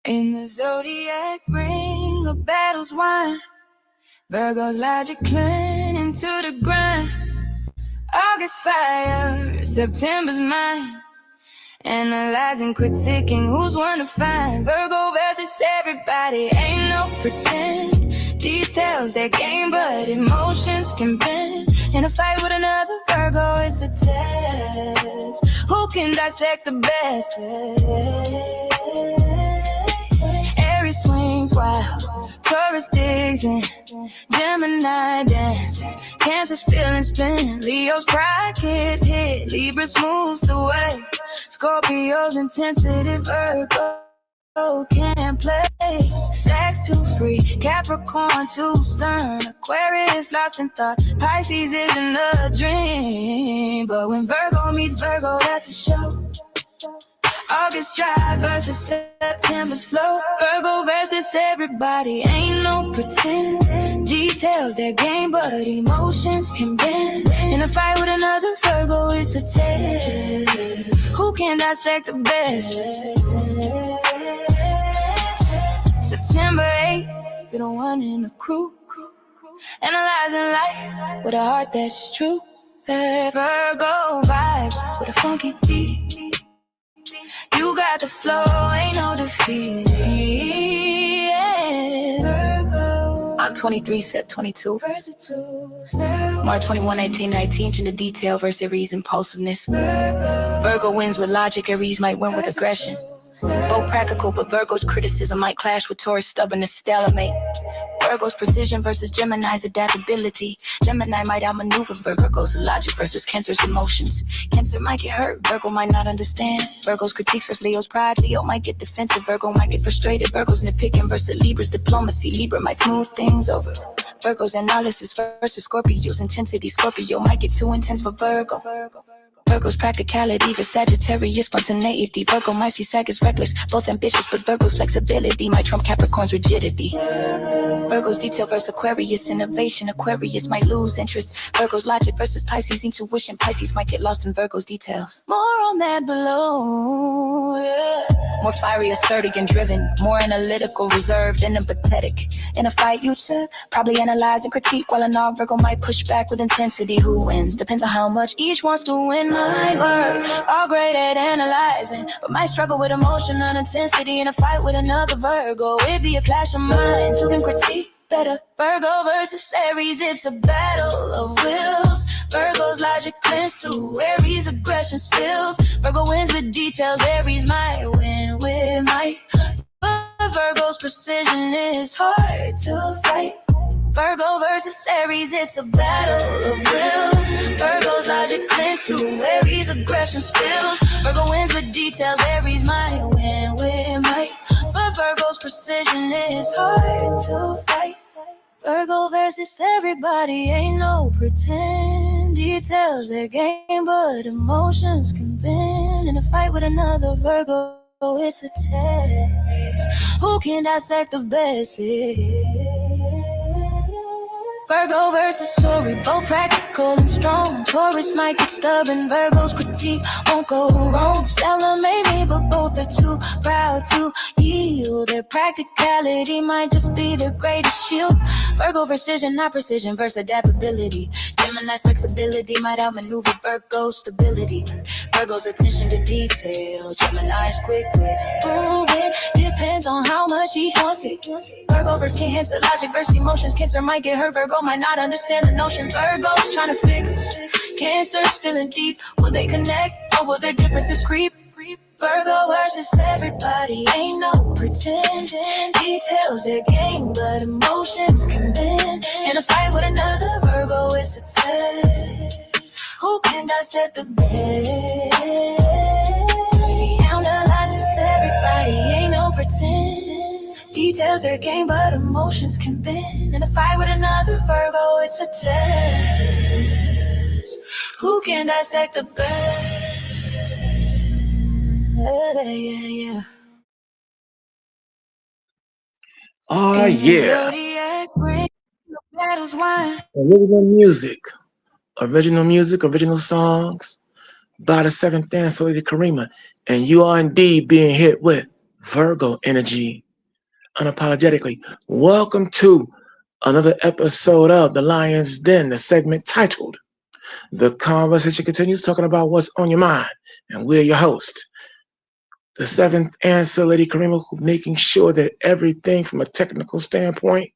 In the zodiac ring, a battle's wine. Virgo's logic clinging to the grind. August fire, September's mine. Analyzing, critiquing, who's one to find? Virgo versus everybody, ain't no pretend. Details their game, but emotions can bend. In a fight with another Virgo, it's a test. Who can dissect the best? Aries swings wild, Taurus digs in, Gemini dances, Cancer's feeling spin, Leo's pride gets hit, Libra smooths the way, Scorpio's intensity, Virgo can't play, Sag's too free, Capricorn too stern, Aquarius lost in thought, Pisces isn't a dream, but when Virgo meets Virgo, that's a show. August drive versus September's flow. Virgo versus everybody, ain't no pretend. Details their game, but emotions can bend. In a fight with another Virgo, it's a test. Who can dissect the best? September 8th, you're the one in the crew. Analyzing life with a heart that's true. Virgo vibes with a funky beat. You got the flow, ain't no defeat. Yeah. Virgo. Mark 23, set 22. March 21, 1819, in the detail versus Aries impulsiveness. Virgo wins with logic, Aries might win with aggression. Both practical, but Virgo's criticism might clash with Taurus' stubbornness, stalemate. Virgo's precision versus Gemini's adaptability. Gemini might outmaneuver Virgo's logic versus Cancer's emotions. Cancer might get hurt, Virgo might not understand. Virgo's critiques versus Leo's pride. Leo might get defensive, Virgo might get frustrated. Virgo's nitpicking versus Libra's diplomacy. Libra might smooth things over. Virgo's analysis versus Scorpio's intensity. Scorpio might get too intense for Virgo. Virgo's practicality versus Sagittarius spontaneity. Virgo might see Sag as reckless, both ambitious, but Virgo's flexibility might trump Capricorn's rigidity. Virgo's detail versus Aquarius innovation. Aquarius might lose interest. Virgo's logic versus Pisces intuition. Pisces might get lost in Virgo's details. More on that below, yeah. More fiery, assertive, and driven. More analytical, reserved, and empathetic. In a fight, you should probably analyze and critique, while a nog Virgo might push back with intensity. Who wins? Depends on how much each wants to win. My work, all great at analyzing, but might struggle with emotion and intensity. In a fight with another Virgo, it'd be a clash of minds. Who can critique better? Virgo versus Aries, it's a battle of wills. Virgo's logic clings to Aries' aggression spills. Virgo wins with details, Aries might win with might. But Virgo's precision is hard to fight. Virgo versus Aries, it's a battle of wills. Virgo's logic clings to Aries' aggression spills. Virgo wins with details, Aries might win with might. But Virgo's precision is hard to fight. Virgo versus everybody, ain't no pretend. Details their game, but emotions can bend. In a fight with another Virgo, it's a test. Who can dissect the best? Virgo versus Taurus, both practical and strong. Taurus might get stubborn, Virgo's critique won't go wrong. Stellar maybe, but both are too proud to yield. Their practicality might just be their greatest shield. Virgo precision, not precision, versus adaptability. Gemini's flexibility might outmaneuver Virgo's stability. Virgo's attention to detail, Gemini's quick wit. Depends on how much each wants it. Virgo versus Cancer, logic versus emotions. Cancer might get hurt, Virgo might not understand the notion. Virgo's trying to fix, Cancer's feeling deep. Will they connect, or will their differences creep? Virgo versus everybody, ain't no pretending. Details their game, but emotions can bend. In a fight with another Virgo, it's a test. Who can dissect the best? He analyzes everybody, ain't no pretend. Details their game, but emotions can bend. In a fight with another Virgo, it's a test. Who can dissect the best? Yeah. Oh, yeah. Original music, original songs by the seventh dance, Lady Karima. And you are indeed being hit with Virgo energy, unapologetically. Welcome to another episode of The Lion's Den, the segment titled The Conversation Continues, talking about what's on your mind. And we're your host, the seventh answer, Lady Karima, making sure that everything from a technical standpoint,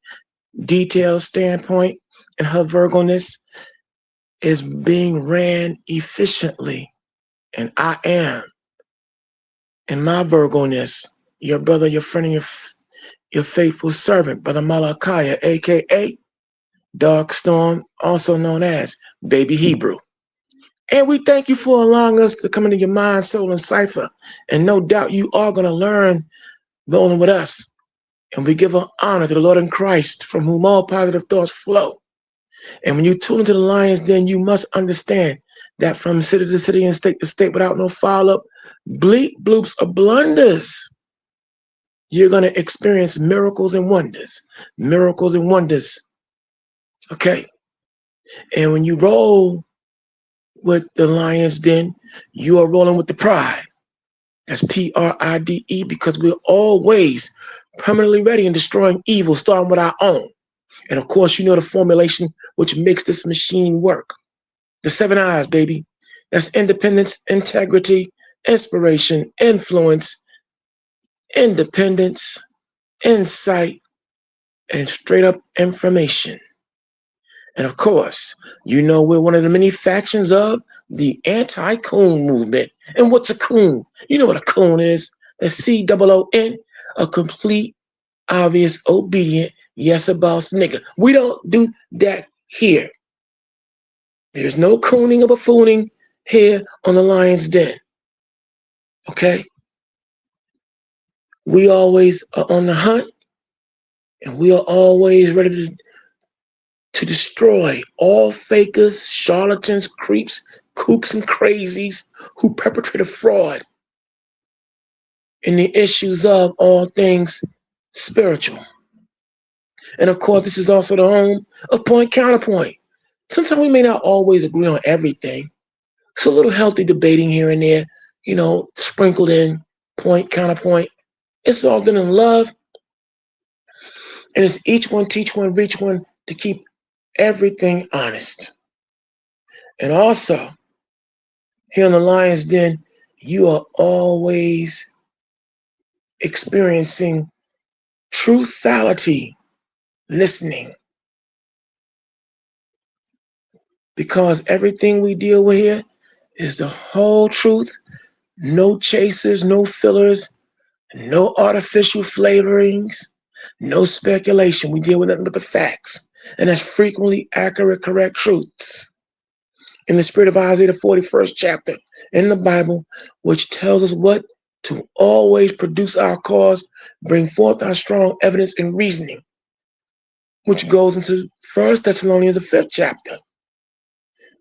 detailed standpoint, and her Virgo-ness is being ran efficiently. And I am, in my Virgo-ness, your brother, your friend, and your faithful servant, Brother Malachi, a.k.a. Dark Storm, also known as Baby Hebrew. And we thank you for allowing us to come into your mind, soul, and cipher. And no doubt you are going to learn rolling with us. And we give honor to the Lord in Christ, from whom all positive thoughts flow. And when you tune into the Lion's Den, you must understand that from city to city and state to state, without no follow-up, bleep, bloops, or blunders, you're going to experience miracles and wonders. Miracles and wonders. Okay? And when you roll with the Lion's Den, you are rolling with the pride. That's Pride, because we're always permanently ready and destroying evil, starting with our own. And of course, you know the formulation which makes this machine work. The 7 I's, baby. That's independence, integrity, inspiration, influence, independence, insight, and straight up information. And of course, you know we're one of the many factions of the anti-coon movement. And what's a coon? You know what a coon is. That's C-O-O-N, a complete, obvious, obedient, yes, a boss nigga. We don't do that here. There's no cooning or buffooning here on the Lion's Den. Okay? We always are on the hunt, and we are always ready to destroy all fakers, charlatans, creeps, kooks, and crazies who perpetrate a fraud in the issues of all things spiritual. And of course, this is also the home of Point Counterpoint. Sometimes we may not always agree on everything. So a little healthy debating here and there, sprinkled in, point, counterpoint. It's all done in love. And it's each one, teach one, reach one, to keep everything honest. And also, here on the Lion's Den, you are always experiencing truthality, listening. Because everything we deal with here is the whole truth, no chasers, no fillers, no artificial flavorings, no speculation. We deal with nothing but the facts. And that's frequently accurate, correct truths. In the spirit of Isaiah, the 41st chapter in the Bible, which tells us what to always produce our cause, bring forth our strong evidence and reasoning, which goes into 1 Thessalonians, the 5th chapter,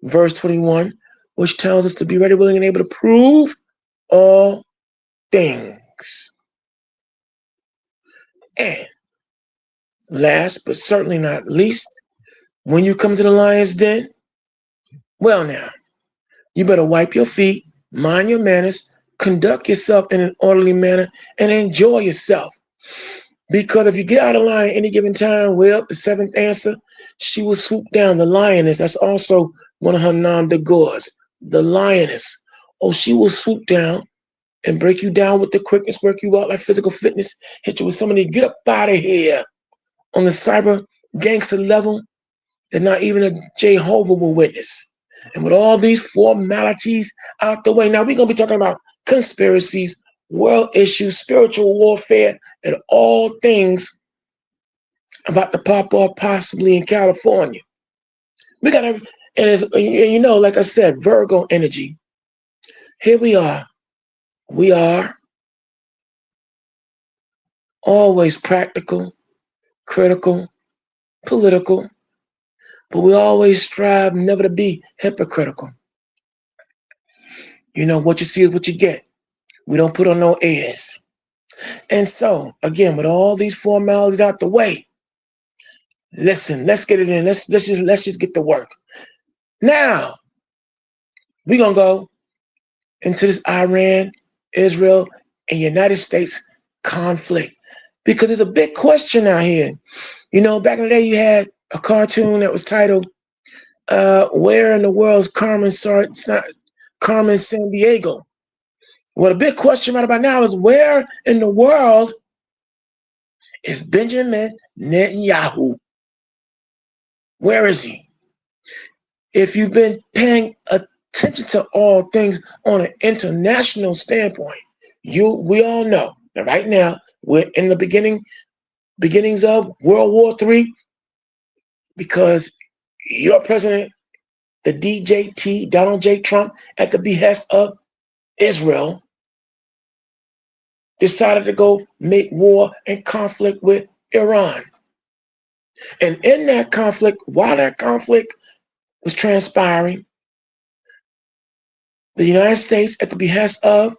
verse 21, which tells us to be ready, willing, and able to prove all things. And last but certainly not least, when you come to the Lion's Den, well now, you better wipe your feet, mind your manners, conduct yourself in an orderly manner, and enjoy yourself. Because if you get out of line at any given time, well, the 7th answer, she will swoop down, the lioness. That's also one of her nom de gores, the lioness. Oh, she will swoop down and break you down with the quickness, work you out like physical fitness, hit you with somebody, get up out of here on the cyber gangster level that not even a Jehovah will witness. And with all these formalities out the way, now we're going to be talking about conspiracies, world issues, spiritual warfare, and all things about to pop off possibly in California. We got to, and like I said, Virgo energy. Here we are. We are always practical, critical, political, but we always strive never to be hypocritical. What you see is what you get. We don't put on no airs. And so, again, with all these formalities out the way, listen, let's get it in. Let's just get to work. Now, we're gonna go into this Iran, Israel, and United States conflict. Because there's a big question out here. You know, back in the day, you had a cartoon that was titled, Where in the World's Carmen San Diego? Well, the big question right about now is, where in the world is Benjamin Netanyahu? Where is he? If you've been paying attention to all things on an international standpoint, we all know that right now we're in the beginnings of World War III, because your president, the DJT, Donald J. Trump, at the behest of Israel, decided to go make war and conflict with Iran. And in that conflict, while that conflict was transpiring, the United States, at the behest of,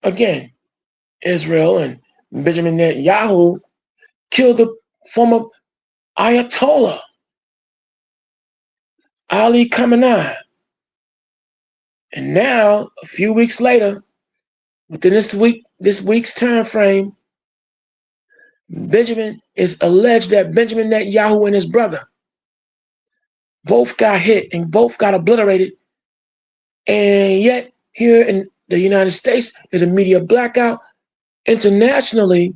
again, Israel and Benjamin Netanyahu, killed the former Ayatollah, Ali Khamenei. And now, a few weeks later, within this week's time frame, it's alleged that Benjamin Netanyahu and his brother both got hit and both got obliterated. And yet, here in the United States, there's a media blackout. Internationally,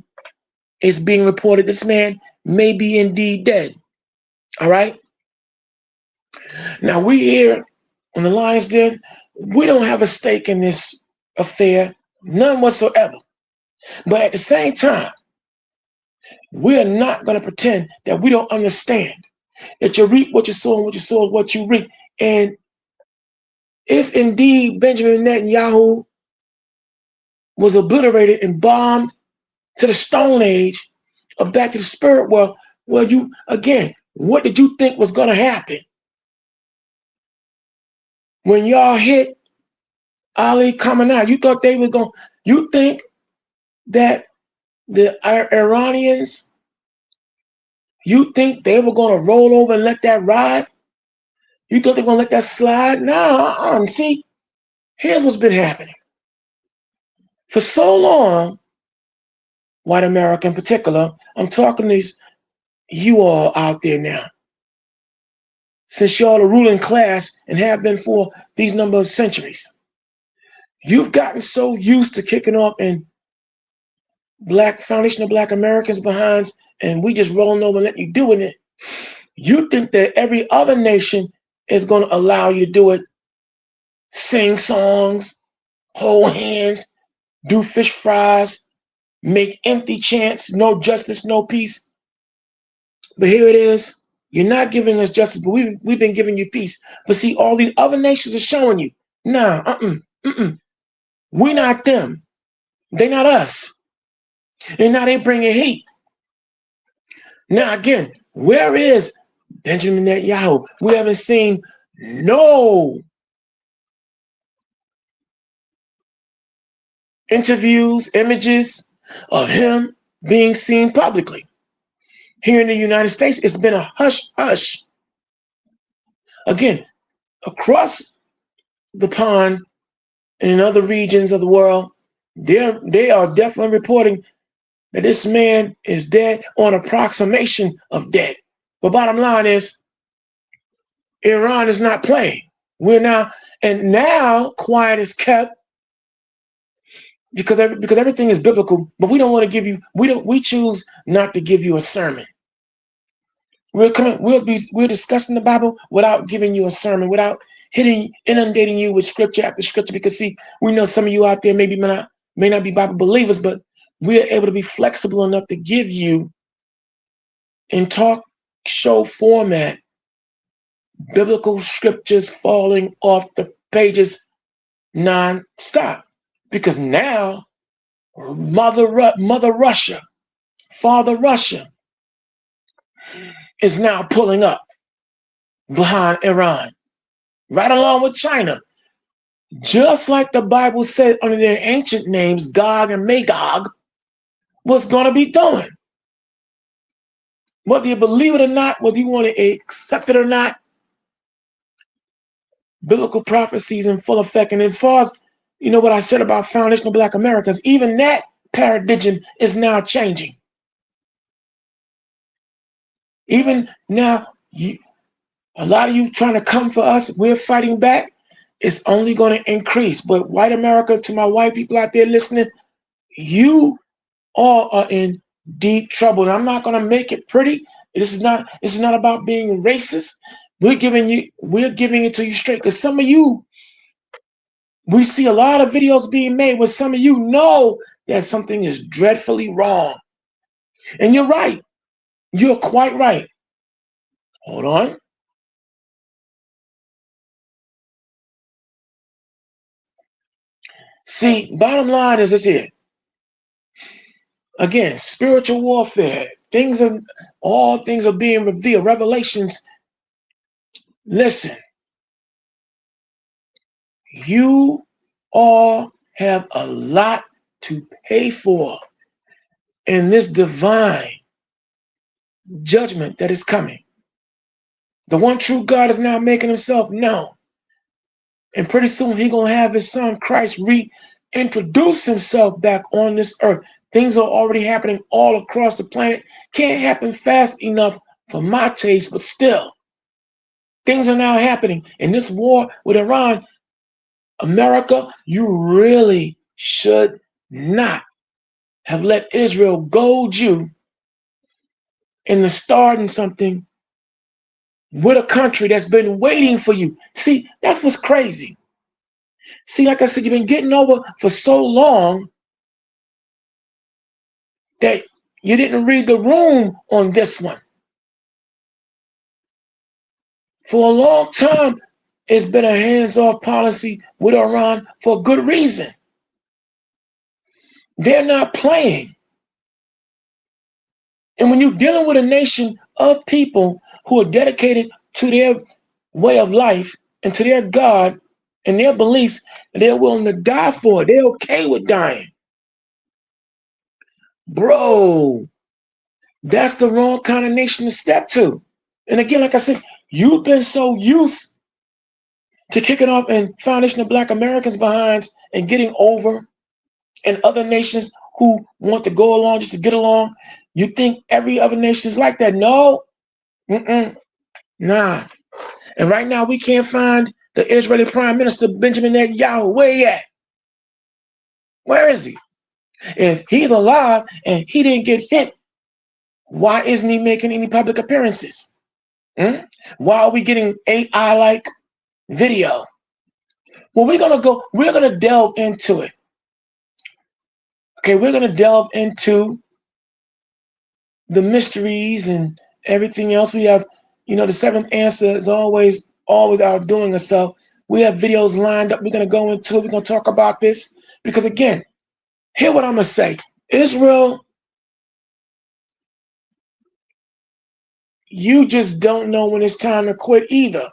it's being reported this man may be indeed dead. All right? Now, we here on the Lions Den, we don't have a stake in this affair, none whatsoever. But at the same time, we're not going to pretend that we don't understand that you reap what you sow, and what you sow is what you reap. And if indeed Benjamin Netanyahu was obliterated and bombed to the Stone Age or back to the spirit world, well, what did you think was going to happen when y'all hit Ali Khamenei? You think that the Iranians, you think they were going to roll over and let that ride? You thought they were going to let that slide? No, see, here's what's been happening. For so long, white America in particular, I'm talking to you all out there now, since y'all the ruling class and have been for these number of centuries, you've gotten so used to kicking off in foundational Black Americans behinds, and we just rolling over and letting you doing it. You think that every other nation is going to allow you to do it, sing songs, hold hands, do fish fries, make empty chants, no justice, no peace. But here it is. You're not giving us justice, but we've been giving you peace. But see, all these other nations are showing you, we're not them. They're not us. And now they're bringing heat. Now again, where is Benjamin Netanyahu? We haven't seen no interviews, images of him being seen publicly. Here in the United States, it's been a hush-hush. Again, across the pond and in other regions of the world, they are definitely reporting that this man is dead or an approximation of dead. But bottom line is, Iran is not playing. Now quiet is kept because everything is biblical, but we don't want to give you, we choose not to give you a sermon. We're discussing the Bible without giving you a sermon, without inundating you with scripture after scripture, because see, we know some of you out there may not be Bible believers, but we are able to be flexible enough to give you, in talk show format, biblical scriptures falling off the pages non-stop. Because now, Mother Russia, Father Russia, is now pulling up behind Iran, right along with China. Just like the Bible said under their ancient names, Gog and Magog was going to be doing. Whether you believe it or not, whether you want to accept it or not, biblical prophecies in full effect. And as far as, you know what I said about foundational Black Americans, even that paradigm is now changing. Even now, a lot of you trying to come for us, we're fighting back. It's only going to increase. But white America, to my white people out there listening, you all are in deep trouble. And I'm not going to make it pretty. This is not about being racist. We're giving it to you straight. Because some of you, we see a lot of videos being made where some of you know that something is dreadfully wrong. And you're right. You're quite right. Hold on. See, bottom line is this here. Again, spiritual warfare. All things are being revealed. Revelations. Listen, you all have a lot to pay for in this divine judgment that is coming. The one true God is now making himself known. And pretty soon he's going to have his son Christ reintroduce himself back on this earth. Things are already happening all across the planet. Can't happen fast enough for my taste, but still. Things are now happening. In this war with Iran, America, you really should not have let Israel goad you into starting something with a country that's been waiting for you. See, that's what's crazy. See, like I said, you've been getting over for so long that you didn't read the room on this one. For a long time, it's been a hands-off policy with Iran for good reason. They're not playing. And when you're dealing with a nation of people who are dedicated to their way of life and to their God and their beliefs, they're willing to die for it. They're okay with dying. Bro, that's the wrong kind of nation to step to. And again, like I said, you've been so used to kicking off and foundation of Black Americans behinds and getting over, and other nations who want to go along just to get along. You think every other nation is like that? No. Nah. And right now we can't find the Israeli Prime Minister Benjamin Netanyahu. Where he at? Where is he? If he's alive and he didn't get hit, why isn't he making any public appearances? Why are we getting AI-like video? Well, we're gonna delve into it. Okay, we're gonna delve into the mysteries and everything else. We have, the seventh answer is always outdoing herself. We have videos lined up. We're gonna go into it. We're gonna talk about this because again, hear what I'm gonna say. Israel, you just don't know when it's time to quit either.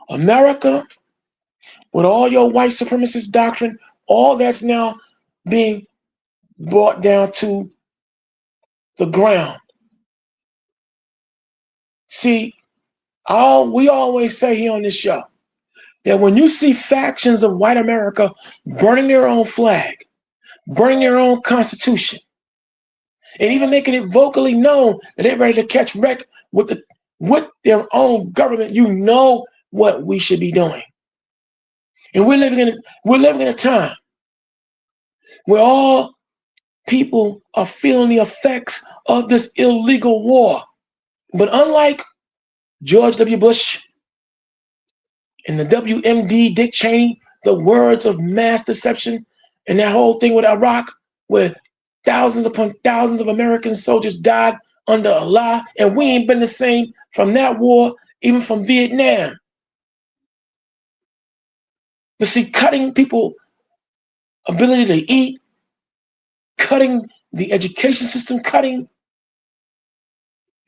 America, with all your white supremacist doctrine, all that's now being brought down to the ground. See, we always say here on this show that when you see factions of white America burning their own flag, burning their own constitution, and even making it vocally known that they're ready to catch wreck with their own government, you know what we should be doing. And we're living in a time where all people are feeling the effects of this illegal war. But unlike George W. Bush and the WMD Dick Cheney, the words of mass deception, and that whole thing with Iraq, where thousands upon thousands of American soldiers died under a lie, and we ain't been the same from that war, even from Vietnam. But see, cutting people's ability to eat, cutting the education system, cutting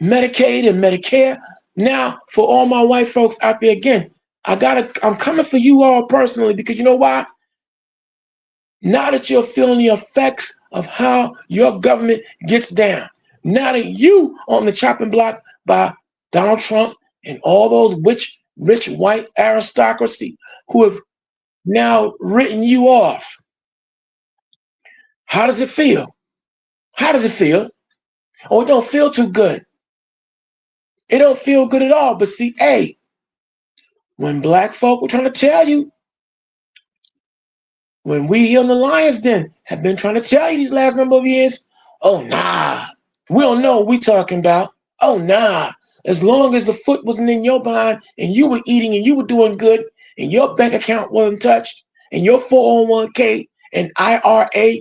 Medicaid and Medicare. Now, for all my white folks out there, again, I'm coming for you all personally because you know why? Now that you're feeling the effects of how your government gets down, now that you on the chopping block by Donald Trump and all those rich white aristocracy who have now written you off. How does it feel? How does it feel? Oh, it don't feel too good. It don't feel good at all. But see, hey, when black folk were trying to tell you, when we here in the Lions Den have been trying to tell you these last number of years, oh, nah, we don't know what we talking about. Oh, nah, as long as the foot wasn't in your behind and you were eating and you were doing good and your bank account wasn't touched and your 401k and IRA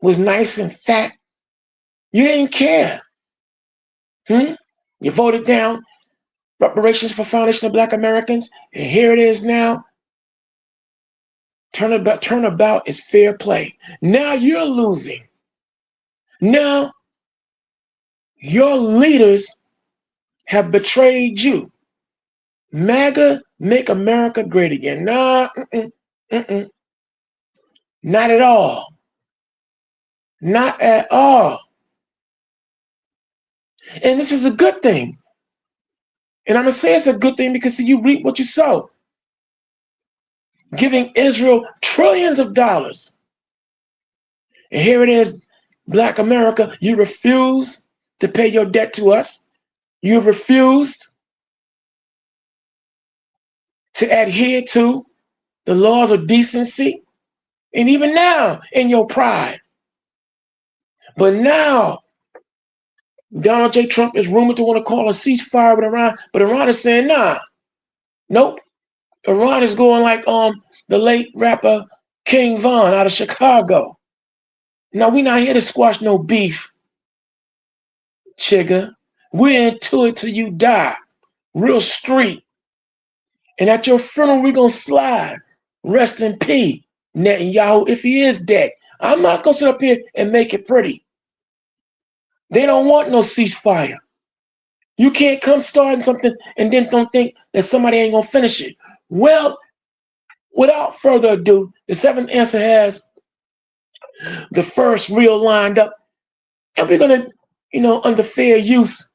was nice and fat, you didn't care. You voted down reparations for Foundation of Black Americans, and here it is now. Turnabout is fair play. Now you're losing. Now your leaders have betrayed you. MAGA, make America great again. Nah, not at all. Not at all. And this is a good thing. And I'm going to say it's a good thing because see, you reap what you sow. Giving Israel trillions of dollars. And here it is, Black America, you refuse to pay your debt to us. You've refused to adhere to the laws of decency. And even now, in your pride. But now, Donald J. Trump is rumored to want to call a ceasefire with Iran, but Iran is saying, nah, nope. Iran is going like the late rapper King Von out of Chicago. Now, we're not here to squash no beef, chigga. We're into it till you die. Real street. And at your funeral, we're going to slide. Rest in peace, Netanyahu, if he is dead. I'm not going to sit up here and make it pretty. They don't want no ceasefire. You can't come starting something and then don't think that somebody ain't going to finish it. Well, without further ado, the seventh answer has the first reel lined up. And we're going to, under fair use,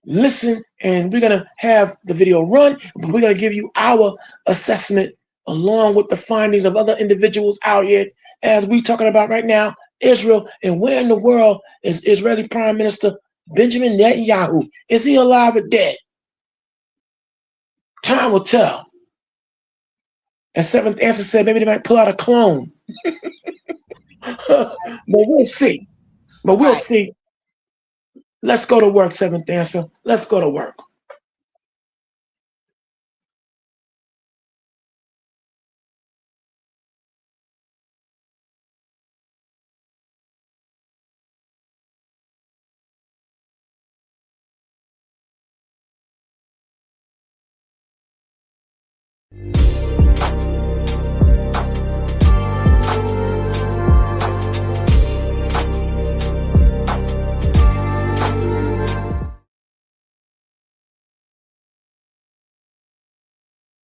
listen, and we're going to have the video run, but we're going to give you our assessment along with the findings of other individuals out here as we talking about right now, Israel, and where in the world is Israeli Prime Minister Benjamin Netanyahu? Is he alive or dead? Time will tell. And seventh answer said maybe they might pull out a clone. But we'll see. But we'll see. Let's go to work, seventh answer. Let's go to work.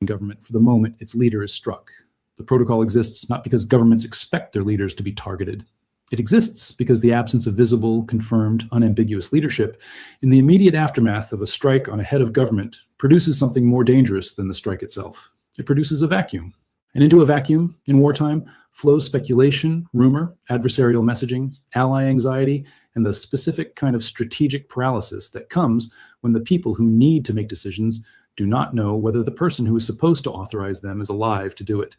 Government for the moment its leader is struck. The protocol exists not because governments expect their leaders to be targeted. It exists because the absence of visible, confirmed, unambiguous leadership in the immediate aftermath of a strike on a head of government produces something more dangerous than the strike itself. It produces a vacuum. And into a vacuum, in wartime, flows speculation, rumor, adversarial messaging, ally anxiety, and the specific kind of strategic paralysis that comes when the people who need to make decisions do not know whether the person who is supposed to authorize them is alive to do it.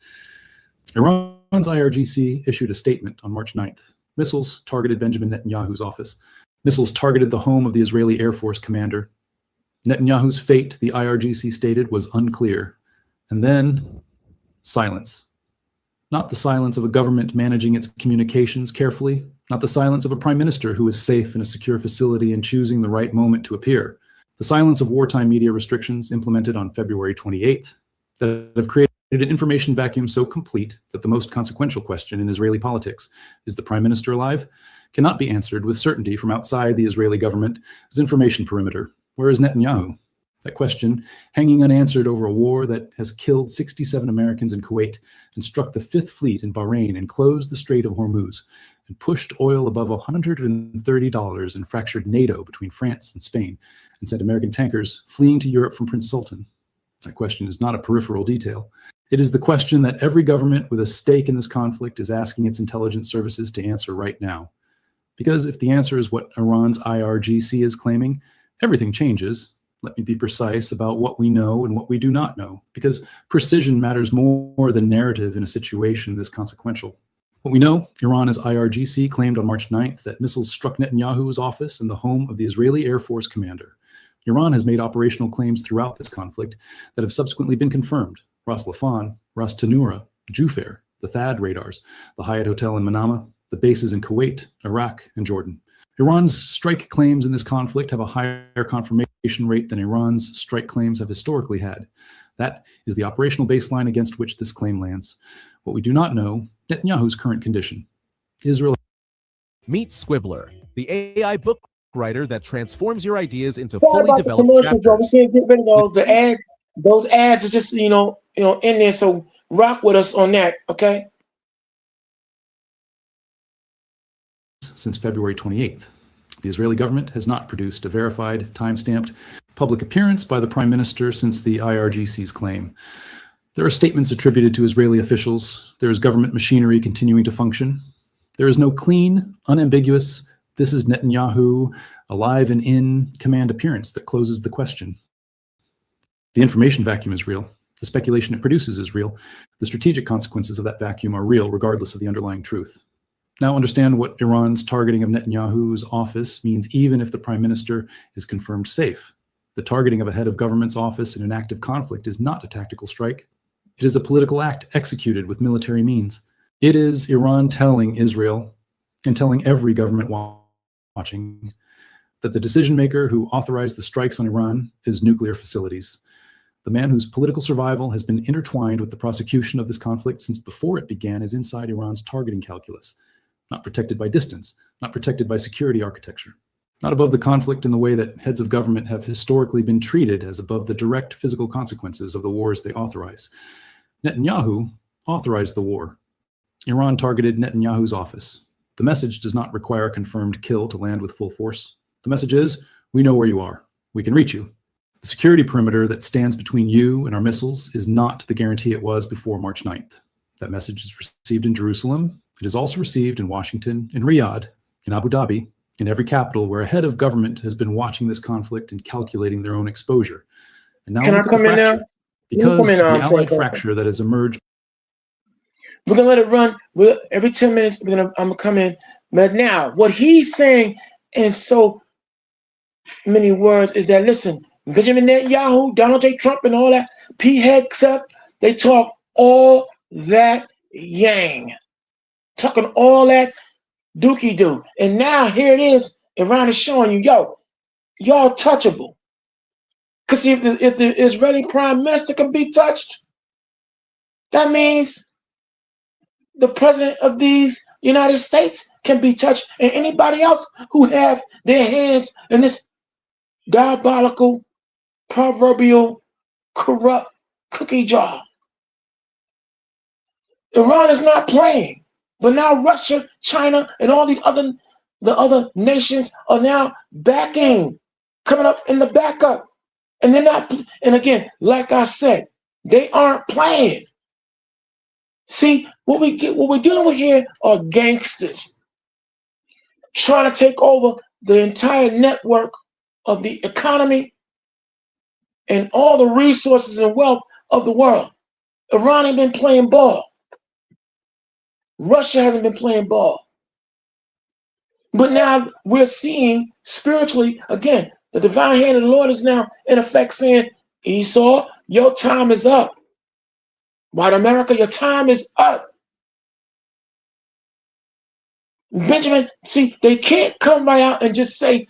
Iran's IRGC issued a statement on March 9th. Missiles targeted Benjamin Netanyahu's office. Missiles targeted the home of the Israeli Air Force commander. Netanyahu's fate, the IRGC stated, was unclear. And then, silence. Not the silence of a government managing its communications carefully, not the silence of a prime minister who is safe in a secure facility and choosing the right moment to appear. The silence of wartime media restrictions implemented on February 28th that have created an information vacuum so complete that the most consequential question in Israeli politics, is the prime minister alive, cannot be answered with certainty from outside the Israeli government's information perimeter. Where is Netanyahu? That question, hanging unanswered over a war that has killed 67 Americans in Kuwait and struck the Fifth Fleet in Bahrain and closed the Strait of Hormuz and pushed oil above $130 and fractured NATO between France and Spain and sent American tankers fleeing to Europe from Prince Sultan. That question is not a peripheral detail. It is the question that every government with a stake in this conflict is asking its intelligence services to answer right now. Because if the answer is what Iran's IRGC is claiming, everything changes. Let me be precise about what we know and what we do not know, because precision matters more than narrative in a situation this consequential. What we know, Iran's IRGC claimed on March 9th that missiles struck Netanyahu's office and the home of the Israeli Air Force commander. Iran has made operational claims throughout this conflict that have subsequently been confirmed. Ras Laffan, Ras Tanura, Jufair, the THAAD radars, the Hyatt Hotel in Manama, the bases in Kuwait, Iraq, and Jordan. Iran's strike claims in this conflict have a higher confirmation rate than Iran's strike claims have historically had. That is the operational baseline against which this claim lands. What we do not know, Netanyahu's current condition. Israel. Meet Squibbler, the AI book writer that transforms your ideas into Sorry fully about the developed commercials, y'all. We chapters. can't get rid of those. Those ads are just in there. So rock with us on that, okay? Since February 28th. The Israeli government has not produced a verified, time-stamped public appearance by the prime minister since the IRGC's claim. There are statements attributed to Israeli officials. There is government machinery continuing to function. There is no clean, unambiguous, this is Netanyahu, alive and in command appearance that closes the question. The information vacuum is real. The speculation it produces is real. The strategic consequences of that vacuum are real, regardless of the underlying truth. Now understand what Iran's targeting of Netanyahu's office means, even if the prime minister is confirmed safe. The targeting of a head of government's office in an active conflict is not a tactical strike. It is a political act executed with military means. It is Iran telling Israel and telling every government watching that the decision maker who authorized the strikes on Iran is nuclear facilities. The man whose political survival has been intertwined with the prosecution of this conflict since before it began is inside Iran's targeting calculus, not protected by distance, not protected by security architecture, not above the conflict in the way that heads of government have historically been treated as above the direct physical consequences of the wars they authorize. Netanyahu authorized the war. Iran targeted Netanyahu's office. The message does not require a confirmed kill to land with full force. The message is, we know where you are. We can reach you. The security perimeter that stands between you and our missiles is not the guarantee it was before March 9th. That message is received in Jerusalem. It is also received in Washington, in Riyadh, in Abu Dhabi, in every capital where a head of government has been watching this conflict and calculating their own exposure. And now Can I come in now? Because the Allied fracture that has emerged. We're gonna let it run. Every 10 minutes, I'm gonna come in. But now, what he's saying in so many words is that, listen, Benjamin Netanyahu, Donald J. Trump, and all that P-head stuff, they talk all that yang, talking all that dookie-doo. And now here it is, Iran is showing you, yo, y'all touchable. Because if the Israeli prime minister can be touched, that means the president of these United States can be touched, and anybody else who have their hands in this diabolical, proverbial, corrupt cookie jar. Iran is not playing, but now Russia, China, and all the other nations are now backing, coming up in the backup, and they're not. And again, like I said, they aren't playing. See, what we're dealing with here are gangsters trying to take over the entire network of the economy and all the resources and wealth of the world. Iran ain't been playing ball. Russia hasn't been playing ball. But now we're seeing spiritually, again, the divine hand of the Lord is now in effect saying, Esau, your time is up. White America, your time is up. Benjamin, see, they can't come right out and just say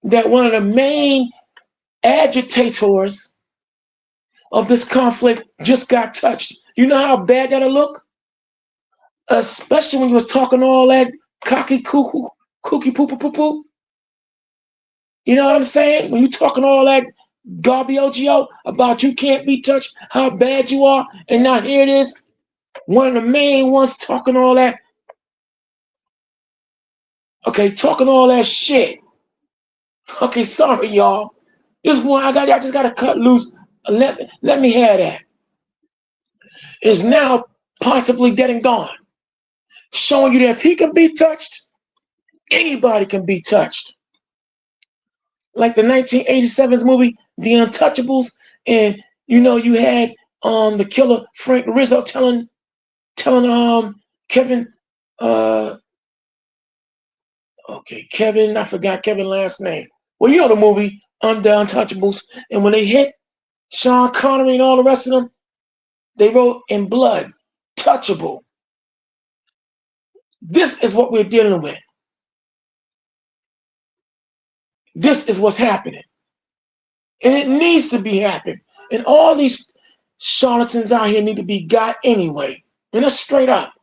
that one of the main agitators of this conflict just got touched. You know how bad that'll look? Especially when you was talking all that cocky cuckoo, kooky poo poo poo poo. You know what I'm saying? When you talking all that garbio about you can't be touched, how bad you are, and now here it is, one of the main ones talking all that. Okay, talking all that shit. Okay, sorry, y'all. This one I just gotta cut loose. Let me have that. is now possibly dead and gone, showing you that if he can be touched, anybody can be touched. Like the 1987's movie, The Untouchables, and you had the killer Frank Rizzo telling Kevin Kevin, I forgot Kevin's last name. Well, you know the movie, The Untouchables, and when they hit Sean Connery and all the rest of them, they wrote in blood, touchable. This is what we're dealing with. This is what's happening. And it needs to be happening. And all these charlatans out here need to be got anyway. And that's straight up.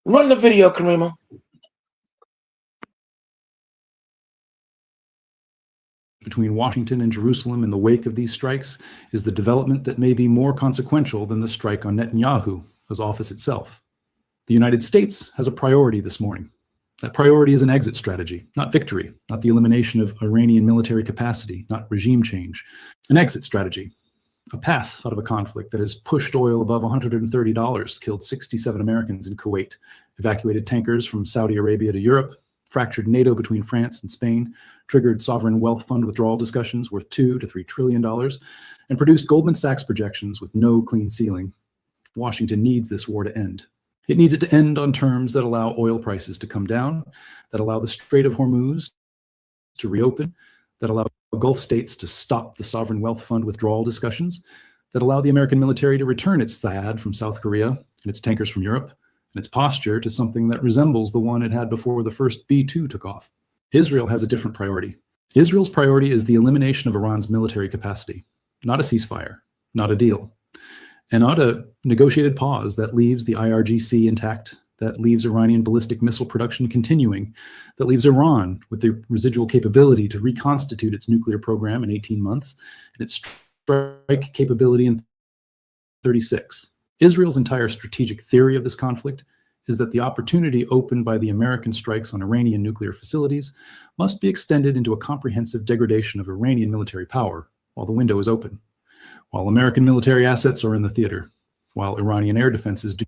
Run the video, Karima. Between Washington and Jerusalem in the wake of these strikes is the development that may be more consequential than the strike on Netanyahu's office itself. The United States has a priority this morning. That priority is an exit strategy, not victory, not the elimination of Iranian military capacity, not regime change. An exit strategy, a path out of a conflict that has pushed oil above $130, killed 67 Americans in Kuwait, evacuated tankers from Saudi Arabia to Europe, fractured NATO between France and Spain, triggered sovereign wealth fund withdrawal discussions worth $2 to $3 trillion, and produced Goldman Sachs projections with no clean ceiling. Washington needs this war to end. It needs it to end on terms that allow oil prices to come down, that allow the Strait of Hormuz to reopen, that allow Gulf states to stop the sovereign wealth fund withdrawal discussions, that allow the American military to return its THAAD from South Korea and its tankers from Europe, and its posture to something that resembles the one it had before the first B-2 took off. Israel has a different priority. Israel's priority is the elimination of Iran's military capacity, not a ceasefire, not a deal, and not a negotiated pause that leaves the IRGC intact, that leaves Iranian ballistic missile production continuing, that leaves Iran with the residual capability to reconstitute its nuclear program in 18 months and its strike capability in 36. Israel's entire strategic theory of this conflict is that the opportunity opened by the American strikes on Iranian nuclear facilities must be extended into a comprehensive degradation of Iranian military power while the window is open, while American military assets are in the theater, while Iranian air defenses do.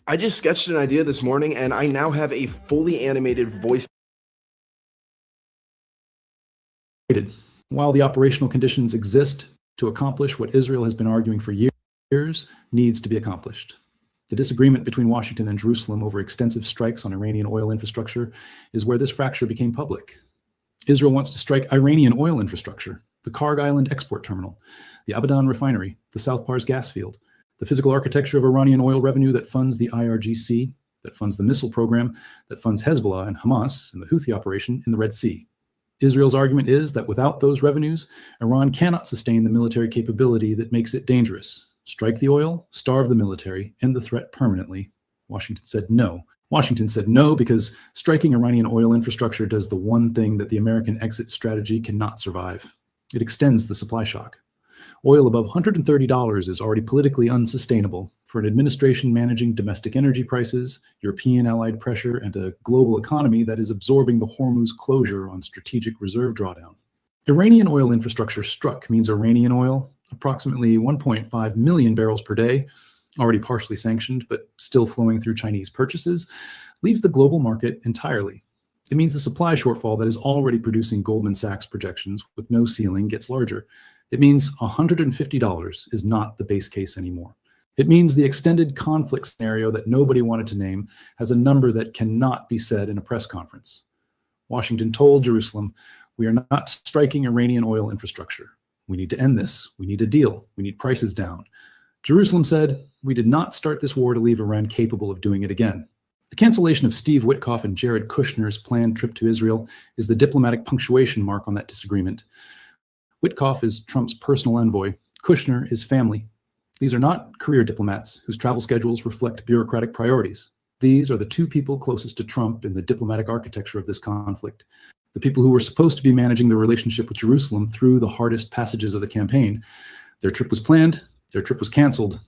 I just sketched an idea this morning, and I now have a fully animated voice. While the operational conditions exist to accomplish what Israel has been arguing for years, needs to be accomplished. The disagreement between Washington and Jerusalem over extensive strikes on Iranian oil infrastructure is where this fracture became public. Israel wants to strike Iranian oil infrastructure, the Karg Island export terminal, the Abadan refinery, the South Pars gas field, the physical architecture of Iranian oil revenue that funds the IRGC, that funds the missile program, that funds Hezbollah and Hamas and the Houthi operation in the Red Sea. Israel's argument is that without those revenues, Iran cannot sustain the military capability that makes it dangerous. Strike the oil, starve the military, end the threat permanently. Washington said no. Washington said no because striking Iranian oil infrastructure does the one thing that the American exit strategy cannot survive. It extends the supply shock. Oil above $130 is already politically unsustainable for an administration managing domestic energy prices, European allied pressure, and a global economy that is absorbing the Hormuz closure on strategic reserve drawdown. Iranian oil infrastructure struck means Iranian oil, approximately 1.5 million barrels per day, already partially sanctioned but still flowing through Chinese purchases, leaves the global market entirely. It means the supply shortfall that is already producing Goldman Sachs projections with no ceiling gets larger. It means $150 is not the base case anymore. It means the extended conflict scenario that nobody wanted to name has a number that cannot be said in a press conference. Washington told Jerusalem, "We are not striking Iranian oil infrastructure. We need to end this. We need a deal. We need prices down." Jerusalem said, "We did not start this war to leave Iran capable of doing it again." The cancellation of Steve Witkoff and Jared Kushner's planned trip to Israel is the diplomatic punctuation mark on that disagreement. Witkoff is Trump's personal envoy. Kushner is family. These are not career diplomats whose travel schedules reflect bureaucratic priorities. These are the two people closest to Trump in the diplomatic architecture of this conflict. The people who were supposed to be managing the relationship with Jerusalem through the hardest passages of the campaign. Their trip was planned. Their trip was canceled.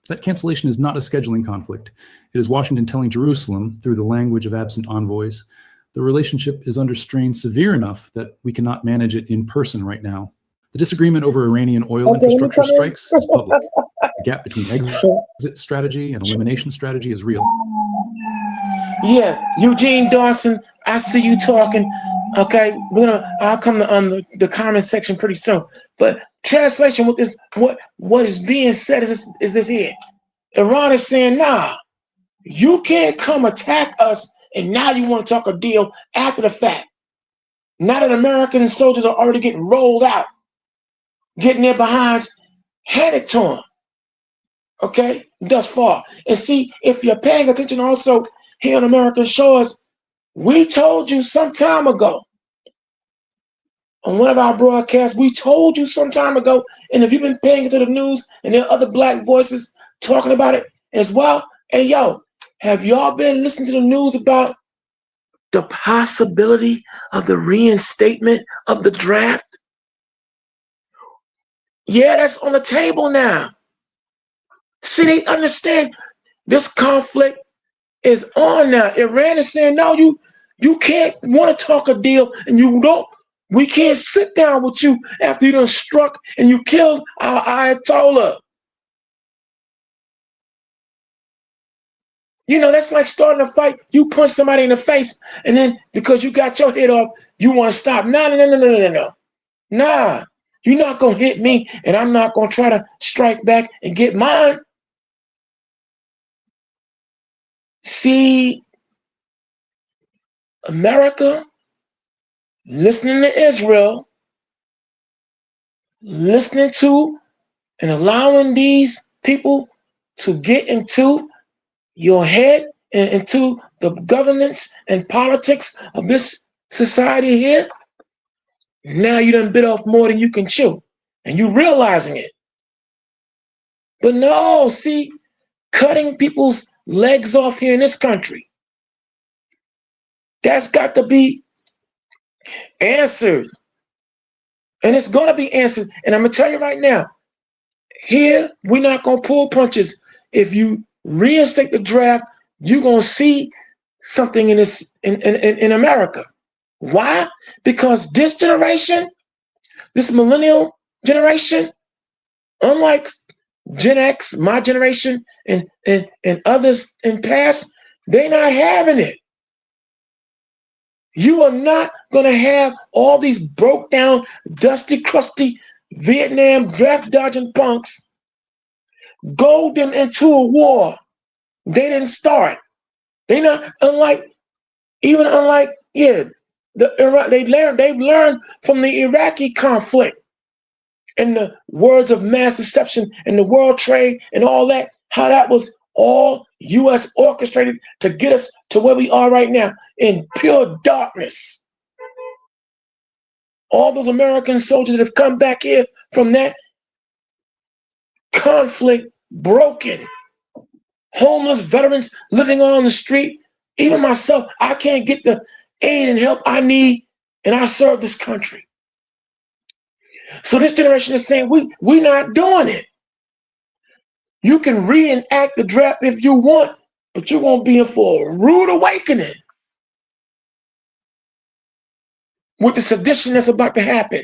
That cancellation is not a scheduling conflict. It is Washington telling Jerusalem, through the language of absent envoys, the relationship is under strain severe enough that we cannot manage it in person right now. The disagreement over Iranian oil infrastructure strikes is public. The gap between exit strategy and elimination strategy is real. Yeah, Eugene Dawson, I see you talking. Okay, I'll come to the comment section pretty soon. But translation with this, what is being said is this here. Iran is saying, nah, you can't come attack us, and now you want to talk a deal after the fact. Now that American soldiers are already getting rolled out, getting their behinds handed to them. Okay, thus far. And see, if you're paying attention also here on American shores, we told you some time ago on one of our broadcasts, we told you some time ago, and if you've been paying attention to the news and there are other black voices talking about it as well, hey, yo, have y'all been listening to the news about the possibility of the reinstatement of the draft? Yeah, that's on the table now. See, they understand this conflict is on now. Iran is saying, no, you can't want to talk a deal, and we can't sit down with you after you done struck and you killed our Ayatollah. You know, that's like starting a fight. You punch somebody in the face, and then because you got your head off, you want to stop. No. Nah, you're not going to hit me, and I'm not going to try to strike back and get mine. See, America, listening to Israel, listening to and allowing these people to get into your head and into the governance and politics of this society here, now you done bit off more than you can chew, and you realizing it. But no, see, cutting people's legs off here in this country, that's got to be answered. And it's going to be answered. And I'm going to tell you right now, here, we're not going to pull punches. If you reinstate the draft, you're going to see something in this in America. Why? Because this generation, this millennial generation, unlike Gen X, my generation, and others in past, they're not having it. You are not going to have all these broke down, dusty, crusty Vietnam draft dodging punks goad them into a war they didn't start. They not unlike they've learned from the Iraqi conflict and the words of mass deception and the world trade and all that, how that was all U.S. orchestrated to get us to where we are right now in pure darkness. All those American soldiers that have come back here from that conflict broken, homeless veterans living on the street, even myself, I can't get the aid and help I need, and I serve this country. So this generation is saying, we're not doing it. You can reenact the draft if you want, but you're going to be in for a rude awakening with the sedition that's about to happen.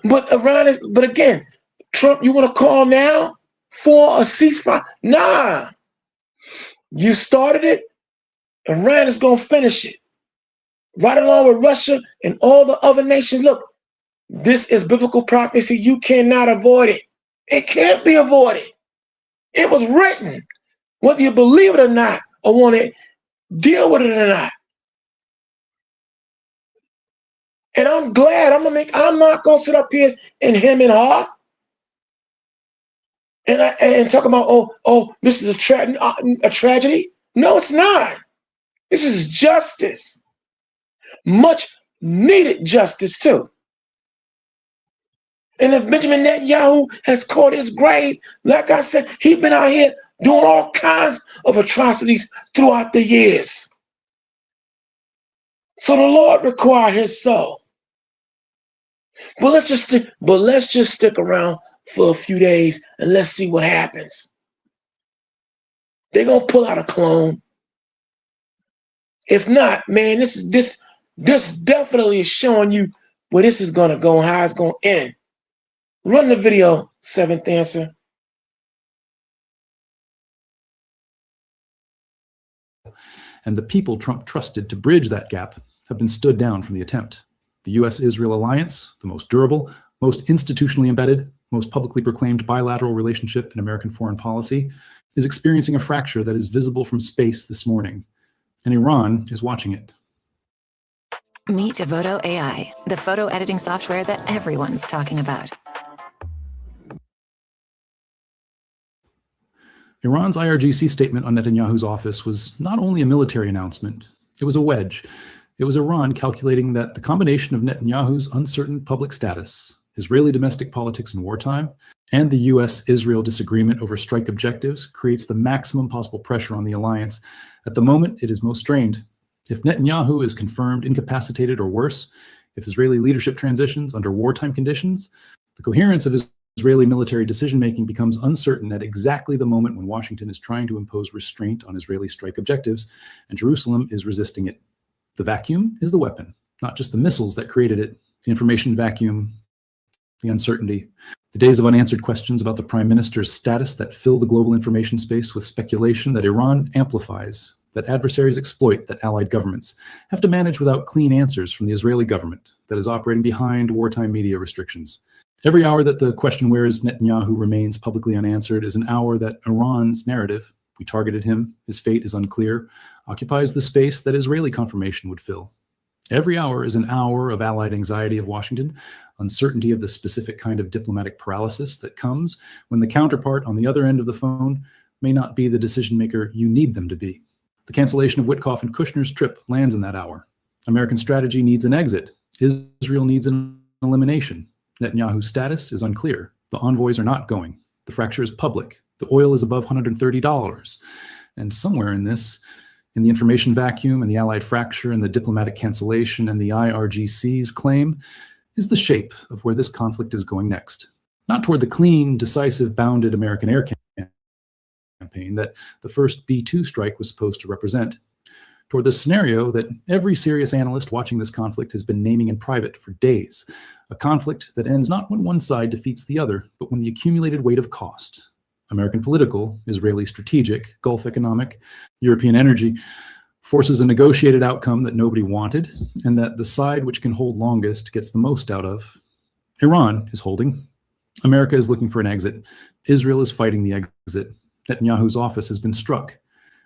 But again, Trump, you want to call now for a ceasefire? Nah. You started it, Iran is going to finish it. Right along with Russia and all the other nations. Look, this is biblical prophecy. You cannot avoid it. It can't be avoided. It was written, whether you believe it or not, or want to deal with it or not. And I'm glad I'm not going to sit up here and hem and haw and talk about, this is a tragedy. No, it's not. This is justice. Much needed justice, too. And if Benjamin Netanyahu has caught his grave, like I said, he's been out here doing all kinds of atrocities throughout the years. So the Lord required his soul. But let's just stick around for a few days and let's see what happens. They're gonna pull out a clone. If not, man, this definitely is showing you where this is going to go and how it's going to end. Run the video, Seventh Answer. And the people Trump trusted to bridge that gap have been stood down from the attempt. The US-Israel alliance, the most durable, most institutionally embedded, most publicly proclaimed bilateral relationship in American foreign policy, is experiencing a fracture that is visible from space this morning. And Iran is watching it. Meet Devoto AI, the photo editing software that everyone's talking about. Iran's IRGC statement on Netanyahu's office was not only a military announcement, it was a wedge. It was Iran calculating that the combination of Netanyahu's uncertain public status, Israeli domestic politics in wartime, and the US-Israel disagreement over strike objectives creates the maximum possible pressure on the alliance at the moment it is most strained. If Netanyahu is confirmed incapacitated or worse, if Israeli leadership transitions under wartime conditions, the coherence of Israeli military decision-making becomes uncertain at exactly the moment when Washington is trying to impose restraint on Israeli strike objectives, and Jerusalem is resisting it. The vacuum is the weapon, not just the missiles that created it. The information vacuum, the uncertainty, the days of unanswered questions about the prime minister's status that fill the global information space with speculation that Iran amplifies, that adversaries exploit, that allied governments have to manage without clean answers from the Israeli government that is operating behind wartime media restrictions. Every hour that the question where is Netanyahu remains publicly unanswered is an hour that Iran's narrative, we targeted him, his fate is unclear, occupies the space that Israeli confirmation would fill. Every hour is an hour of allied anxiety of Washington, uncertainty of the specific kind of diplomatic paralysis that comes when the counterpart on the other end of the phone may not be the decision maker you need them to be. The cancellation of Witkoff and Kushner's trip lands in that hour. American strategy needs an exit. Israel needs an elimination. Netanyahu's status is unclear. The envoys are not going. The fracture is public. The oil is above $130. And somewhere in this, in the information vacuum and the allied fracture and the diplomatic cancellation and the IRGC's claim, is the shape of where this conflict is going next. Not toward the clean, decisive, bounded American air campaign that the first B-2 strike was supposed to represent, toward the scenario that every serious analyst watching this conflict has been naming in private for days, a conflict that ends not when one side defeats the other, but when the accumulated weight of cost, American political, Israeli strategic, Gulf economic, European energy, forces a negotiated outcome that nobody wanted, and that the side which can hold longest gets the most out of. Iran is holding. America is looking for an exit. Israel is fighting the exit. Netanyahu's office has been struck.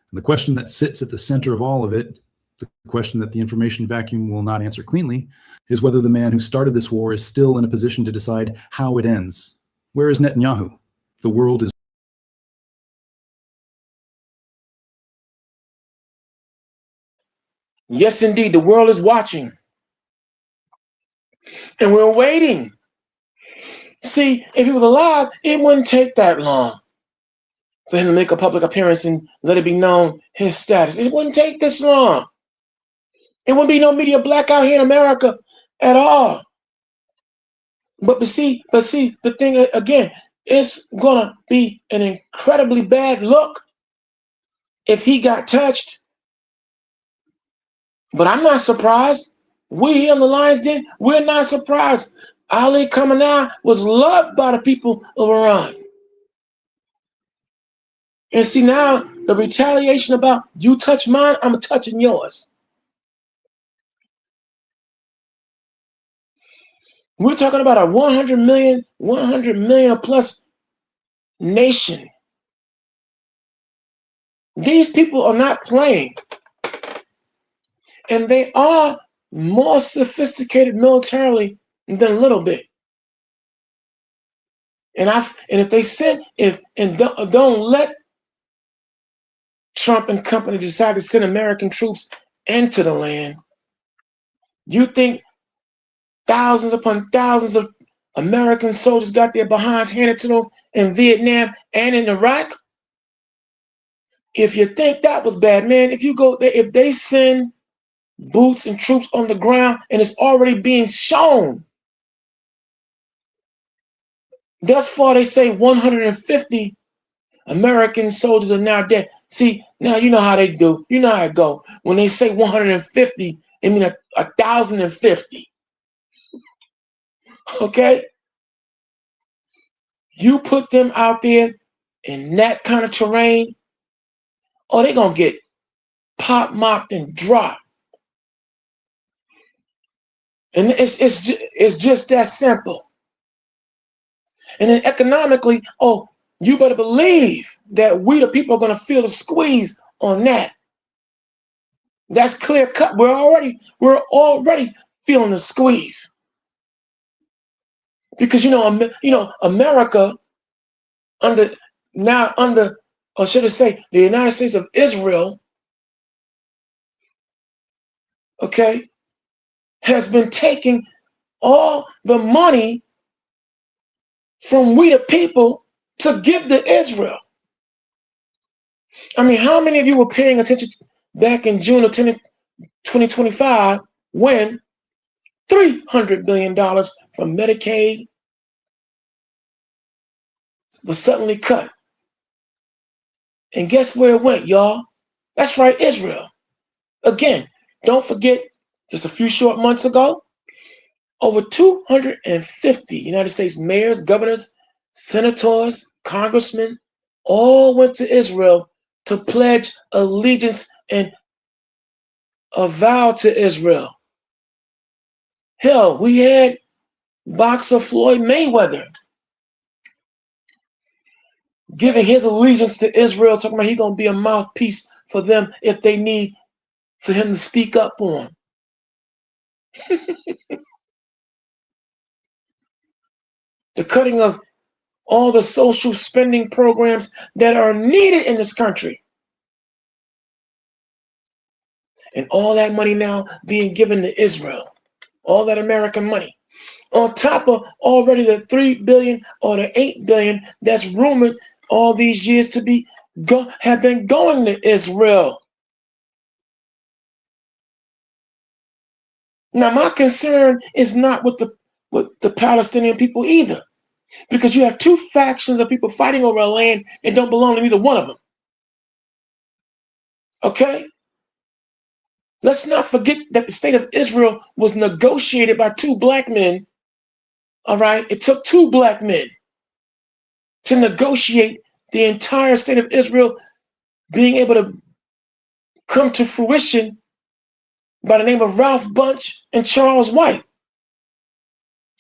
And the question that sits at the center of all of it, the question that the information vacuum will not answer cleanly, is whether the man who started this war is still in a position to decide how it ends. Where is Netanyahu? The world is Yes, indeed, the world is watching. And we're waiting. See, if he was alive, it wouldn't take that long for him to make a public appearance and let it be known his status. It wouldn't take this long. It wouldn't be no media blackout here in America at all. But see, the thing again, it's gonna be an incredibly bad look if he got touched. But I'm not surprised. We here in the Lion's Den, we're not surprised. Ali Khamenei was loved by the people of Iran. And see now, the retaliation about you touch mine, I'm touching yours. We're talking about a 100 million plus nation. These people are not playing. And they are more sophisticated militarily than a little bit. And if they send don't let Trump and company decide to send American troops into the land, you think thousands upon thousands of American soldiers got their behinds handed to them in Vietnam and in Iraq? If you think that was bad, man, if they send boots and troops on the ground and it's already being shown. Thus far, they say 150 American soldiers are now dead. See, now you know how they do. You know how it go. When they say 150, it means 1,050. Okay? You put them out there in that kind of terrain, or they're going to get pop, mocked, and dropped. And it's just that simple. And then economically, oh, you better believe that we the people are going to feel the squeeze on that. That's clear cut. We're already feeling the squeeze. Because America under, or should I say, the United States of Israel, okay, has been taking all the money from we the people to give to Israel. I mean, how many of you were paying attention back in June of 2025 when $300 billion from Medicaid was suddenly cut? And guess where it went, y'all? That's right, Israel. Again, don't forget, just a few short months ago, over 250 United States mayors, governors, senators, congressmen, all went to Israel to pledge allegiance and a vow to Israel. Hell, we had boxer Floyd Mayweather giving his allegiance to Israel, talking about he's going to be a mouthpiece for them if they need for him to speak up for them. The cutting of all the social spending programs that are needed in this country. And all that money now being given to Israel. All that American money. On top of already the $3 billion or the $8 billion that's rumored all these years to have been going to Israel. Now, my concern is not with the Palestinian people either, because you have two factions of people fighting over a land and don't belong to either one of them. Okay? Let's not forget that the state of Israel was negotiated by two black men. All right? It took two black men to negotiate the entire state of Israel being able to come to fruition by the name of Ralph Bunche and Charles White.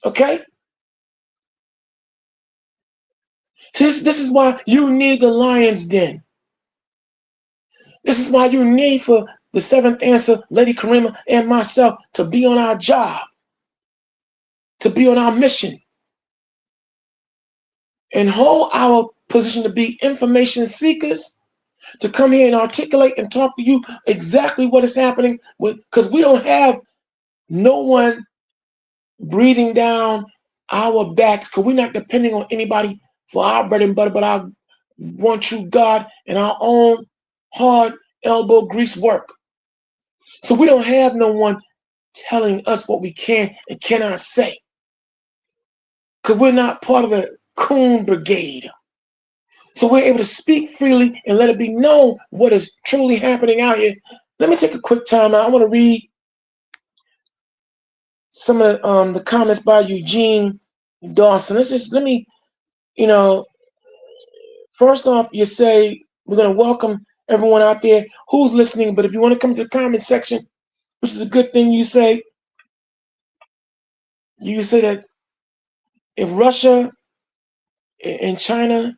Okay? See, this is why you need the lion's den. This is why you need for the seventh answer, Lady Karima and myself, to be on our job, to be on our mission, and hold our position to be information seekers, to come here and articulate and talk to you exactly what is happening, because we don't have no one breathing down our backs, because we're not depending on anybody for our bread and butter, but our one true God and our own hard elbow grease work. So we don't have no one telling us what we can and cannot say, because we're not part of the coon brigade. So we're able to speak freely and let it be known what is truly happening out here. Let me take a quick time out. I want to read some of the comments by Eugene Dawson. Let me, first off, you say we're going to welcome everyone out there who's listening, but if you want to come to the comment section, which is a good thing, you say that if Russia and China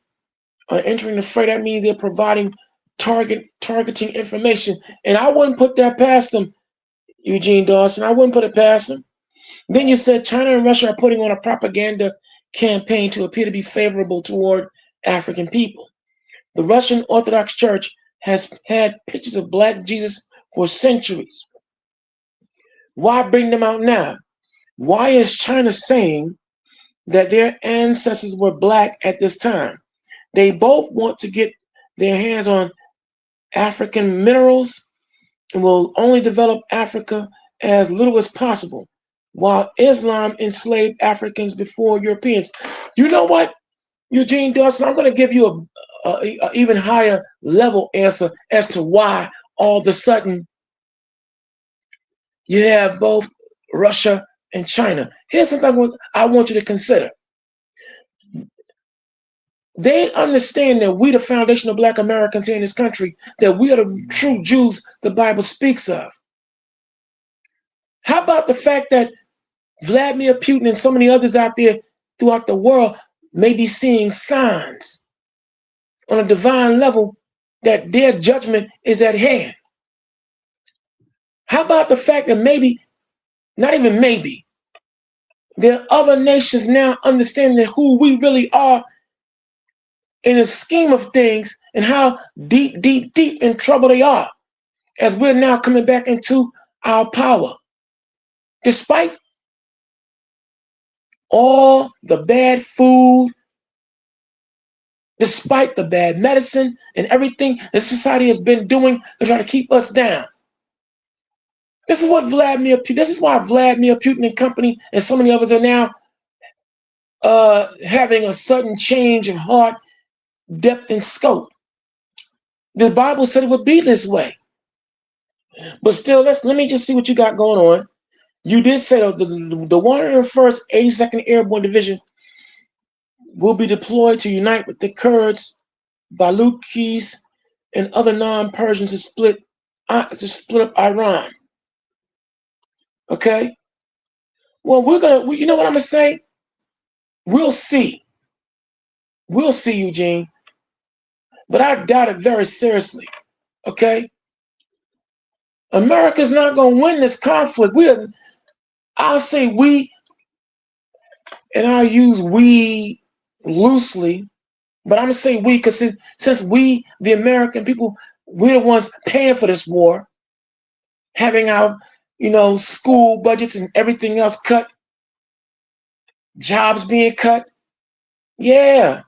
are entering the fray, that means they're providing targeting information. And I wouldn't put that past them, Eugene Dawson. I wouldn't put it past them. Then you said China and Russia are putting on a propaganda campaign to appear to be favorable toward African people. The Russian Orthodox Church has had pictures of Black Jesus for centuries. Why bring them out now? Why is China saying that their ancestors were Black at this time? They both want to get their hands on African minerals and will only develop Africa as little as possible, while Islam enslaved Africans before Europeans. You know what, Eugene Dawson, I'm going to give you a even higher level answer as to why all of a sudden you have both Russia and China. Here's something I want you to consider. They understand that we, the foundation of Black Americans here in this country, that we are the true Jews the Bible speaks of. How about the fact that Vladimir Putin and so many others out there throughout the world may be seeing signs on a divine level that their judgment is at hand? How about the fact that maybe, not even maybe, there are other nations now understanding who we really are in the scheme of things and how deep, deep, deep in trouble they are as we're now coming back into our power. Despite all the bad food, despite the bad medicine and everything that society has been doing to try to keep us down. This is why Vladimir Putin and company and so many others are now having a sudden change of heart, depth, and scope. The Bible said it would be this way. But still, let me just see what you got going on. You did say the 101st 82nd Airborne Division will be deployed to unite with the Kurds, Baluchis, and other non-Persians to split up Iran. Okay? Well, you know what I'm gonna say? We'll see. We'll see, Eugene. But I doubt it very seriously. Okay? America's not gonna win this conflict. I'll say we, and I'll use we loosely, but I'm gonna say we because since we, the American people, we're the ones paying for this war, having our, school budgets and everything else cut, jobs being cut. Yeah.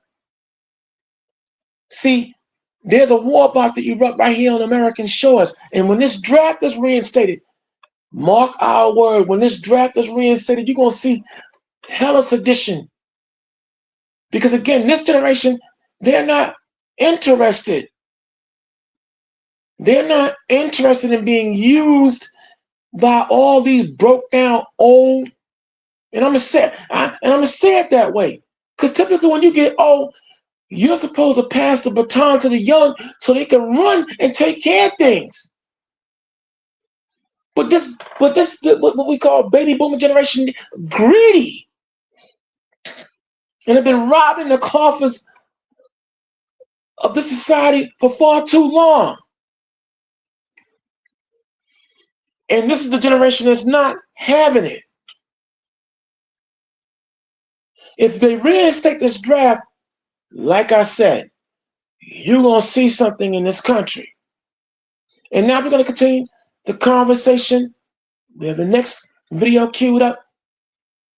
See, there's a war about to erupt right here on American shores, and when this draft is reinstated, mark our word, when this draft is reinstated, you're gonna see hella sedition. Because again, this generation, they're not interested. They're not interested in being used by all these broke down old. And I'm gonna say it that way. Because typically when you get old, you're supposed to pass the baton to the young so they can run and take care of things. But what we call baby boomer generation, greedy, and have been robbing the coffers of this society for far too long. And this is the generation that's not having it. If they reinstate this draft, like I said, you're going to see something in this country. And now we're going to continue the conversation. We have the next video queued up.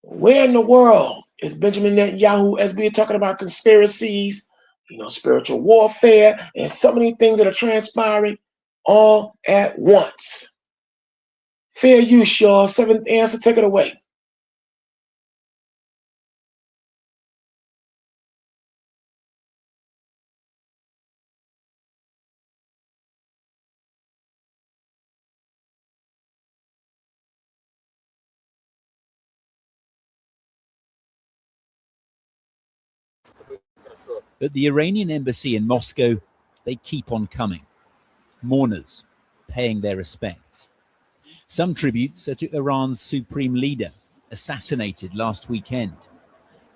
Where in the world is Benjamin Netanyahu as we're talking about conspiracies, spiritual warfare, and so many things that are transpiring all at once? Fair use, y'all. Seventh answer, take it away. But the Iranian embassy in Moscow, they keep on coming. Mourners paying their respects. Some tributes are to Iran's supreme leader, assassinated last weekend.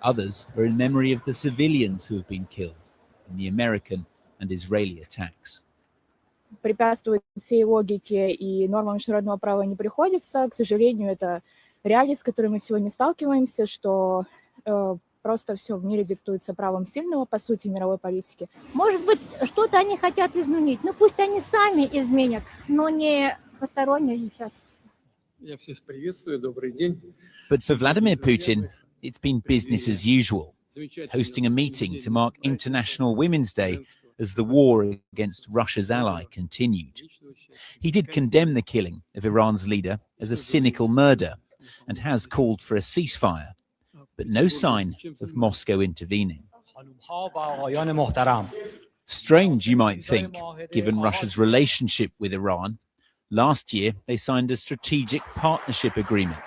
Others are in memory of the civilians who have been killed in the American and Israeli attacks. Препятствовать всей логике и нормам международного права не приходится. К сожалению, это реалии, с которыми мы сегодня сталкиваемся, что просто все в мире диктуется правом сильного, по сути, мировой политики. Может быть, что-то они хотят изменить. Ну, пусть они сами изменят, но не посторонние сейчас. Я всех приветствую, добрый день. But for Vladimir Putin, it's been business as usual, hosting a meeting to mark International Women's Day as the war against Russia's ally continued. He did condemn the killing of Iran's leader as a cynical murder and has called for a ceasefire, but no sign of Moscow intervening. Strange, you might think, given Russia's relationship with Iran. Last year, they signed a strategic partnership agreement.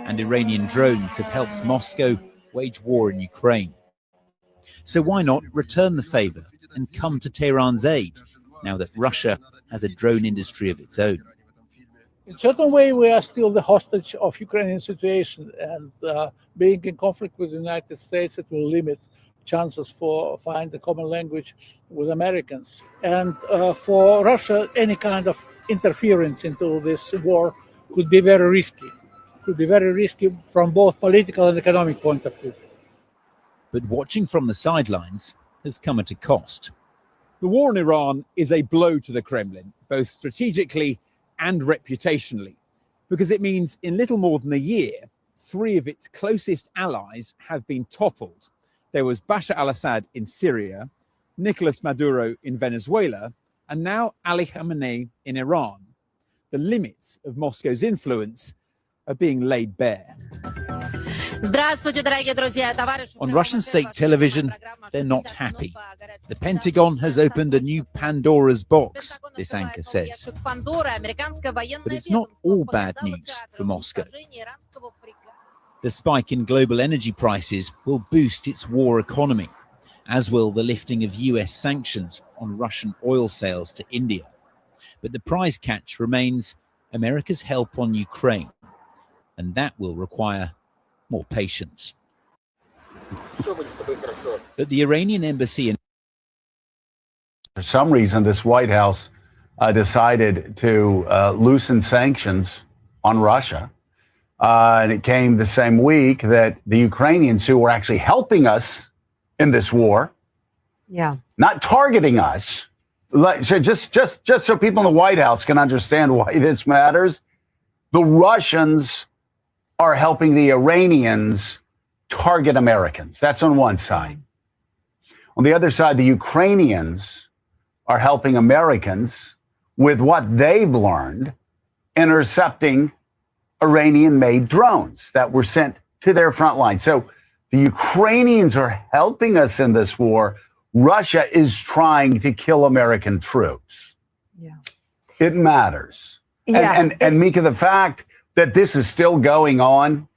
and Iranian drones have helped Moscow wage war in Ukraine. So why not return the favor and come to Tehran's aid, now that Russia has a drone industry of its own? In certain way, we are still the hostage of Ukrainian situation, and being in conflict with the United States, it will limit chances for find a common language with Americans. And for Russia, any kind of interference into this war could be very risky. Could be very risky from both political and economic point of view. But watching from the sidelines has come at a cost. The war in Iran is a blow to the Kremlin, both strategically and reputationally, because it means in little more than a year, 3 of its closest allies have been toppled. There was Bashar al-Assad in Syria, Nicolas Maduro in Venezuela, and now Ali Khamenei in Iran. The limits of Moscow's influence are being laid bare. On Russian state television, they're not happy. The Pentagon has opened a new Pandora's box, this anchor says. But it's not all bad news for Moscow. The spike in global energy prices will boost its war economy, as will the lifting of US sanctions on Russian oil sales to India. But the prize catch remains America's help on Ukraine, and that will require more patience. At the Iranian embassy in For some reason, this White House decided to loosen sanctions on Russia. And it came the same week that the Ukrainians, who were actually helping us in this war, not targeting us, so just so people in the White House can understand why this matters, the Russians are helping the Iranians target Americans. That's on one side. On the other side, the Ukrainians are helping Americans with what they've learned, intercepting Iranian-made drones that were sent to their front line. So the Ukrainians are helping us in this war. Russia is trying to kill American troops. It matters. And Mika, the fact that this is still going on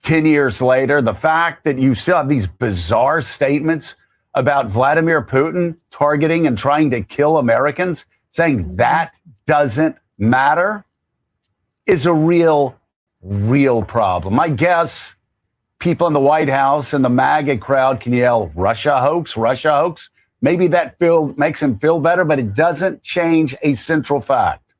10 years later, the fact that you still have these bizarre statements about Vladimir Putin targeting and trying to kill Americans, saying that doesn't matter, is a real problem. I guess people in the White House and the MAGA crowd can yell, Russia hoax, Russia hoax. Maybe that makes him feel better, but it doesn't change a central fact.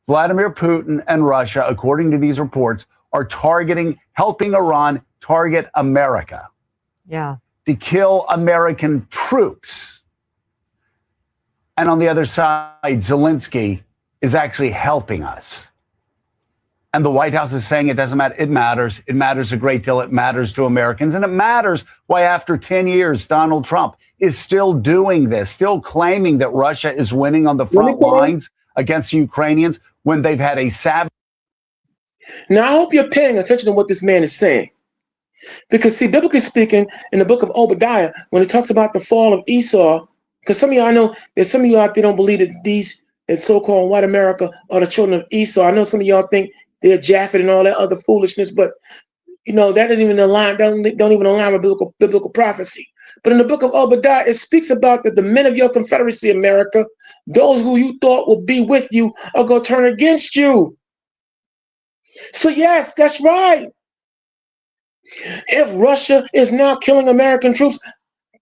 Vladimir Putin and Russia, according to these reports, are helping Iran target America. To kill American troops. And on the other side, Zelensky is actually helping us. And the White House is saying it doesn't matter. It matters. It matters a great deal. It matters to Americans. And it matters why after 10 years, Donald Trump is still doing this, still claiming that Russia is winning on the front lines against the Ukrainians when they've had a savage. Now, I hope you're paying attention to what this man is saying. Because, see, biblically speaking, in the book of Obadiah, when it talks about the fall of Esau, because some of y'all know that some of you out there don't believe that so-called white America are the children of Esau. I know some of y'all think they're Japhet and all that other foolishness, but you know that doesn't even align. Don't even align with biblical prophecy. But in the book of Obadiah, it speaks about that the men of your Confederacy, America, those who you thought would be with you, are going to turn against you. So yes, that's right. If Russia is now killing American troops,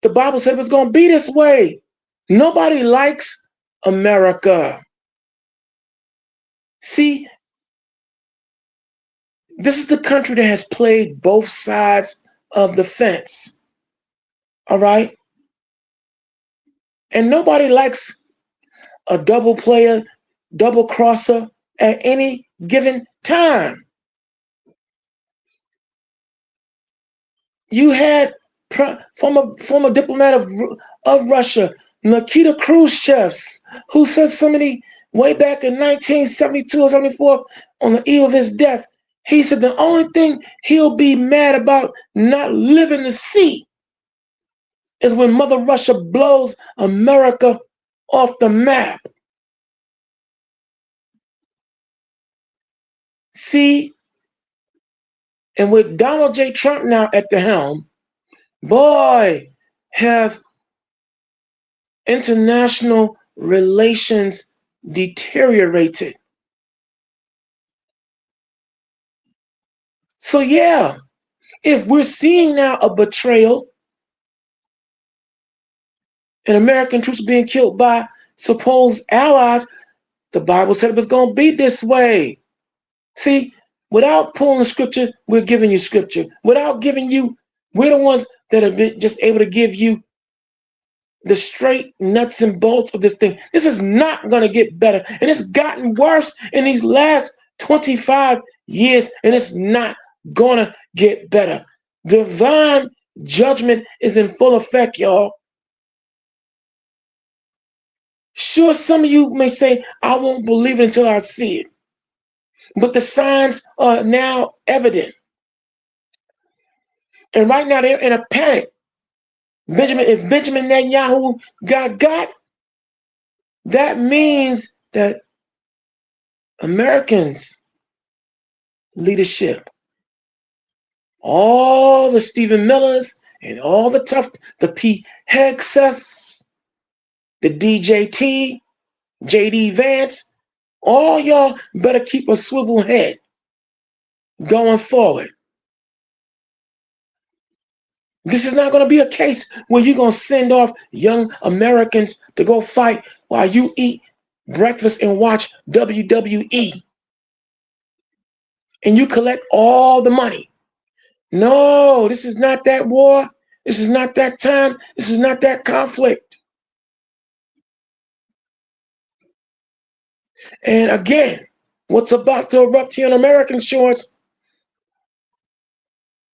the Bible said it was going to be this way. Nobody likes America. See, this is the country that has played both sides of the fence. All right? And nobody likes a double player, double crosser at any given time. You had former diplomat of Russia, Nikita Khrushchev, who said somebody way back in 1972 or 74 on the eve of his death. He said the only thing he'll be mad about not living to see is when Mother Russia blows America off the map. See, And with Donald J. Trump now at the helm, boy, have international relations deteriorated. So yeah, if we're seeing now a betrayal and American troops being killed by supposed allies, the Bible said it was going to be this way. See, without pulling scripture, we're giving you scripture. Without giving you, we're the ones that have been just able to give you the straight nuts and bolts of this thing. This is not going to get better. And it's gotten worse in these last 25 years, and it's not going to get better. Divine judgment is in full effect, y'all. Sure, some of you may say, I won't believe it until I see it. But the signs are now evident. And right now they're in a panic. If Benjamin Netanyahu got, that means that Americans leadership, all the Stephen Millers and all the P. Hegseths, the DJT, JD Vance, all y'all better keep a swivel head going forward. This is not going to be a case where you're going to send off young Americans to go fight while you eat breakfast and watch WWE. And you collect all the money. No, this is not that war. This is not that time. This is not that conflict. And again, what's about to erupt here on American shores?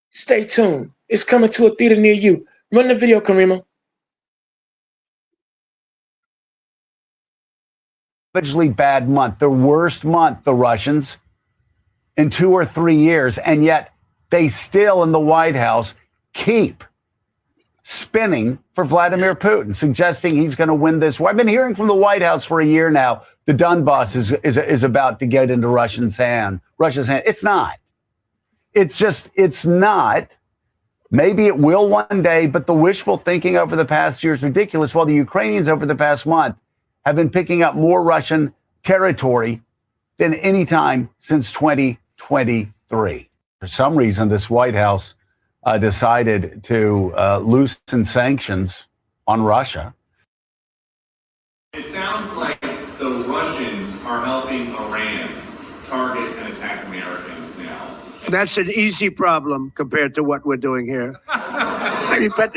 Stay tuned. It's coming to a theater near you. Run the video, Karima. Savagely bad month, the worst month, the Russians, in 2 or 3 years, and yet they still in the White House keep spinning for Vladimir Putin, suggesting he's going to win this war. I've been hearing from the White House for a year now, the Donbass is about to get into Russia's hand. It's not. It's not. Maybe it will one day, but the wishful thinking over the past year is ridiculous. While the Ukrainians over the past month have been picking up more Russian territory than any time since 2023. For some reason, this White House decided to loosen sanctions on Russia. It sounds like the Russians are helping Iran target and attack Americans now. That's an easy problem compared to what we're doing here. but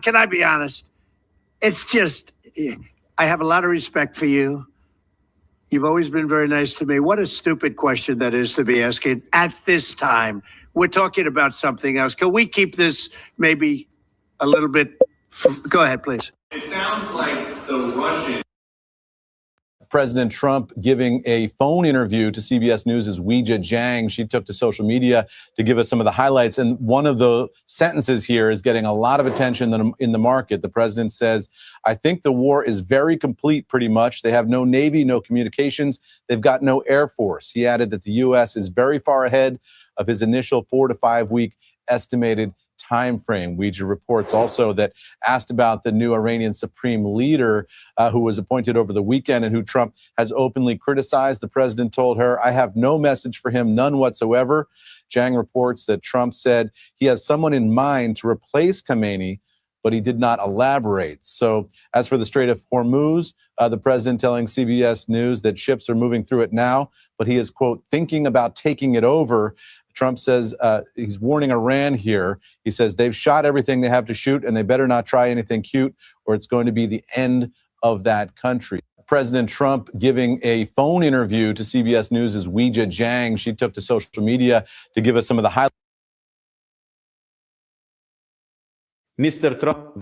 can I be honest? It's just, I have a lot of respect for you. You've always been very nice to me. What a stupid question that is to be asking at this time. We're talking about something else. Can we keep this maybe a little bit? Go ahead, please. It sounds like the Russians. President Trump giving a phone interview to CBS News' Weijia Jiang. She took to social media to give us some of the highlights. And one of the sentences here is getting a lot of attention in the market. The president says, I think the war is very complete, pretty much. They have no Navy, no communications. They've got no Air Force. He added that the U.S. is very far ahead of his initial 4 to 5 week estimated time frame. Weijia reports also that asked about the new Iranian supreme leader who was appointed over the weekend and who Trump has openly criticized. The president told her, I have no message for him, none whatsoever. Jiang reports that Trump said he has someone in mind to replace Khamenei, but he did not elaborate. So as for the Strait of Hormuz, the president telling CBS News that ships are moving through it now, but he is, quote, thinking about taking it over. Trump says he's warning Iran here. He says they've shot everything they have to shoot and they better not try anything cute or it's going to be the end of that country. President Trump giving a phone interview to CBS News' Weijia Jiang. She took to social media to give us some of the highlights. Mr. Trump,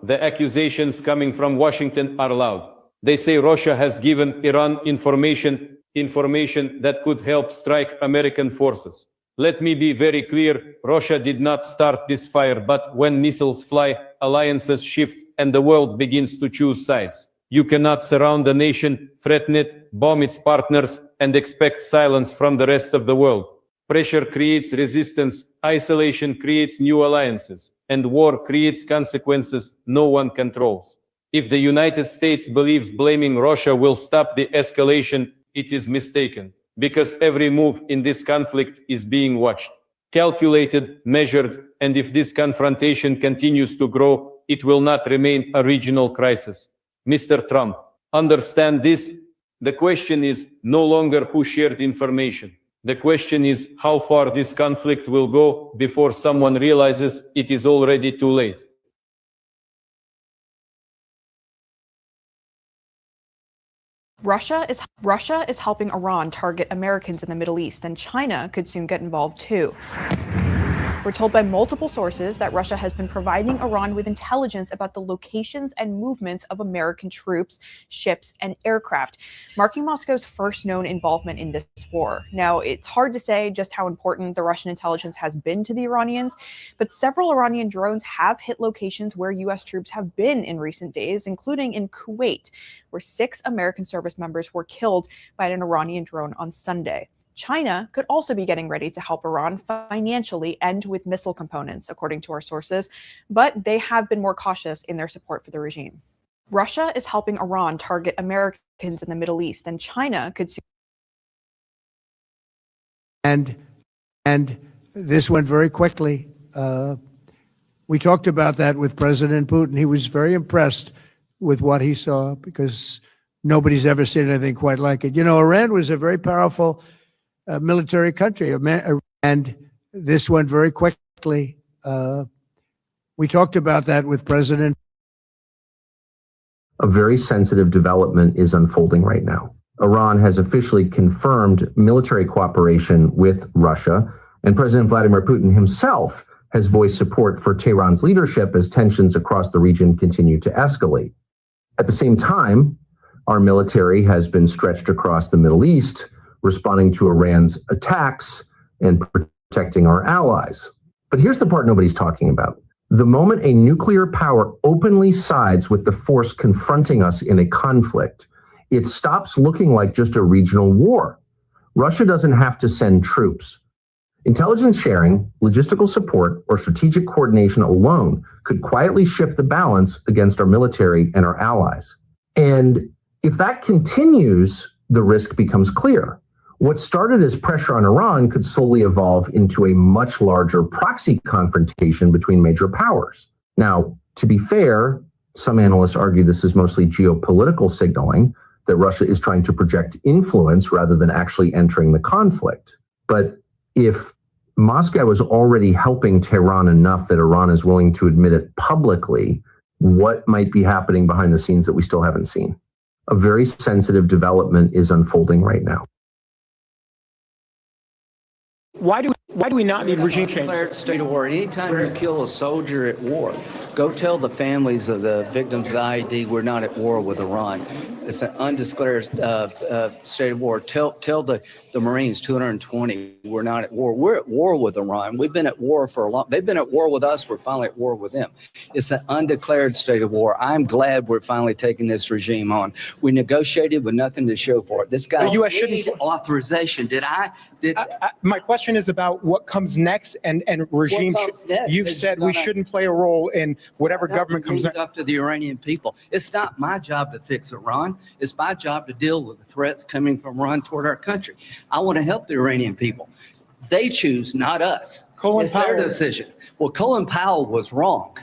the accusations coming from Washington are loud. They say Russia has given Iran information that could help strike American forces. Let me be very clear, Russia did not start this fire, but when missiles fly, alliances shift and the world begins to choose sides. You cannot surround a nation, threaten it, bomb its partners, and expect silence from the rest of the world. Pressure creates resistance, isolation creates new alliances, and war creates consequences no one controls. If the United States believes blaming Russia will stop the escalation, it is mistaken, because every move in this conflict is being watched, calculated, measured, and if this confrontation continues to grow, it will not remain a regional crisis. Mr. Trump, understand this. The question is no longer who shared information. The question is how far this conflict will go before someone realizes it is already too late. Russia is helping Iran target Americans in the Middle East, and China could soon get involved too. We're told by multiple sources that Russia has been providing Iran with intelligence about the locations and movements of American troops, ships, and aircraft, marking Moscow's first known involvement in this war. Now, it's hard to say just how important the Russian intelligence has been to the Iranians, but several Iranian drones have hit locations where U.S. troops have been in recent days, including in Kuwait, where 6 American service members were killed by an Iranian drone on Sunday. China could also be getting ready to help Iran financially and with missile components, according to our sources, but they have been more cautious in their support for the regime. Russia is helping Iran target Americans in the Middle East, and China could soon. And this went very quickly. We talked about that with President Putin. He was very impressed with what he saw because nobody's ever seen anything quite like it. You know, Iran was a very powerful military country, and this went very quickly. We talked about that with President. A very sensitive development is unfolding right now. Iran has officially confirmed military cooperation with Russia, and President Vladimir Putin himself has voiced support for Tehran's leadership as tensions across the region continue to escalate. At the same time, our military has been stretched across the Middle East, responding to Iran's attacks and protecting our allies. But here's the part nobody's talking about. The moment a nuclear power openly sides with the force confronting us in a conflict, it stops looking like just a regional war. Russia doesn't have to send troops. Intelligence sharing, logistical support, or strategic coordination alone could quietly shift the balance against our military and our allies. And if that continues, the risk becomes clear. What started as pressure on Iran could slowly evolve into a much larger proxy confrontation between major powers. Now, to be fair, some analysts argue this is mostly geopolitical signaling, that Russia is trying to project influence rather than actually entering the conflict. But if Moscow is already helping Tehran enough that Iran is willing to admit it publicly, what might be happening behind the scenes that we still haven't seen? A very sensitive development is unfolding right now. Why do we not need regime change? Declared state of war. Anytime you kill a soldier at war, go tell the families of the victims of the IED we're not at war with Iran. It's an undeclared state of war. Tell the Marines, 220, we're not at war. We're at war with Iran. We've been at war for a long. They've been at war with us. We're finally at war with them. It's an undeclared state of war. I'm glad we're finally taking this regime on. We negotiated with nothing to show for it. This guy. The U.S. shouldn't authorization. My question is about what comes next and regime. You've said we shouldn't play a role in whatever government comes next. Up to the Iranian people. It's not my job to fix Iran. It's my job to deal with the threats coming from Iran toward our country. I want to help the Iranian people. They choose, not us. It's their decision. Well, Colin Powell was wrong.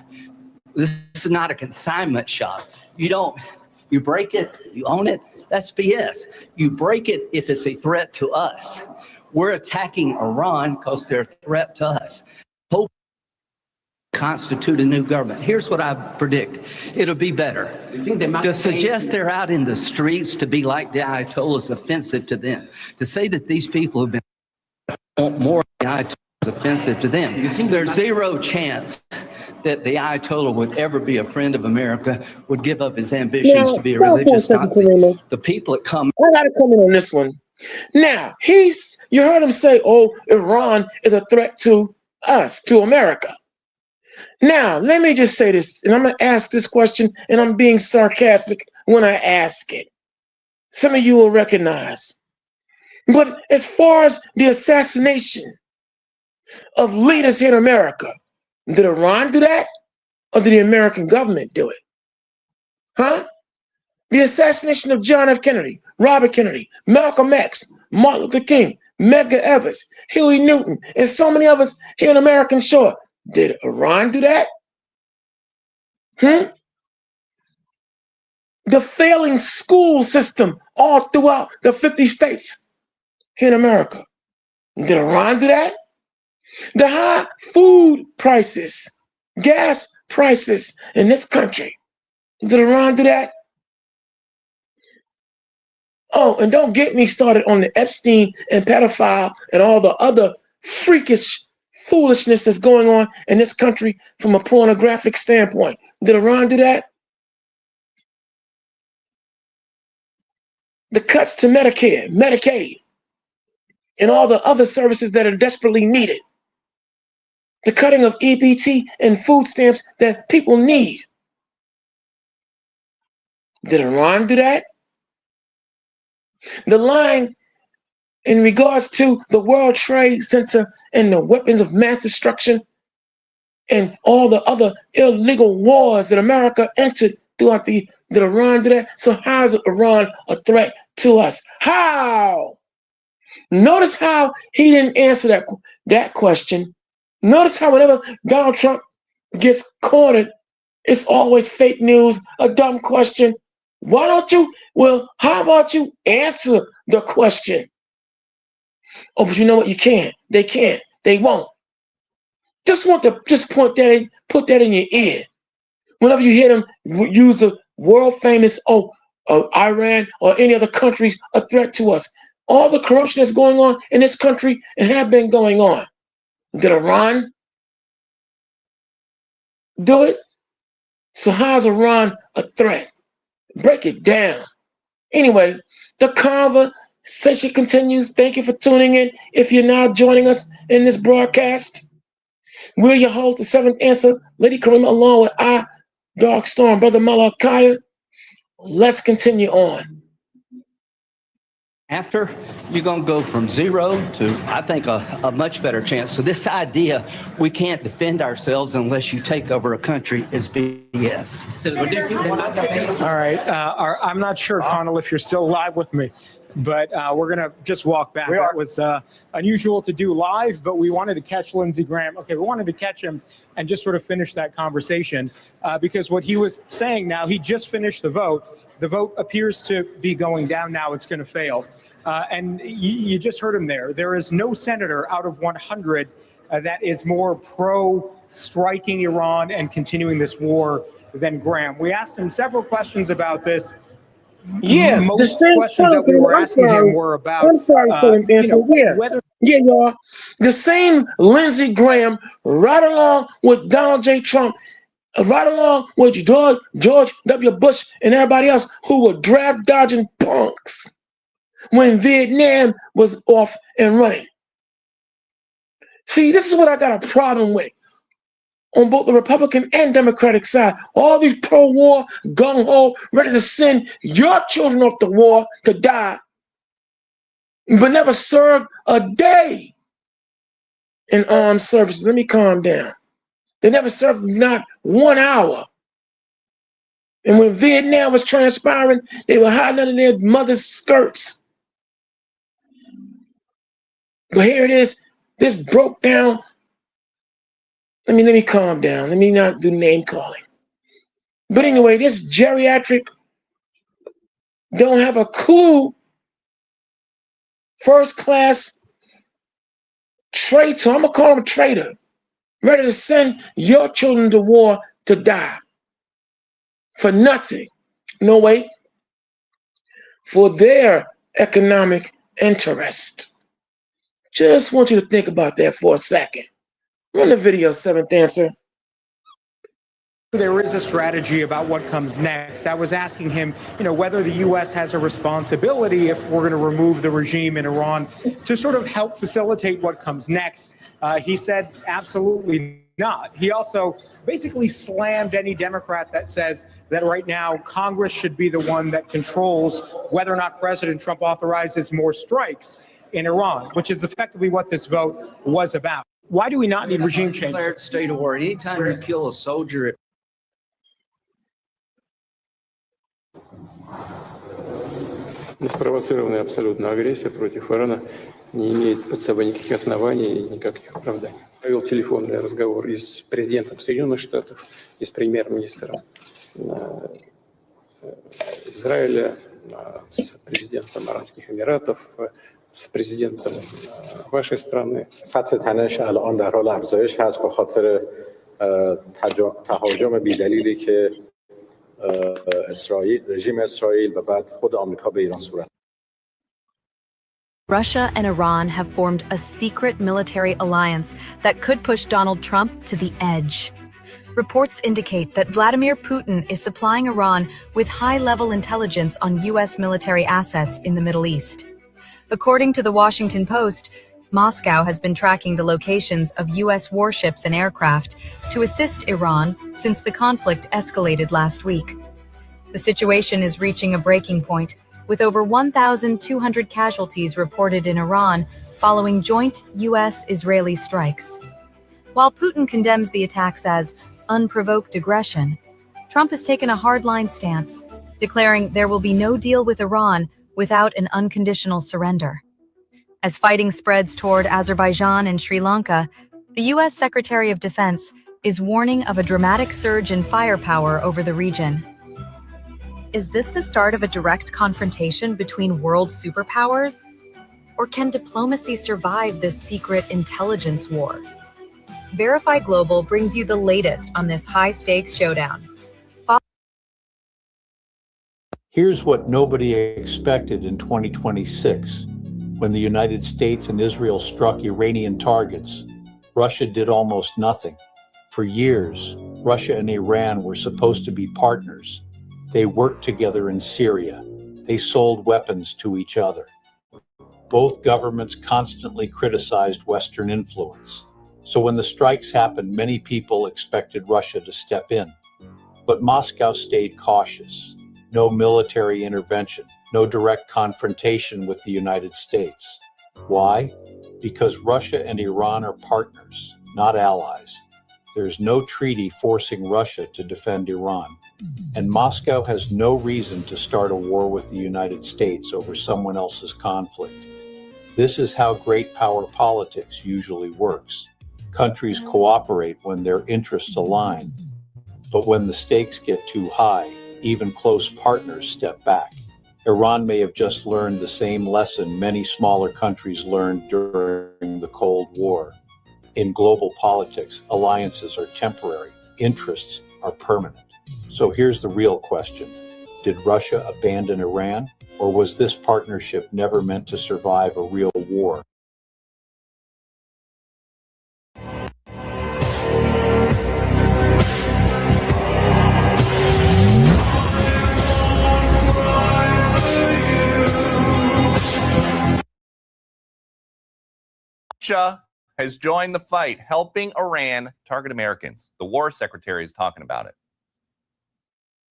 This is not a consignment shop. You break it, you own it. That's BS. You break it if it's a threat to us. We're attacking Iran because they're a threat to us. Hope constitute a new government. Here's what I predict. It'll be better. To suggest they're out in the streets to be like the Ayatollah is offensive to them. To say that these people have been more the Ayatollah is offensive to them. There's zero chance that the Ayatollah would ever be a friend of America, would give up his ambitions to be a religious Nazi. The people that come. I got to come in on this one. Now, you heard him say, oh, Iran is a threat to us, to America. Now, let me just say this, and I'm going to ask this question, and I'm being sarcastic when I ask it. Some of you will recognize. But as far as the assassination of leaders here in America, did Iran do that? Or did the American government do it? Huh? The assassination of John F. Kennedy, Robert Kennedy, Malcolm X, Martin Luther King, Medgar Evers, Huey Newton, and so many others here on American shore. Did Iran do that? The failing school system all throughout the 50 states here in America. Did Iran do that? The high food prices, gas prices in this country. Did Iran do that? Oh, and don't get me started on the Epstein and pedophile and all the other freakish foolishness that's going on in this country from a pornographic standpoint. Did Iran do that? The cuts to Medicare, Medicaid, and all the other services that are desperately needed. The cutting of EBT and food stamps that people need. Did Iran do that? The line in regards to the World Trade Center and the weapons of mass destruction and all the other illegal wars that America entered throughout did Iran do that? So how is Iran a threat to us? How? Notice how he didn't answer that question. Notice how whenever Donald Trump gets cornered, it's always fake news, a dumb question. Why don't you? Well, how about you answer the question? Oh, but you know what? You can't. They can't. They won't. Just put that in your ear. Whenever you hear them use the world famous, Iran or any other country a threat to us. All the corruption that's going on in this country and have been going on. Did Iran do it? So how is Iran a threat? Break it down. Anyway, the conversation continues. Thank you for tuning in. If you're now joining us in this broadcast, we're your host, the Seventh Answer, Lady Karima, along with I, Dark Storm, Brother Malachi. Let's continue on. After, you're going to go from zero to, I think, a much better chance. So this idea we can't defend ourselves unless you take over a country is BS. All right. I'm not sure, Connell, if you're still live with me, but we're going to just walk back. That was unusual to do live, but we wanted to catch Lindsey Graham. Okay, we wanted to catch him and just sort of finish that conversation because what he was saying now, he just finished the vote. The vote appears to be going down now. It's going to fail. And you just heard him there. There is no senator out of 100 that is more pro-striking Iran and continuing this war than Graham. We asked him several questions about this. Yeah, most the same questions that we were asking him were about y'all. The same Lindsey Graham, right along with Donald J. Trump, right along with George W. Bush and everybody else who were draft dodging punks when Vietnam was off and running. See, this is what I got a problem with on both the Republican and Democratic side. All these pro-war, gung-ho, ready to send your children off to war to die, but never served a day in armed services. Let me calm down. They never served not 1 hour. And when Vietnam was transpiring, they were hiding under their mother's skirts. But here it is. This broke down. Let me calm down. Let me not do name calling. But anyway, this geriatric don't have a clue. First class traitor. I'm gonna call him a traitor. Ready to send your children to war to die. For nothing. No, wait. For their economic interest. Just want you to think about that for a second. Run the video, Seventh Answer. There is a strategy about what comes next. I was asking him, whether the U.S. has a responsibility if we're going to remove the regime in Iran to sort of help facilitate what comes next. He said absolutely not. He also basically slammed any Democrat that says that right now Congress should be the one that controls whether or not President Trump authorizes more strikes in Iran, which is effectively what this vote was about. Why do we not need regime change? Declared state of war. Anytime you kill a soldier, Неспровоцированная абсолютно агрессия против Ирана не имеет под собой никаких оснований и никаких оправданий. Провел телефонный разговор и с президентом Соединенных Штатов, и с премьер-министром Израиля, с президентом Арабских Эмиратов, с президентом вашей страны. سطح تنش الان در حال افزایش هست به خاطر تهاجم بی‌دلیلی که رژیم اسرائیل و بعد خود آمریکا به ایران صورت. Russia and Iran have formed a secret military alliance that could push Donald Trump to the edge. Reports indicate that Vladimir Putin is supplying Iran with high-level intelligence on U.S. military assets in the Middle East. According to the Washington Post, Moscow has been tracking the locations of U.S. warships and aircraft to assist Iran since the conflict escalated last week. The situation is reaching a breaking point, with over 1,200 casualties reported in Iran following joint U.S.-Israeli strikes. While Putin condemns the attacks as unprovoked aggression, Trump has taken a hardline stance, declaring there will be no deal with Iran without an unconditional surrender. As fighting spreads toward Azerbaijan and Sri Lanka, the U.S. Secretary of Defense is warning of a dramatic surge in firepower over the region. Is this the start of a direct confrontation between world superpowers? Or can diplomacy survive this secret intelligence war? Verify Global brings you the latest on this high-stakes showdown. Here's what nobody expected in 2026. When the United States and Israel struck Iranian targets, Russia did almost nothing. For years, Russia and Iran were supposed to be partners. They worked together in Syria. They sold weapons to each other. Both governments constantly criticized Western influence. So when the strikes happened, many people expected Russia to step in. But Moscow stayed cautious. No military intervention, no direct confrontation with the United States. Why? Because Russia and Iran are partners, not allies. There's no treaty forcing Russia to defend Iran. And Moscow has no reason to start a war with the United States over someone else's conflict. This is how great power politics usually works. Countries cooperate when their interests align. But when the stakes get too high, even close partners step back. Iran may have just learned the same lesson many smaller countries learned during the Cold War. In global politics, alliances are temporary, interests are permanent. So here's the real question. Did Russia abandon Iran, or was this partnership never meant to survive a real war? Russia has joined the fight, helping Iran target Americans. The War Secretary is talking about it.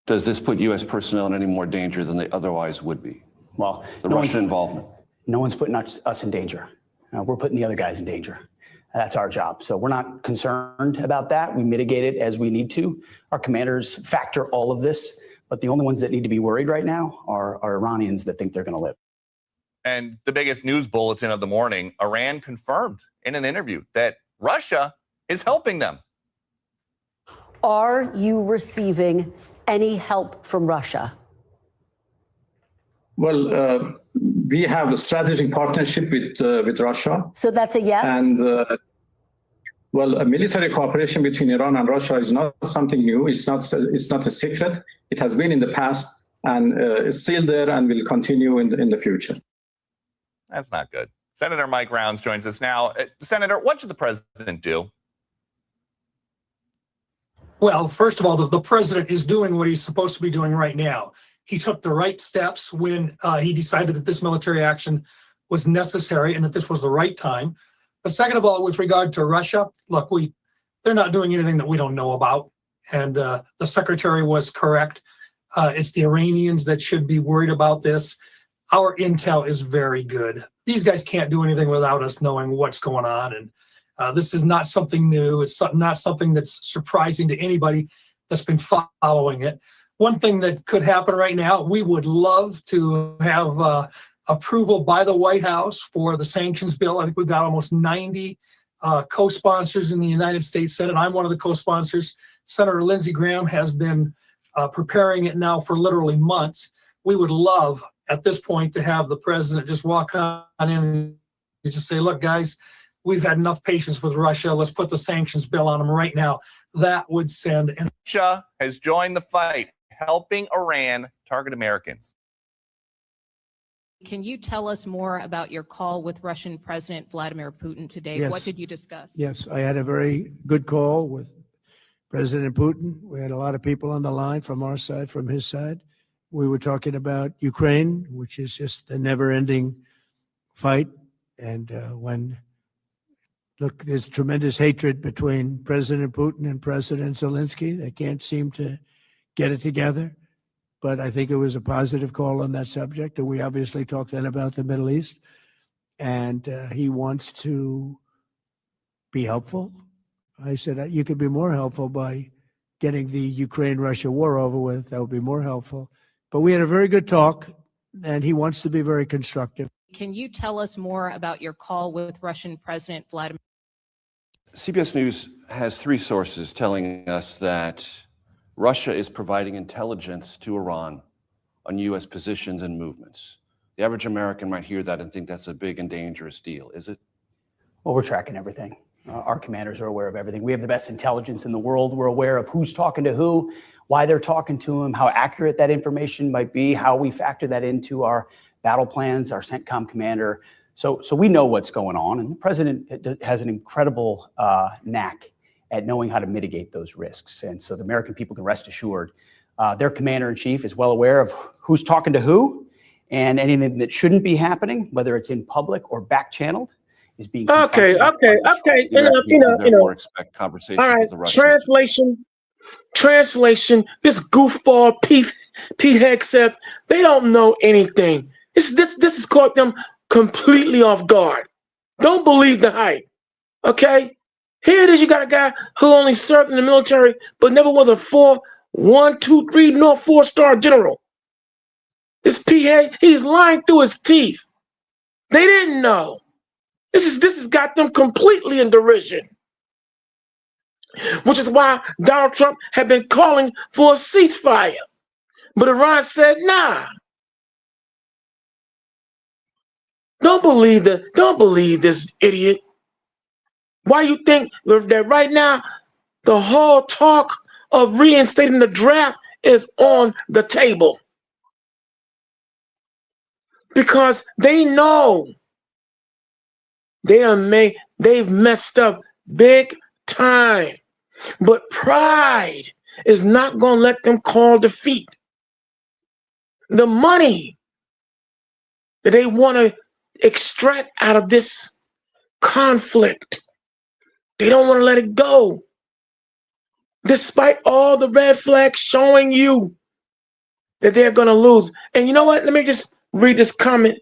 Does this put U.S. personnel in any more danger than they otherwise would be? Well, the Russian involvement. No one's putting us in danger. We're putting the other guys in danger. That's our job. So we're not concerned about that. We mitigate it as we need to. Our commanders factor all of this, but the only ones that need to be worried right now are Iranians that think they're going to live. And the biggest news bulletin of the morning, Iran confirmed in an interview that Russia is helping them. Are you receiving any help from Russia? Well, we have a strategic partnership with Russia. So that's a yes? And, well, a military cooperation between Iran and Russia is not something new. It's not a secret. It has been in the past and it's still there and will continue in the future. That's not good. Senator Mike Rounds joins us now. Senator, what should the president do? Well, first of all, the president is doing what he's supposed to be doing right now. He took the right steps when he decided that this military action was necessary and that this was the right time. But second of all, with regard to Russia, look, we they're not doing anything that we don't know about. And the secretary was correct. It's the Iranians that should be worried about this. Our intel is very good. These guys can't do anything without us knowing what's going on. And this is not something new. It's not something that's surprising to anybody that's been following it. One thing that could happen right now, we would love to have approval by the White House for the sanctions bill. I think we've got almost 90 co-sponsors in the United States Senate. I'm one of the co-sponsors. Senator Lindsey Graham has been preparing it now for literally months. We would love at this point to have the president just walk on in and just say, look, guys, we've had enough patience with Russia. Let's put the sanctions bill on them right now. That would send. Russia has joined the fight, helping Iran target Americans. Can you tell us more about your call with Russian President Vladimir Putin today? Yes. What did you discuss? Yes, I had a very good call with President Putin. We had a lot of people on the line from our side, from his side. We were talking about Ukraine, which is just a never-ending fight. And look, there's tremendous hatred between President Putin and President Zelensky. They can't seem to get it together. But I think it was a positive call on that subject. And we obviously talked then about the Middle East. And he wants to be helpful. I said, you could be more helpful by getting the Ukraine-Russia war over with. That would be more helpful. But we had a very good talk, and he wants to be very constructive. Can you tell us more about your call with Russian President Vladimir? CBS News has three sources telling us that Russia is providing intelligence to Iran on U.S. positions and movements. The average American might hear that and think that's a big and dangerous deal. Is it? Well, we're tracking everything. Our commanders are aware of everything. We have the best intelligence in the world. We're aware of who's talking to who, why they're talking to him, how accurate that information might be, how we factor that into our battle plans, our CENTCOM commander. So we know what's going on. And the president has an incredible knack at knowing how to mitigate those risks. And so the American people can rest assured their commander-in-chief is well aware of who's talking to who, and anything that shouldn't be happening, whether it's in public or back-channeled, is being okay. Therefore, expect conversations All right. with the Russians. Translation. This goofball Pete Hegseth, they don't know anything. This has caught them completely off guard. Don't believe the hype. Okay. Here it is. You got a guy who only served in the military, but never was a 4-star general. This Pete, he's lying through his teeth. They didn't know. This has got them completely in derision. Which is why Donald Trump had been calling for a ceasefire. But Iran said, nah. Don't believe this idiot. Why do you think that right now the whole talk of reinstating the draft is on the table? Because they know they've messed up big time. But pride is not going to let them call defeat. The money that they want to extract out of this conflict, they don't want to let it go. Despite all the red flags showing you that they're going to lose. And you know what? Let me just read this comment.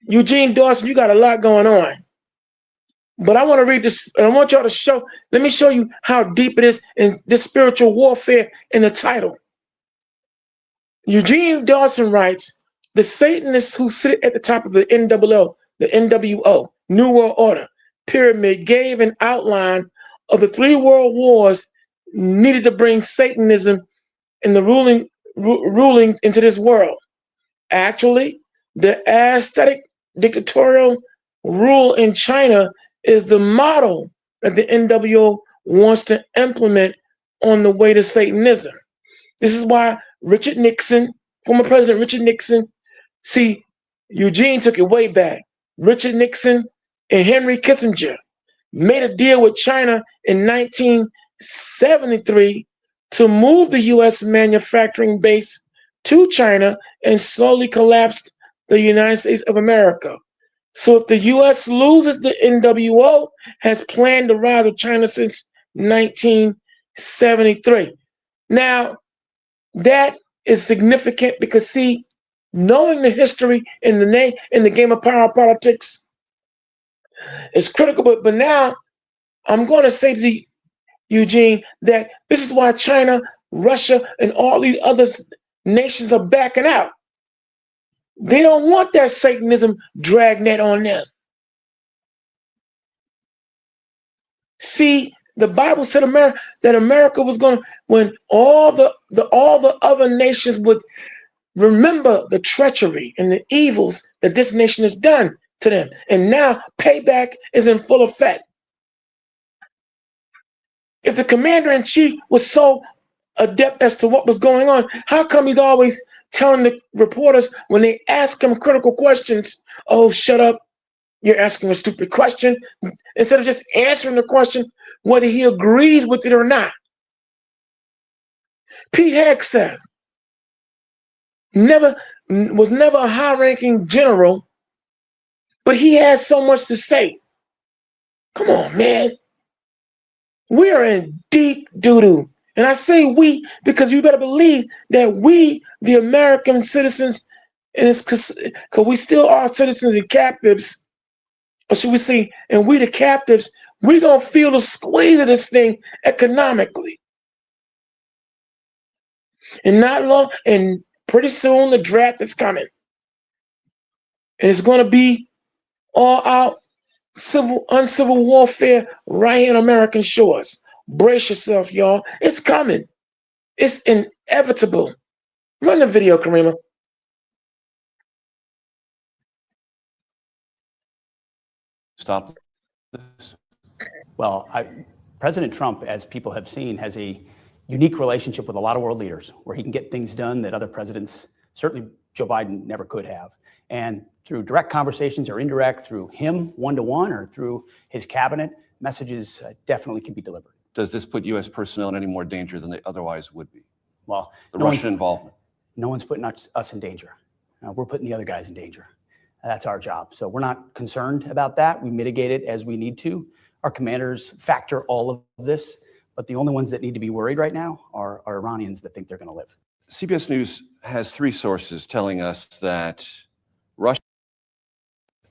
Eugene Dawson, you got a lot going on. But I want to read this, and I want y'all to let me show you how deep it is in this spiritual warfare in the title. Eugene Dawson writes, the Satanists who sit at the top of the NWO, New World Order, pyramid gave an outline of the 3 world wars needed to bring Satanism and the ruling into this world. Actually, the aesthetic dictatorial rule in China is the model that the NWO wants to implement on the way to Satanism. This is why Richard Nixon, former President Richard Nixon, see, Eugene took it way back. Richard Nixon and Henry Kissinger made a deal with China in 1973 to move the U.S. manufacturing base to China and slowly collapsed the United States of America. So if the U.S. loses, the NWO has planned the rise of China since 1973. Now, that is significant because, see, knowing the history in the game of power politics is critical. But now I'm going to say to Eugene that this is why China, Russia, and all these other nations are backing out. They don't want that Satanism dragnet on them. See, the Bible said that America was going to, when all the other nations would remember the treachery and the evils that this nation has done to them. And now payback is in full effect. If the commander-in-chief was so adept as to what was going on, how come he's always telling the reporters when they ask him critical questions, oh, shut up, you're asking a stupid question, instead of just answering the question whether he agrees with it or not? Pete Hegseth was never a high-ranking general, but he has so much to say. Come on, man. We are in deep doo-doo. And I say we because you better believe that we, the American citizens, and it's because we still are citizens and captives, or should we say, and we the captives, we're going to feel the squeeze of this thing economically. And not long, and pretty soon the draft is coming. And it's going to be all out uncivil warfare right here on American shores. Brace yourself, y'all. It's coming. It's inevitable. Run the video, Karima. Stop this. Well, President Trump, as people have seen, has a unique relationship with a lot of world leaders where he can get things done that other presidents, certainly Joe Biden, never could have. And through direct conversations or indirect, through him one-to-one or through his cabinet, messages definitely can be delivered. Does this put U.S. personnel in any more danger than they otherwise would be? Well, The Russian involvement. No one's putting us in danger. We're putting the other guys in danger. That's our job. So we're not concerned about that. We mitigate it as we need to. Our commanders factor all of this, but the only ones that need to be worried right now are Iranians that think they're going to live. CBS News has three sources telling us that Russia.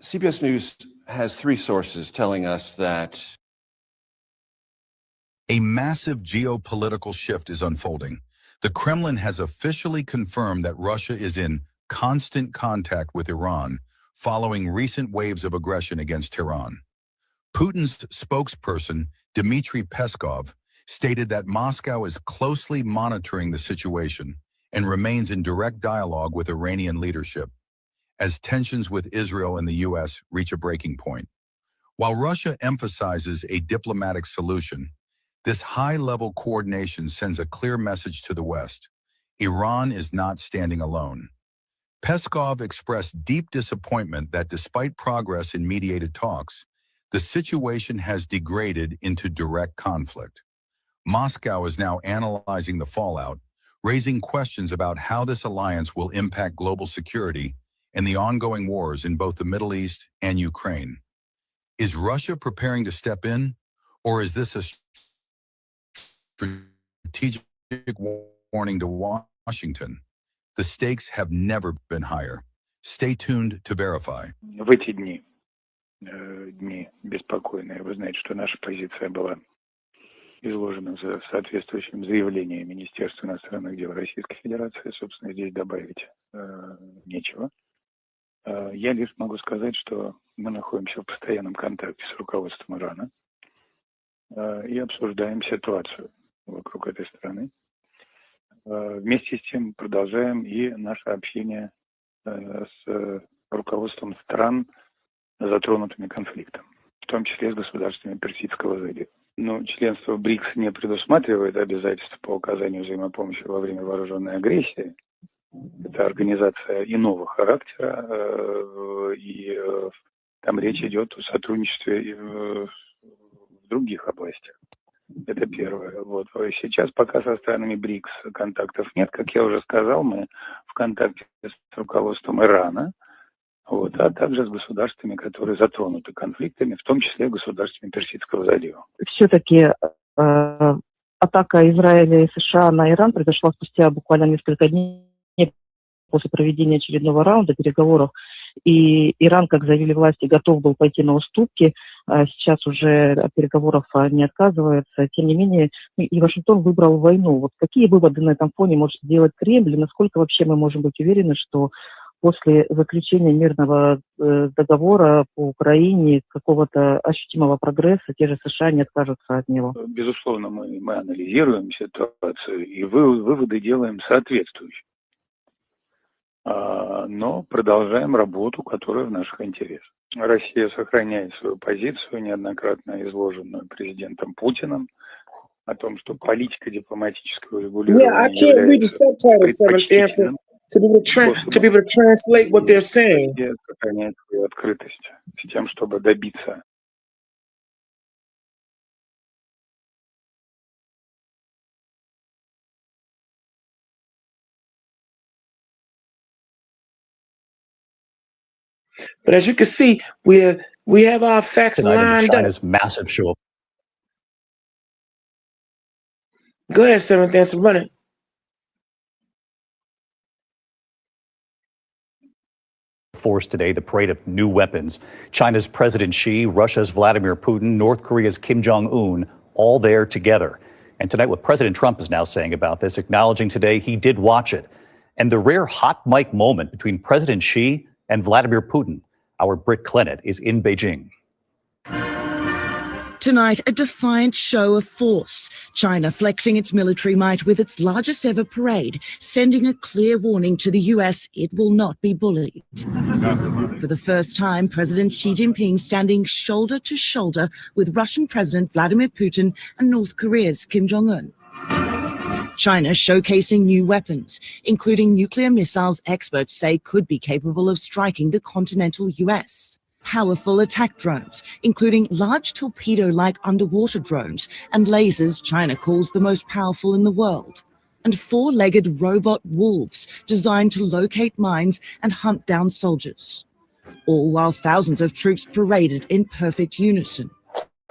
CBS News has three sources telling us that a massive geopolitical shift is unfolding. The Kremlin has officially confirmed that Russia is in constant contact with Iran following recent waves of aggression against Tehran. Putin's spokesperson, Dmitry Peskov, stated that Moscow is closely monitoring the situation and remains in direct dialogue with Iranian leadership as tensions with Israel and the U.S. reach a breaking point. While Russia emphasizes a diplomatic solution, this high-level coordination sends a clear message to the West. Iran is not standing alone. Peskov expressed deep disappointment that despite progress in mediated talks, the situation has degraded into direct conflict. Moscow is now analyzing the fallout, raising questions about how this alliance will impact global security and the ongoing wars in both the Middle East and Ukraine. Is Russia preparing to step in, or is this a strategic warning to Washington? The stakes have never been higher. Stay tuned to verify. В эти дни беспокойные, вы знаете, что наша позиция была изложена в соответствующем заявлении Министерства иностранных дел Российской Федерации. Собственно, здесь добавить нечего. Я лишь могу сказать, что мы находимся в постоянном контакте с руководством Ирана и обсуждаем ситуацию вокруг этой страны. Вместе с тем продолжаем и наше общение с руководством стран, затронутыми конфликтом, в том числе с государствами Персидского залива. Но членство в БРИКС не предусматривает обязательств по оказанию взаимопомощи во время вооруженной агрессии. Это организация иного характера, и там речь идет о сотрудничестве в других областях. Это первое. Вот. Сейчас пока со странами БРИКС контактов нет. Как я уже сказал, мы в контакте с руководством Ирана, вот, а также с государствами, которые затронуты конфликтами, в том числе государствами Персидского залива. Все-таки Атака Израиля и США на Иран произошла спустя буквально несколько дней после проведения очередного раунда переговоров. И Иран, как заявили власти, готов был пойти на уступки. Сейчас уже от переговоров не отказывается. Тем не менее, и Вашингтон выбрал войну. Вот какие выводы на этом фоне может сделать Кремль? И насколько вообще мы можем быть уверены, что после заключения мирного договора по Украине какого-то ощутимого прогресса те же США не откажутся от него? Безусловно, мы анализируем ситуацию и выводы делаем соответствующие. Но продолжаем работу, которая в наших интересах. Россия сохраняет свою позицию, неоднократно изложенную президентом Путиным, о том, что политика дипломатического регулирования является предпочтительным to be able to translate what they're saying. Россия сохраняет свою открытость с тем, чтобы добиться But as you can see, we have our facts lined up. China's massive show. Go ahead, Seventh Answer, run it. Force today, the parade of new weapons. China's President Xi, Russia's Vladimir Putin, North Korea's Kim Jong-un, all there together. And tonight, what President Trump is now saying about this, acknowledging today he did watch it. And the rare hot mic moment between President Xi and Vladimir Putin. Our Britt Clennett is in Beijing. Tonight, a defiant show of force. China flexing its military might with its largest ever parade, sending a clear warning to the US it will not be bullied. For the first time, President Xi Jinping standing shoulder to shoulder with Russian President Vladimir Putin and North Korea's Kim Jong-un. China showcasing new weapons, including nuclear missiles experts say could be capable of striking the continental US. Powerful attack drones, including large torpedo-like underwater drones and lasers China calls the most powerful in the world. And four-legged robot wolves designed to locate mines and hunt down soldiers. All while thousands of troops paraded in perfect unison.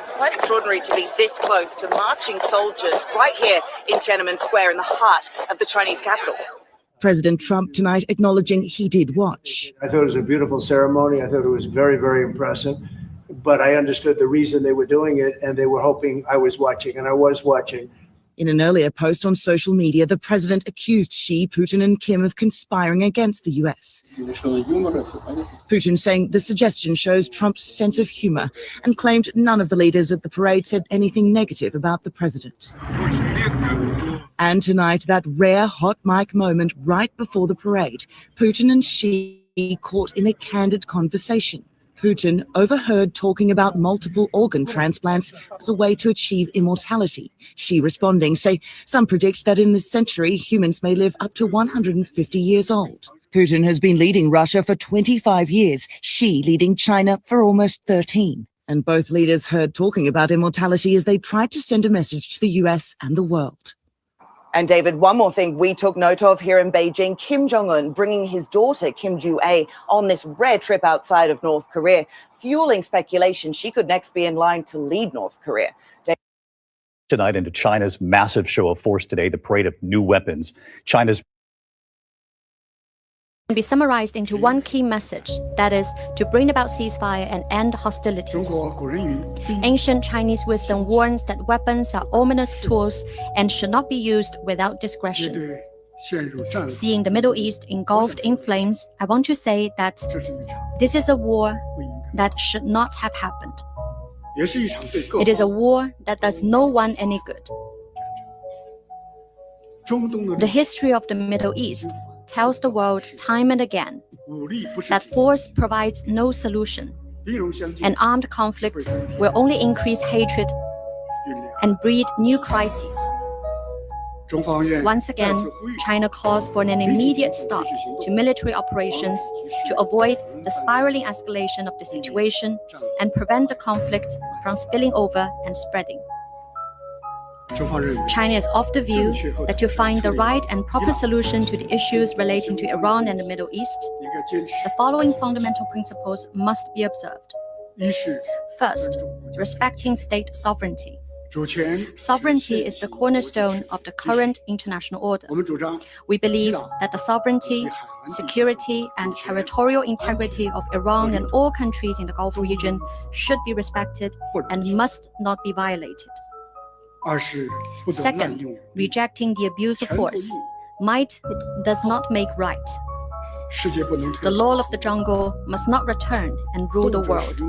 It's quite extraordinary to be this close to marching soldiers right here in Tiananmen Square in the heart of the Chinese capital. President Trump tonight acknowledging he did watch. I thought it was a beautiful ceremony. I thought it was very, very impressive. But I understood the reason they were doing it, and they were hoping I was watching, and I was watching. In an earlier post on social media, the president accused Xi, Putin, and Kim of conspiring against the US. Putin saying the suggestion shows Trump's sense of humor and claimed none of the leaders at the parade said anything negative about the president. And tonight, that rare hot mic moment right before the parade, Putin and Xi caught in a candid conversation. Putin overheard talking about multiple organ transplants as a way to achieve immortality. Xi responding, say some predict that in this century, humans may live up to 150 years old. Putin has been leading Russia for 25 years, Xi leading China for almost 13. And both leaders heard talking about immortality as they tried to send a message to the US and the world. And David, one more thing we took note of here in Beijing, Kim Jong-un bringing his daughter, Kim Ju-ae, on this rare trip outside of North Korea, fueling speculation she could next be in line to lead North Korea. Tonight into China's massive show of force today, the parade of new weapons. China's can be summarized into one key message, that is, to bring about ceasefire and end hostilities. Ancient Chinese wisdom warns that weapons are ominous tools and should not be used without discretion. Seeing the Middle East engulfed in flames, I want to say that this is a war that should not have happened. It is a war that does no one any good. The history of the Middle East tells the world time and again that force provides no solution, and armed conflict will only increase hatred and breed new crises. Once again, China calls for an immediate stop to military operations to avoid the spiraling escalation of the situation and prevent the conflict from spilling over and spreading. China is of the view that to find the right and proper solution to the issues relating to Iran and the Middle East, the following fundamental principles must be observed. First, respecting state sovereignty. Sovereignty is the cornerstone of the current international order. We believe that the sovereignty, security, and territorial integrity of Iran and all countries in the Gulf region should be respected and must not be violated. Second, rejecting the abuse of force. Might does not make right. The law of the jungle must not return and rule the world.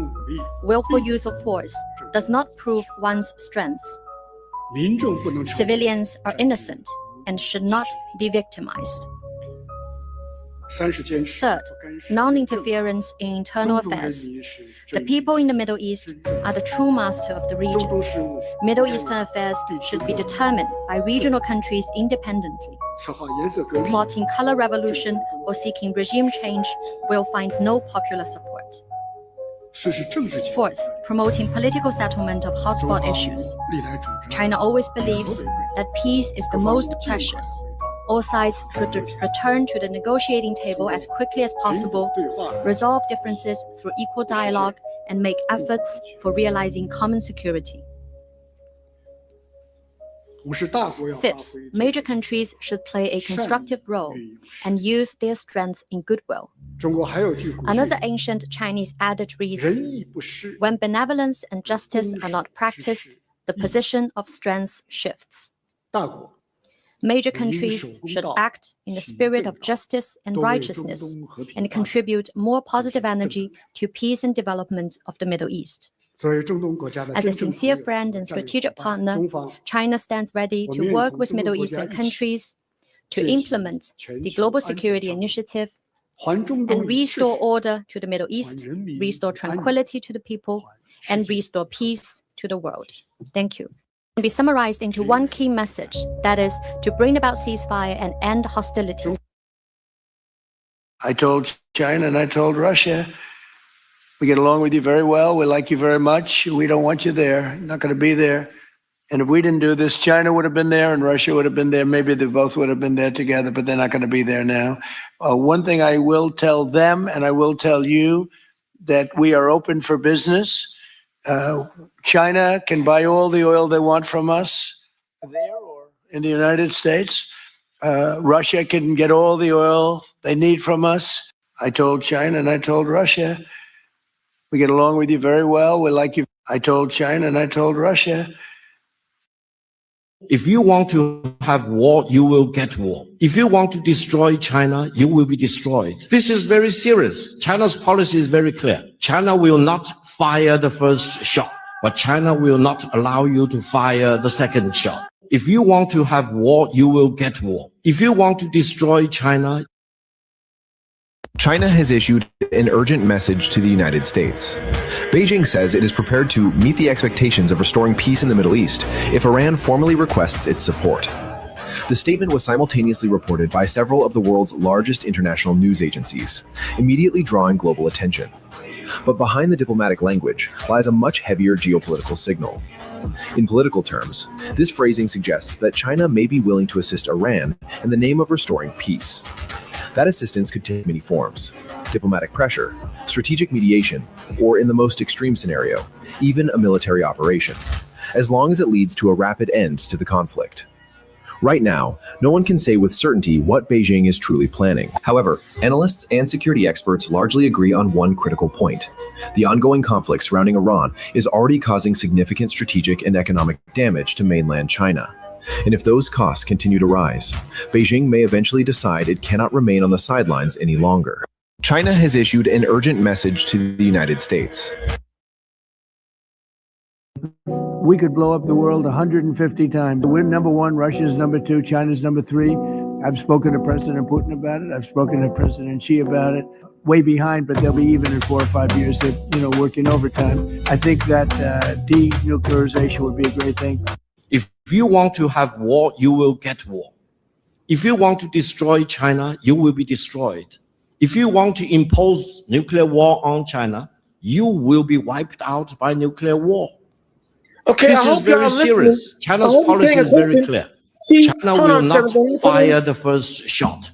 Willful use of force does not prove one's strength. Civilians are innocent and should not be victimized. Third, non-interference in internal affairs. The people in the Middle East are the true master of the region. Middle Eastern affairs should be determined by regional countries independently. Plotting color revolution or seeking regime change will find no popular support. Fourth, promoting political settlement of hotspot issues. China always believes that peace is the most precious. All sides should return to the negotiating table as quickly as possible, resolve differences through equal dialogue, and make efforts for realizing common security. Fifth, major countries should play a constructive role and use their strength in goodwill. Another ancient Chinese adage reads, "When benevolence and justice are not practiced, the position of strength shifts." Major countries should act in the spirit of justice and righteousness and contribute more positive energy to peace and development of the Middle East. As a sincere friend and strategic partner, China stands ready to work with Middle Eastern countries to implement the Global Security Initiative and restore order to the Middle East, restore tranquility to the people, and restore peace to the world. Thank you. Can be summarized into one key message, that is, to bring about ceasefire and end hostilities. I told China and I told Russia, we get along with you very well. We like you very much. We don't want you there. You're not going to be there. And if we didn't do this, China would have been there and Russia would have been there. Maybe they both would have been there together, but they're not going to be there now. One thing I will tell them, and I will tell you, that we are open for business. China can buy all the oil they want from us there or in the United States. Russia can get all the oil they need from us. I told China and I told Russia, we get along with you very well. We like you. I told China and I told Russia. If you want to have war, you will get war. If you want to destroy China, you will be destroyed. This is very serious. China's policy is very clear. China will not fire the first shot, but China will not allow you to fire the second shot. If you want to have war, you will get war. If you want to destroy China, China has issued an urgent message to the United States. Beijing says it is prepared to meet the expectations of restoring peace in the Middle East if Iran formally requests its support. The statement was simultaneously reported by several of the world's largest international news agencies, immediately drawing global attention. But behind the diplomatic language lies a much heavier geopolitical signal. In political terms, this phrasing suggests that China may be willing to assist Iran in the name of restoring peace. That assistance could take many forms: diplomatic pressure, strategic mediation, or in the most extreme scenario, even a military operation, as long as it leads to a rapid end to the conflict. Right now, no one can say with certainty what Beijing is truly planning. However, analysts and security experts largely agree on one critical point. The ongoing conflict surrounding Iran is already causing significant strategic and economic damage to mainland China. And if those costs continue to rise, Beijing may eventually decide it cannot remain on the sidelines any longer. China has issued an urgent message to the United States. We could blow up the world 150 times. We're number one, Russia's number two, China's number three. I've spoken to President Putin about it. I've spoken to President Xi about it. Way behind, but they'll be even in 4 or 5 years. They're, working overtime. I think that denuclearization would be a great thing. if you want to have war, you will get war. If you want to destroy China, you will be destroyed. If you want to impose nuclear war on China, you will be wiped out by nuclear war. Okay, this I is hope y'all very listening. serious. China's I hope you're policy paying is very attention. clear. See, China hold will on a not second, fire the first shot.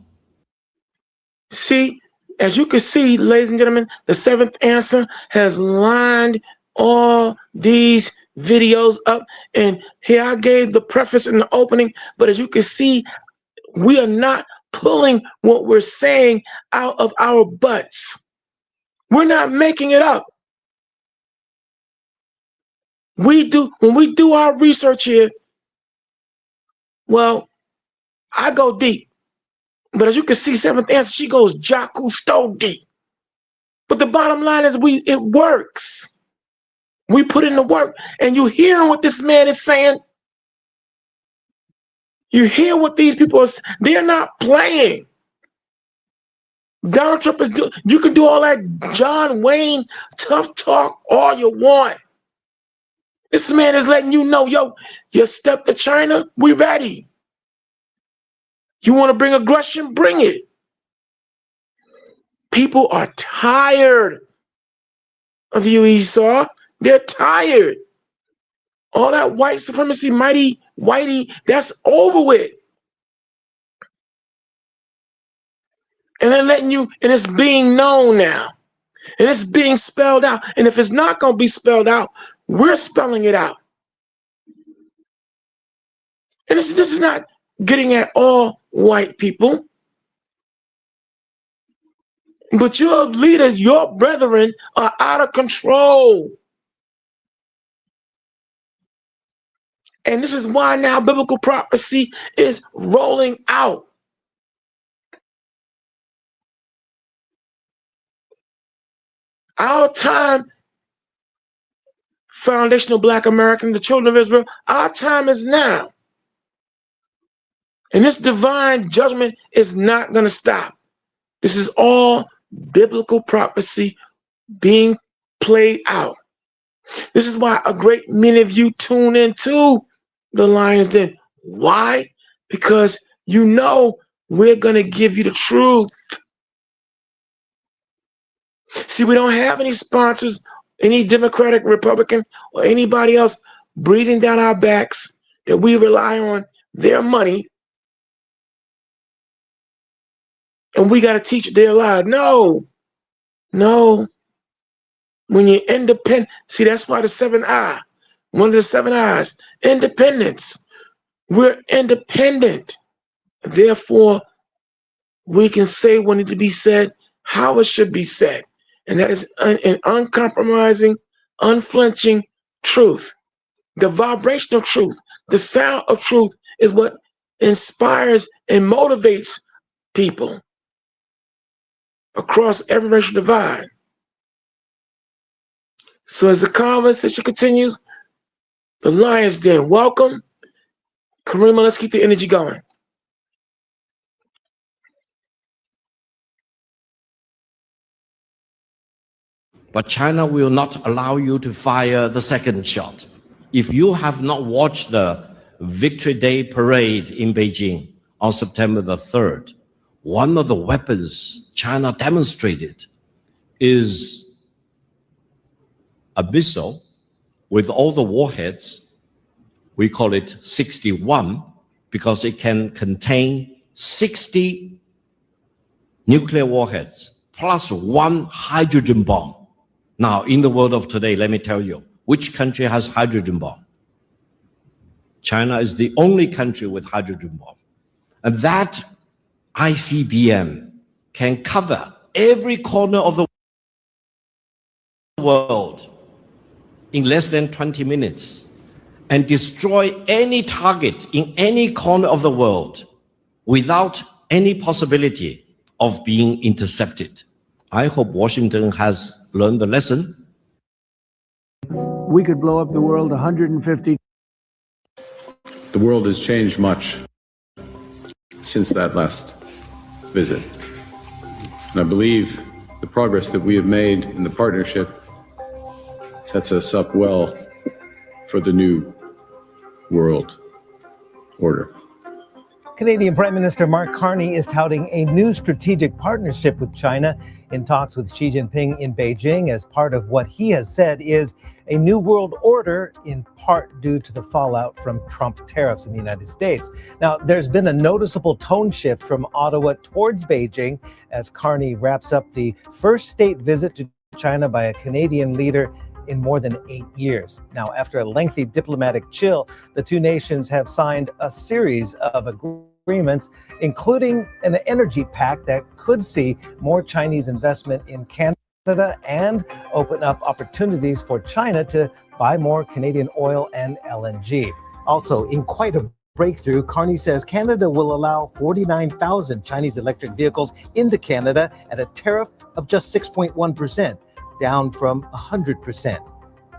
See, as you can see, ladies and gentlemen, the seventh answer has lined all these videos up. And here I gave the preface in the opening, but as you can see, we are not pulling what we're saying out of our butts. We're not making it up. When we do our research here, well, I go deep. But as you can see, Seventh Answer, she goes Jaku Stowe deep. But the bottom line is it works. We put in the work. And you hearing what this man is saying? You hear what these people are saying? They're not playing. Donald Trump is doing, you can do all that John Wayne tough talk all you want. This man is letting you know, yo, you step to China, we ready. You want to bring aggression, bring it. People are tired of you, Esau. They're tired. All that white supremacy, mighty, whitey, that's over with. And they're letting you, and it's being known now. And it's being spelled out. And if it's not going to be spelled out, we're spelling it out. And this is not getting at all white people. But your leaders, your brethren are out of control. And this is why now biblical prophecy is rolling out. Our time, foundational Black American, the children of Israel, our time is now. And this divine judgment is not going to stop. This is all biblical prophecy being played out. This is why a great many of you tune into the Lion's Den. Why? Because you know we're going to give you the truth. See, we don't have any sponsors, any Democratic, Republican, or anybody else breathing down our backs that we rely on their money. And we got to teach their lie. No. When you're independent, see, that's why the 7 I, one of the 7 I's, independence. We're independent. Therefore, we can say what needs to be said, how it should be said. And that is an uncompromising, unflinching truth. The vibrational truth, the sound of truth is what inspires and motivates people across every racial divide. So as the conversation continues, the Lion's Den, welcome. Karima, let's keep the energy going. But China will not allow you to fire the second shot. If you have not watched the Victory Day parade in Beijing on September the 3rd, one of the weapons China demonstrated is a missile with all the warheads. We call it 61 because it can contain 60 nuclear warheads plus 1 hydrogen bomb. Now, in the world of today, let me tell you, which country has hydrogen bomb? China is the only country with hydrogen bomb. And that ICBM can cover every corner of the world in less than 20 minutes and destroy any target in any corner of the world without any possibility of being intercepted. I hope Washington has learned the lesson. We could blow up the world 150. The world has changed much since that last visit. And I believe the progress that we have made in the partnership sets us up well for the new world order. Canadian Prime Minister Mark Carney is touting a new strategic partnership with China in talks with Xi Jinping in Beijing as part of what he has said is a new world order, in part due to the fallout from Trump tariffs in the United States. Now, there's been a noticeable tone shift from Ottawa towards Beijing as Carney wraps up the first state visit to China by a Canadian leader in more than 8 years. Now, after a lengthy diplomatic chill, the two nations have signed a series of agreements, including an energy pact that could see more Chinese investment in Canada and open up opportunities for China to buy more Canadian oil and LNG. Also, in quite a breakthrough, Carney says Canada will allow 49,000 Chinese electric vehicles into Canada at a tariff of just 6.1%, down from 100%.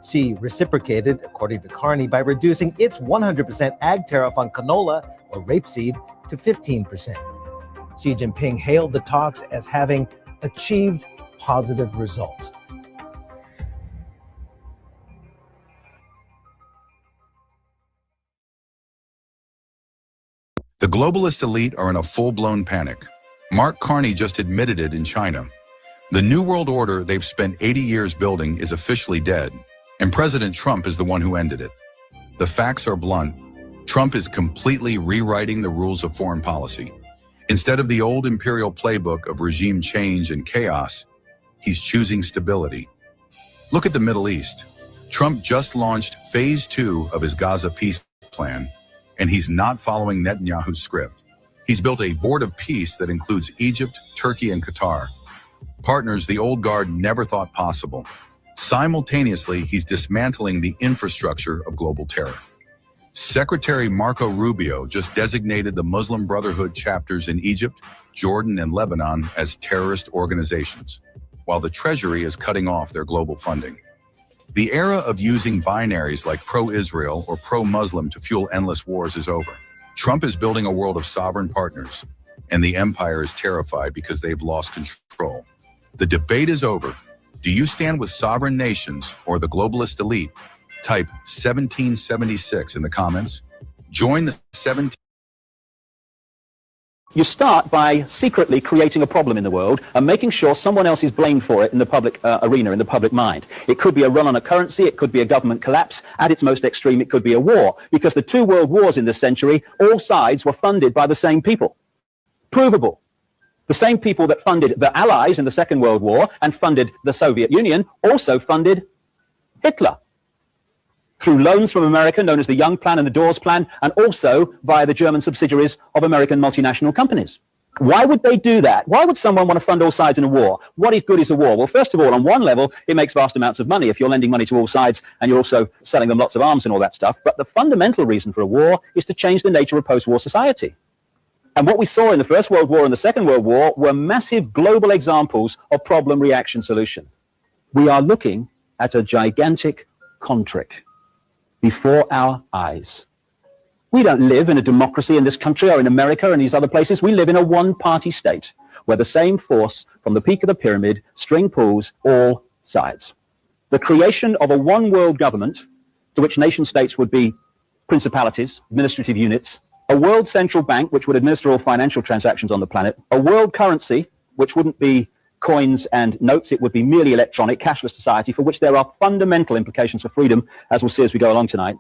Xi reciprocated, according to Carney, by reducing its 100% ag tariff on canola or rapeseed to 15%. Xi Jinping hailed the talks as having achieved positive results. The globalist elite are in a full-blown panic. Mark Carney just admitted it in China. The New World Order they've spent 80 years building is officially dead, and President Trump is the one who ended it. The facts are blunt. Trump is completely rewriting the rules of foreign policy. Instead of the old imperial playbook of regime change and chaos, he's choosing stability. Look at the Middle East. Trump just launched phase 2 of his Gaza peace plan, and he's not following Netanyahu's script. He's built a board of peace that includes Egypt, Turkey, and Qatar. Partners the old guard never thought possible. Simultaneously, he's dismantling the infrastructure of global terror. Secretary Marco Rubio just designated the Muslim Brotherhood chapters in Egypt, Jordan, and Lebanon as terrorist organizations, while the Treasury is cutting off their global funding. The era of using binaries like pro-Israel or pro-Muslim to fuel endless wars is over. Trump is building a world of sovereign partners, and the empire is terrified because they've lost control. The debate is over. Do you stand with sovereign nations or the globalist elite? Type 1776 in the comments. Join the 17. You start by secretly creating a problem in the world and making sure someone else is blamed for it in the public arena, in the public mind. It could be a run on a currency, it could be a government collapse, at its most extreme it could be a war, because the two world wars in this century, all sides were funded by the same people. Provable. The same people that funded the Allies in the Second World War and funded the Soviet Union also funded Hitler. Through loans from America, known as the Young Plan and the Dawes Plan, and also via the German subsidiaries of American multinational companies. Why would they do that? Why would someone want to fund all sides in a war? What is good is a war? Well, first of all, on one level, it makes vast amounts of money if you're lending money to all sides and you're also selling them lots of arms and all that stuff. But the fundamental reason for a war is to change the nature of post-war society. And what we saw in the First World War and the Second World War were massive global examples of problem, reaction, solution. We are looking at a gigantic con-trick before our eyes. We don't live in a democracy in this country or in America and these other places. We live in a one-party state where the same force from the peak of the pyramid string pulls all sides. The creation of a one-world government to which nation states would be principalities, administrative units, a world central bank which would administer all financial transactions on the planet, a world currency which wouldn't be coins and notes, it would be merely electronic, cashless society for which there are fundamental implications for freedom, as we'll see as we go along tonight.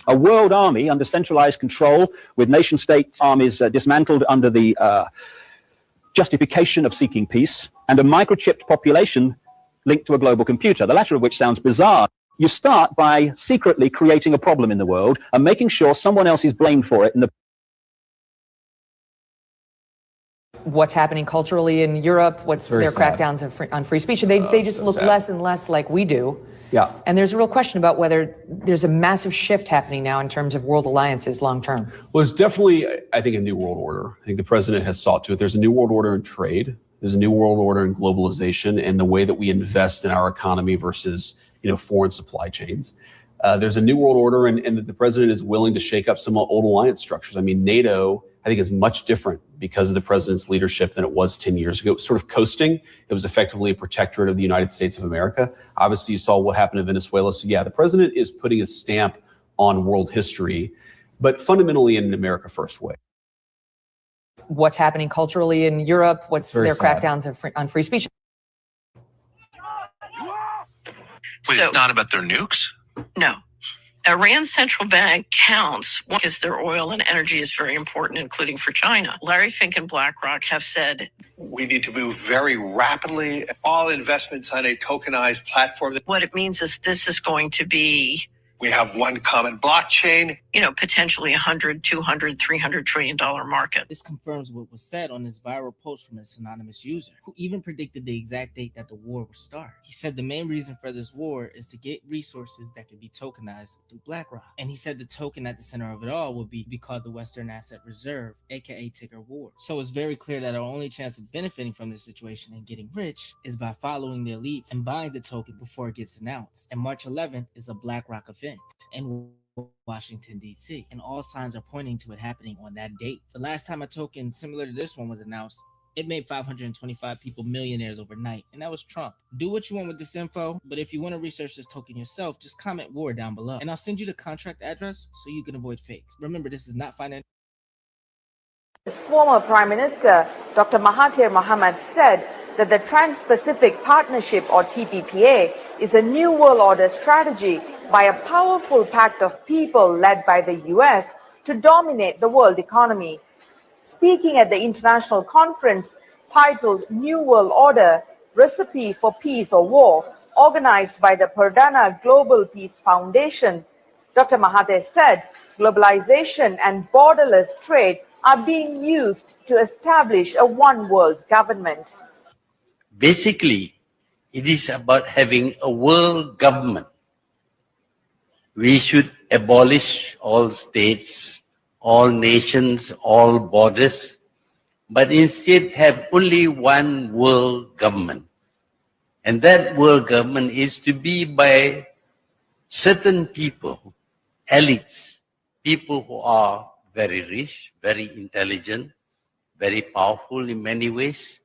A world army under centralized control with nation state armies dismantled under the justification of seeking peace, and a microchipped population linked to a global computer, the latter of which sounds bizarre. You start by secretly creating a problem in the world and making sure someone else is blamed for it in the what's happening culturally in Europe, what's their crackdowns on free speech. They just look less and less like we do. Yeah. And there's a real question about whether there's a massive shift happening now in terms of world alliances long term. Well, it's definitely, I think, a new world order. I think the president has sought to it. There's a new world order in trade. There's a new world order in globalization and the way that we invest in our economy versus, foreign supply chains. There's a new world order and that the president is willing to shake up some old alliance structures. I mean, NATO, I think, is much different because of the president's leadership than it was 10 years ago. It was sort of coasting. It was effectively a protectorate of the United States of America. Obviously, you saw what happened in Venezuela. So yeah, the president is putting a stamp on world history, but fundamentally in an America first way. What's happening culturally in Europe, what's their crackdowns on free speech. Wait, it's not about their nukes? No. Iran's central bank counts because their oil and energy is very important, including for China. Larry Fink and BlackRock have said we need to move very rapidly. All investments on a tokenized platform. what it means is this is going to be, We have one common blockchain. Potentially $100, $200, $300 trillion market. This confirms what was said on this viral post from this anonymous user, who even predicted the exact date that the war would start. He said the main reason for this war is to get resources that can be tokenized through BlackRock. And he said the token at the center of it all would be called the Western Asset Reserve, aka ticker WAR. So it's very clear that our only chance of benefiting from this situation and getting rich is by following the elites and buying the token before it gets announced. And March 11th is a BlackRock event in Washington, D.C., and all signs are pointing to it happening on that date. The last time a token similar to this one was announced, it made 525 people millionaires overnight, and that was Trump. Do what you want with this info, but if you want to research this token yourself, just comment war down below, and I'll send you the contract address so you can avoid fakes. Remember, this is not financial. Former Prime Minister Dr. Mahathir Mohamad said that the Trans-Pacific Partnership, or TPPA, is a new world order strategy by a powerful pact of people led by the US to dominate the world economy. Speaking at the international conference titled New World Order, Recipe for Peace or War, organized by the Perdana Global Peace Foundation, Dr. Mahathir said globalization and borderless trade are being used to establish a one-world government. Basically, it is about having a world government. We should abolish all states, all nations, all borders, but instead have only one world government. And that world government is to be by certain people, elites, people who are very rich, very intelligent, very powerful in many ways.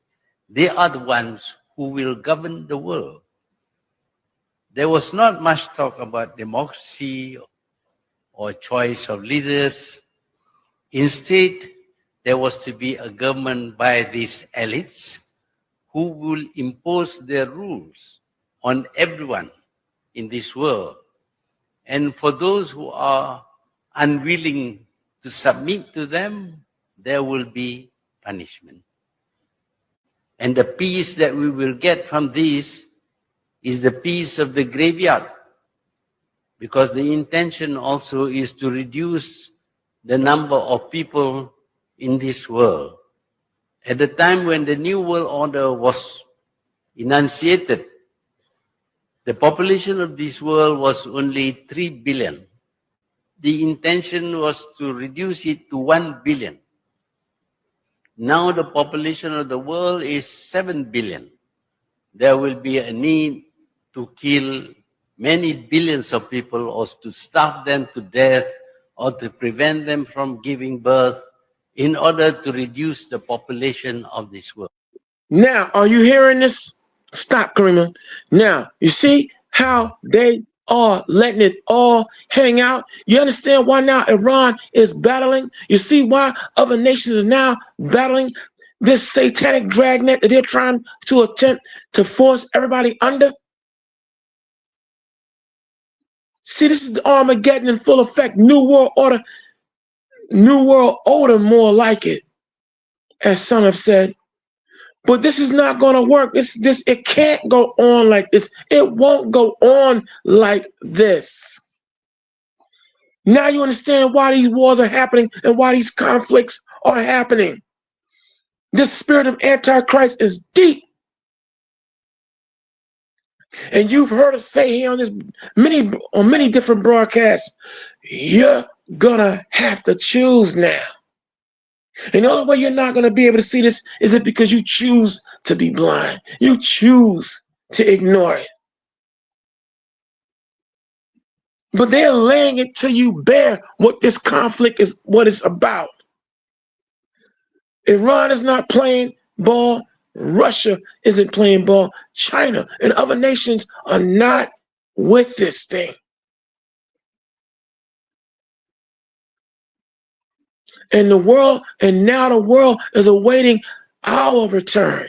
They are the ones who will govern the world. There was not much talk about democracy or choice of leaders. Instead, there was to be a government by these elites who will impose their rules on everyone in this world. And for those who are unwilling to submit to them, there will be punishment. And the peace that we will get from this is the peace of the graveyard, because the intention also is to reduce the number of people in this world. At the time when the New World Order was enunciated, the population of this world was only 3 billion. The intention was to reduce it to 1 billion. Now the population of the world is 7 billion. There will be a need to kill many billions of people, or to starve them to death, or to prevent them from giving birth, in order to reduce the population of this world. Now, are you hearing this? Stop, Karima. Now, you see how they are letting it all hang out? You understand why now Iran is battling? You see why other nations are now battling this satanic dragnet that they're trying to attempt to force everybody under? See, this is the Armageddon in full effect. New World Order. New World Order, more like it, as some have said. But this is not going to work. It can't go on like this. It won't go on like this. Now you understand why these wars are happening and why these conflicts are happening. This spirit of Antichrist is deep. And you've heard us say here on this many different broadcasts, you're gonna have to choose now. And the only way you're not gonna be able to see this is it because you choose to be blind. You choose to ignore it. But they're laying it to you bare what this conflict is, what it's about. Iran is not playing ball. Russia isn't playing ball. China and other nations are not with this thing. And now the world is awaiting our return.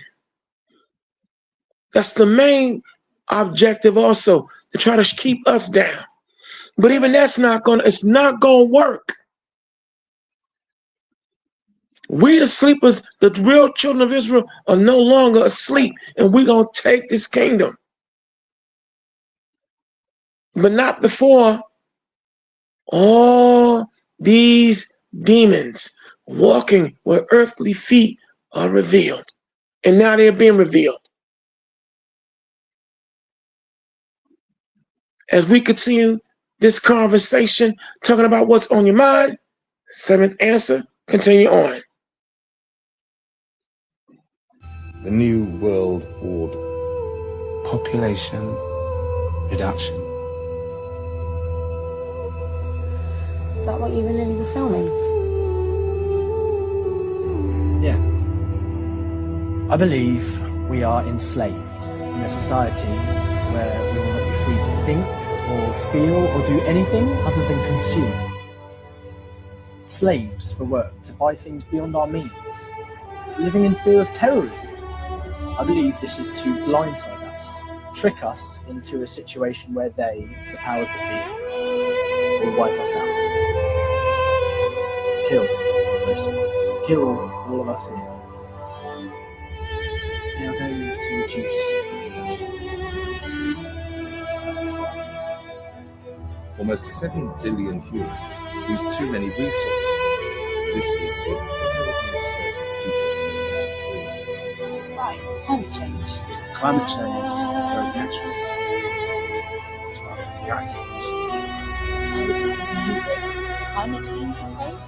That's the main objective also, to try to keep us down. But even that's it's not gonna work. We the sleepers, the real children of Israel, are no longer asleep, and we're gonna take this kingdom. But not before all these demons walking where earthly feet are revealed. And now they're being revealed. As we continue this conversation, talking about what's on your mind, seventh answer, continue on. The New World Order. Population reduction. Is that what you and Lily were filming? Yeah. I believe we are enslaved in a society where we will not be free to think or feel or do anything other than consume. Slaves for work, to buy things beyond our means. Living in fear of terrorism. I believe this is to blindside us, trick us into a situation where they, the powers that be, will wipe us out. Kill most of us. Kill all of us here. They are going to reduce population. That's why. Almost 7 billion humans use too many resources. This is a Right, climate change. climate change occurs naturally. The ice age. Climate change is fake?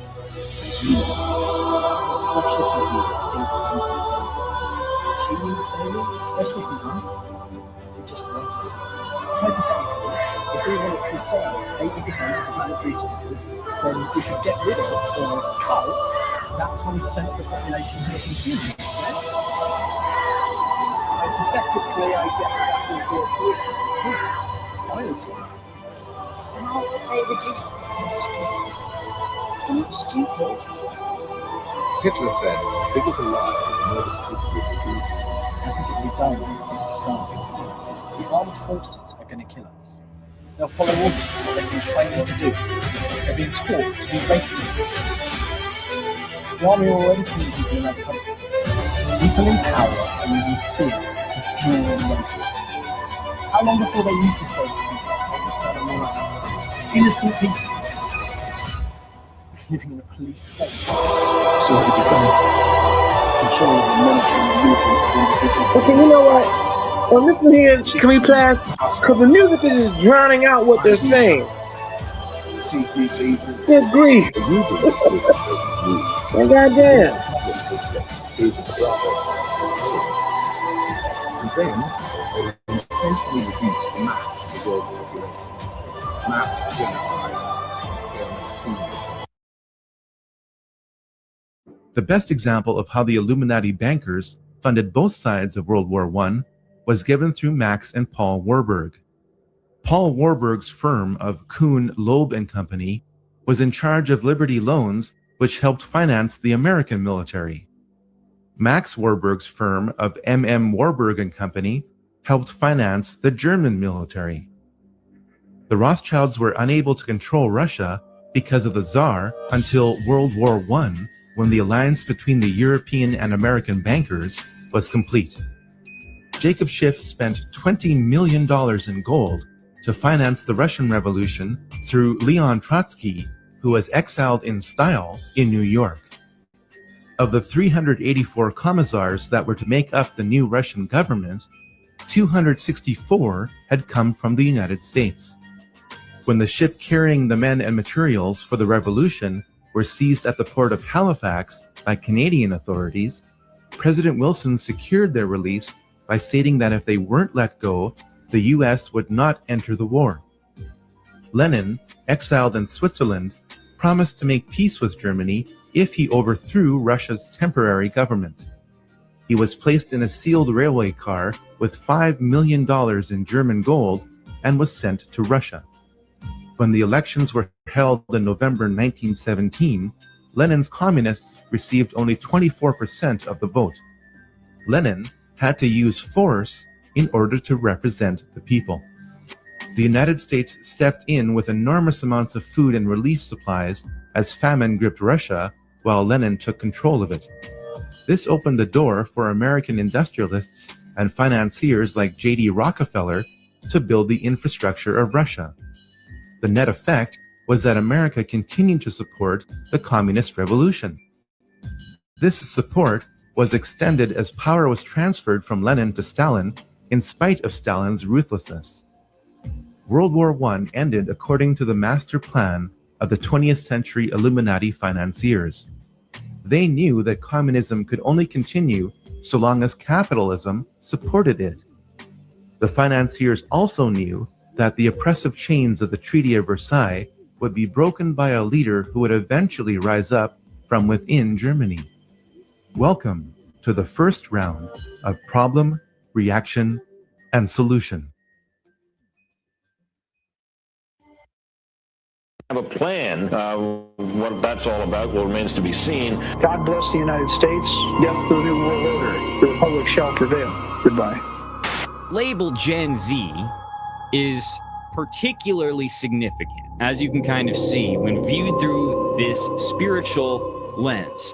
Cautious of you think you can save it. She needs saving, especially from us. We just won't save it. Hypothetically, if we want to conserve 80% of the planet's resources, then we should get rid of or cut that 20% of the population who are consuming it. Hypothetically, I guess that will go through. Final solution. And how could they reduce the population? I'm not stupid. Hitler said, bigger to lie, more than people to do. I think it will be done at the start. The armed forces are going to kill us. They'll follow orders of what they've been trained to do. They're being taught to be racist. The army are already killing people in other countries. People in power are using fear to fuel racism. How long before they use this racism to get soldiers to turn them around? Innocent people living in a police state. So they become control the military movement of individuals. Okay, you know what? On this one here, can we pass? Because the music is just drowning out what they're saying. Good grief. Oh, goddamn. And then they intentionally reduce the mass of the world population. Mass genocide. The best example of how the Illuminati bankers funded both sides of World War I was given through Max and Paul Warburg. Paul Warburg's firm of Kuhn, Loeb and Company was in charge of Liberty Loans, which helped finance the American military. Max Warburg's firm of M.M. Warburg and Company helped finance the German military. The Rothschilds were unable to control Russia because of the Tsar until World War I, when the alliance between the European and American bankers was complete. Jacob Schiff spent $20 million in gold to finance the Russian Revolution through Leon Trotsky, who was exiled in style in New York. Of the 384 commissars that were to make up the new Russian government, 264 had come from the United States. When the ship carrying the men and materials for the revolution were seized at the port of Halifax by Canadian authorities, President Wilson secured their release by stating that if they weren't let go, the US would not enter the war. Lenin, exiled in Switzerland, promised to make peace with Germany if he overthrew Russia's temporary government. He was placed in a sealed railway car with $5 million in German gold and was sent to Russia. When the elections were held in November 1917, Lenin's communists received only 24% of the vote. Lenin had to use force in order to represent the people. The United States stepped in with enormous amounts of food and relief supplies as famine gripped Russia while Lenin took control of it. This opened the door for American industrialists and financiers like J.D. Rockefeller to build the infrastructure of Russia. The net effect was that America continued to support the communist revolution. This support was extended as power was transferred from Lenin to Stalin in spite of Stalin's ruthlessness. World War I ended according to the master plan of the 20th century Illuminati financiers. They knew that communism could only continue so long as capitalism supported it. The financiers also knew that the oppressive chains of the Treaty of Versailles would be broken by a leader who would eventually rise up from within Germany. Welcome to the first round of Problem, Reaction, and Solution. Have a plan. What that's all about remains to be seen. God bless the United States. Death to the New World Order. The Republic shall prevail. Goodbye. Label Gen Z is particularly significant, as you can kind of see when viewed through this spiritual lens.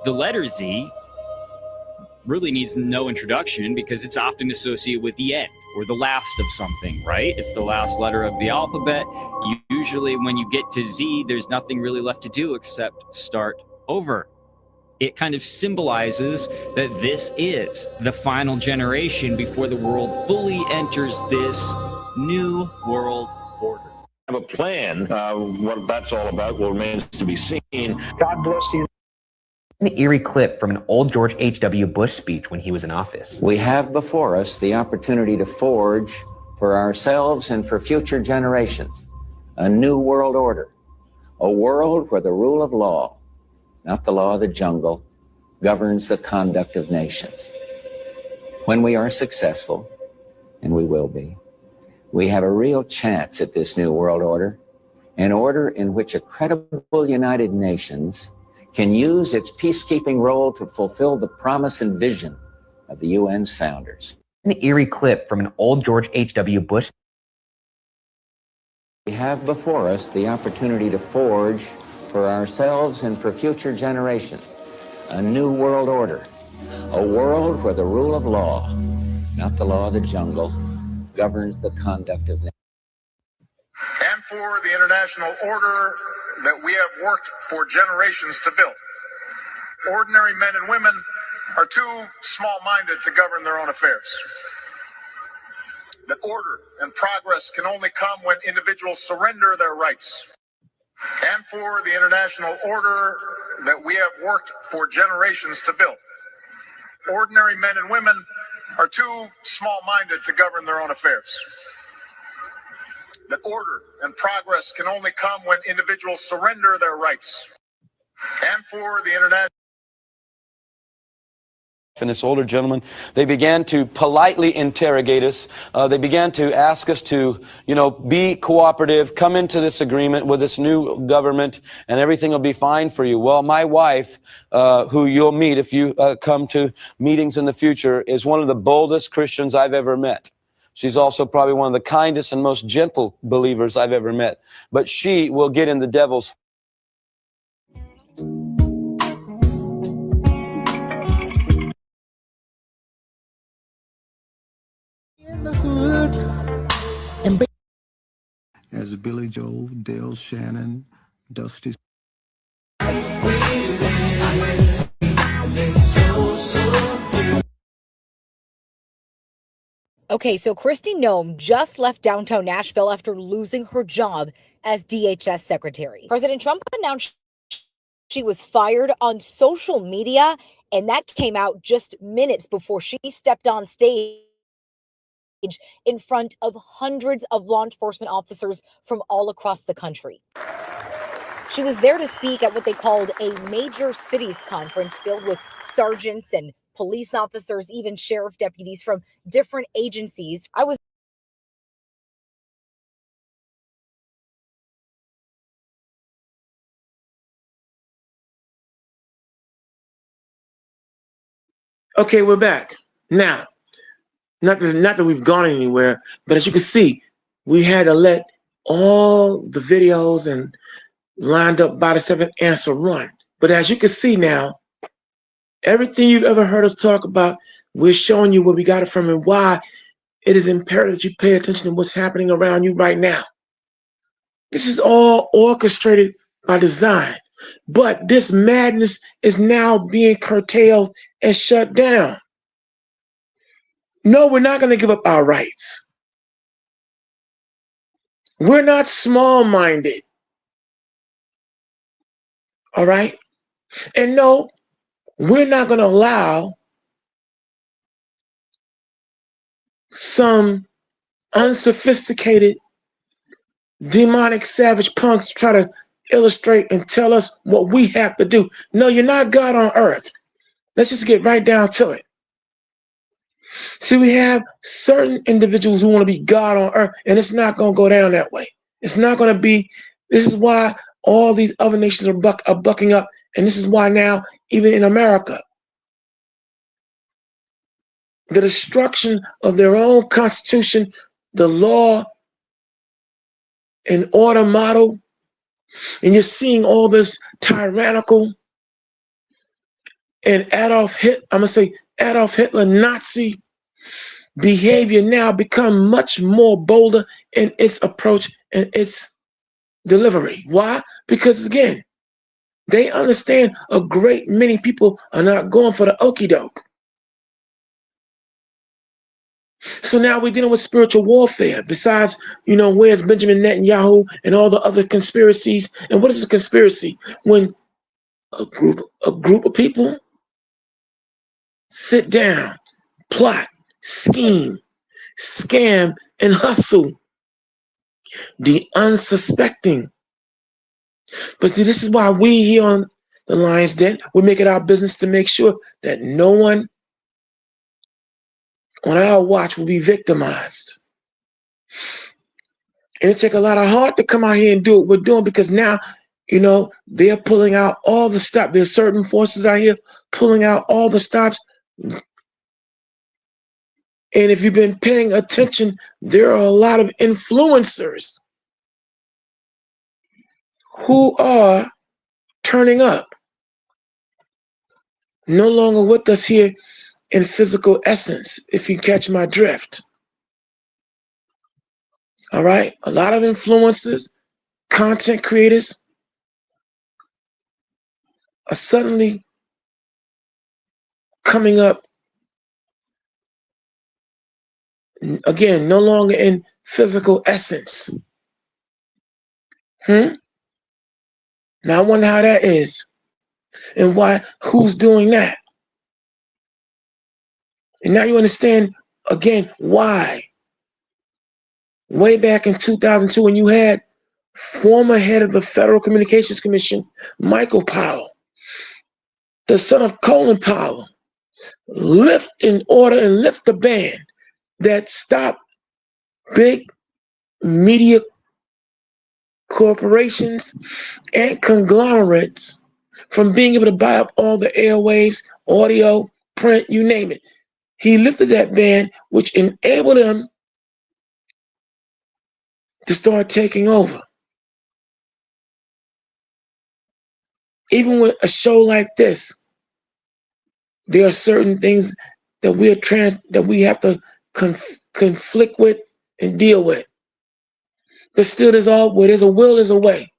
The letter Z really needs no introduction because it's often associated with the end or the last of something, right? It's the last letter of the alphabet. Usually when you get to Z, there's nothing really left to do except start over. It kind of symbolizes that this is the final generation before the world fully enters this new world order. Have a plan. What that's all about remains to be seen. God bless you. An eerie clip from an old George H.W. Bush speech when he was in office. We have before us the opportunity to forge for ourselves and for future generations a new world order, a world where the rule of law, not the law of the jungle, governs the conduct of nations. When we are successful, and we will be, we have a real chance at this new world order, an order in which a credible United Nations can use its peacekeeping role to fulfill the promise and vision of the UN's founders. An eerie clip from an old George H.W. Bush. We have before us the opportunity to forge for ourselves and for future generations a new world order, a world where the rule of law, not the law of the jungle, governs the conduct of nations. And for the international order that we have worked for generations to build. Ordinary men and women are too small-minded to govern their own affairs. That order and progress can only come when individuals surrender their rights. And for the international order that we have worked for generations to build. Ordinary men and women are too small-minded to govern their own affairs. That order and progress can only come when individuals surrender their rights. And for the international... And this older gentleman, they began to politely interrogate us. They began to ask us to, be cooperative, come into this agreement with this new government, and everything will be fine for you. Well, my wife, who you'll meet if you come to meetings in the future, is one of the boldest Christians I've ever met. She's also probably one of the kindest and most gentle believers I've ever met. But she will get in the devil's... As Billy Joel, Dale Shannon, Dusty. Okay, so Kristi Noem just left downtown Nashville after losing her job as DHS secretary. President Trump announced she was fired on social media, and that came out just minutes before she stepped on stage in front of hundreds of law enforcement officers from all across the country. She was there to speak at what they called a major cities conference filled with sergeants and police officers, even sheriff deputies from different agencies. Okay, we're back. Now, not that we've gone anywhere, but as you can see, we had to let all the videos and lined up by the seventh answer run. But as you can see now, everything you've ever heard us talk about, we're showing you where we got it from and why it is imperative that you pay attention to what's happening around you right now. This is all orchestrated by design. But this madness is now being curtailed and shut down. No, we're not going to give up our rights. We're not small-minded. All right? And no, we're not going to allow some unsophisticated, demonic, savage punks to try to illustrate and tell us what we have to do. No, you're not God on earth. Let's just get right down to it. See, we have certain individuals who want to be God on earth, and it's not going to go down that way. It's not going to be. This is why all these other nations are bucking up, and this is why now, even in America, the destruction of their own constitution, the law and order model, and you're seeing all this tyrannical and Adolf Hitler Nazi behavior now become much more bolder in its approach and its delivery. Why? Because again, they understand a great many people are not going for the okie doke. So now we're dealing with spiritual warfare. Besides, where's Benjamin Netanyahu and all the other conspiracies? And what is a conspiracy? When a group of people sit down, plot, scheme, scam, and hustle the unsuspecting. But see, this is why we here on the Lion's Den, we make it our business to make sure that no one on our watch will be victimized. And it takes a lot of heart to come out here and do what we're doing, because now, they're pulling out all the stops. There's certain forces out here pulling out all the stops. And if you've been paying attention, there are a lot of influencers who are turning up. No longer with us here in physical essence, if you catch my drift. All right? A lot of influencers, content creators are suddenly coming up, again, no longer in physical essence. Now I wonder how that is and who's doing that. And now you understand, again, why. Way back in 2002, when you had former head of the Federal Communications Commission, Michael Powell, the son of Colin Powell, lift the ban that stopped big media corporations and conglomerates from being able to buy up all the airwaves, audio, print, you name it. He lifted that ban, which enabled him to start taking over. Even with a show like this, there are certain things that we have to conflict with and deal with. But still, there's a will, there's a way.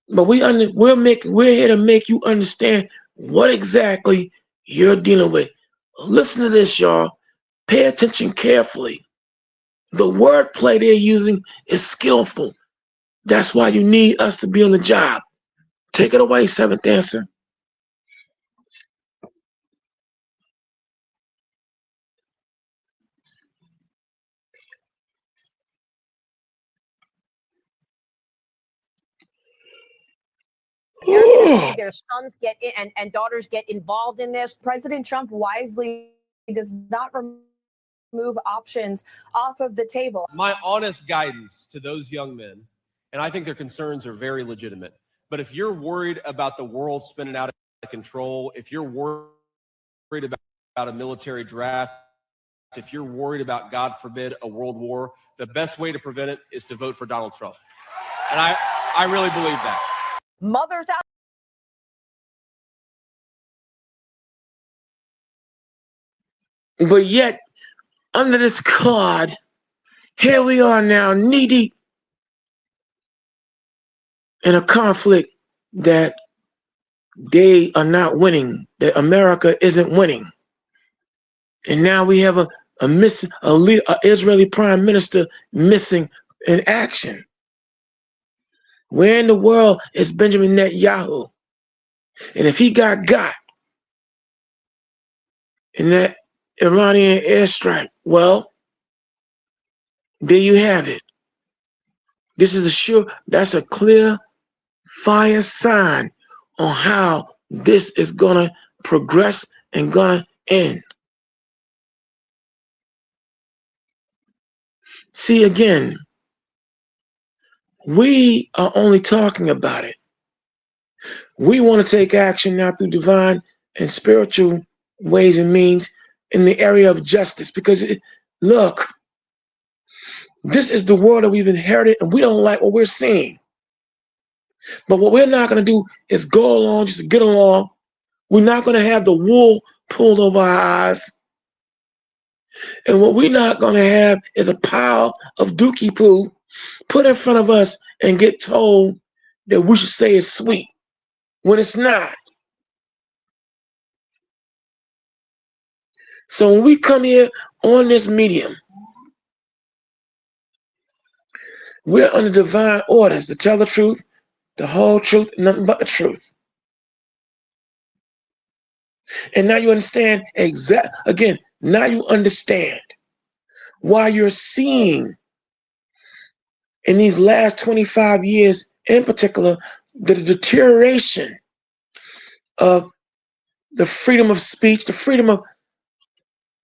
But we're here to make you understand what exactly you're dealing with. Listen to this, y'all. Pay attention carefully. The wordplay they're using is skillful. That's why you need us to be on the job. Take it away, seventh answer. Their sons get in, and daughters get involved in this. President Trump wisely does not remove options off of the table. My honest guidance to those young men, and I think their concerns are very legitimate, but if you're worried about the world spinning out of control, if you're worried about a military draft, if you're worried about, God forbid, a world war, the best way to prevent it is to vote for Donald Trump. And I really believe that. Mothers out. But yet, under this cloud, here we are now, knee-deep in a conflict that they are not winning, that America isn't winning. And now we have a Israeli prime minister missing in action. Where in the world is Benjamin Netanyahu? And if he got in that Iranian airstrike, well, there you have it. This is that's a clear fire sign on how this is gonna progress and gonna end. See, again, we are only talking about it. We want to take action now through divine and spiritual ways and means in the area of justice, because look, this is the world that we've inherited and we don't like what we're seeing. But what we're not going to do is go along just to get along. We're not going to have the wool pulled over our eyes. And what we're not going to have is a pile of dookie poo put in front of us and get told that we should say it's sweet when it's not. So when we come here on this medium, we're under divine orders to tell the truth, the whole truth, and nothing but the truth. And now you understand now you understand why you're seeing in these last 25 years in particular the deterioration of the freedom of speech, the freedom of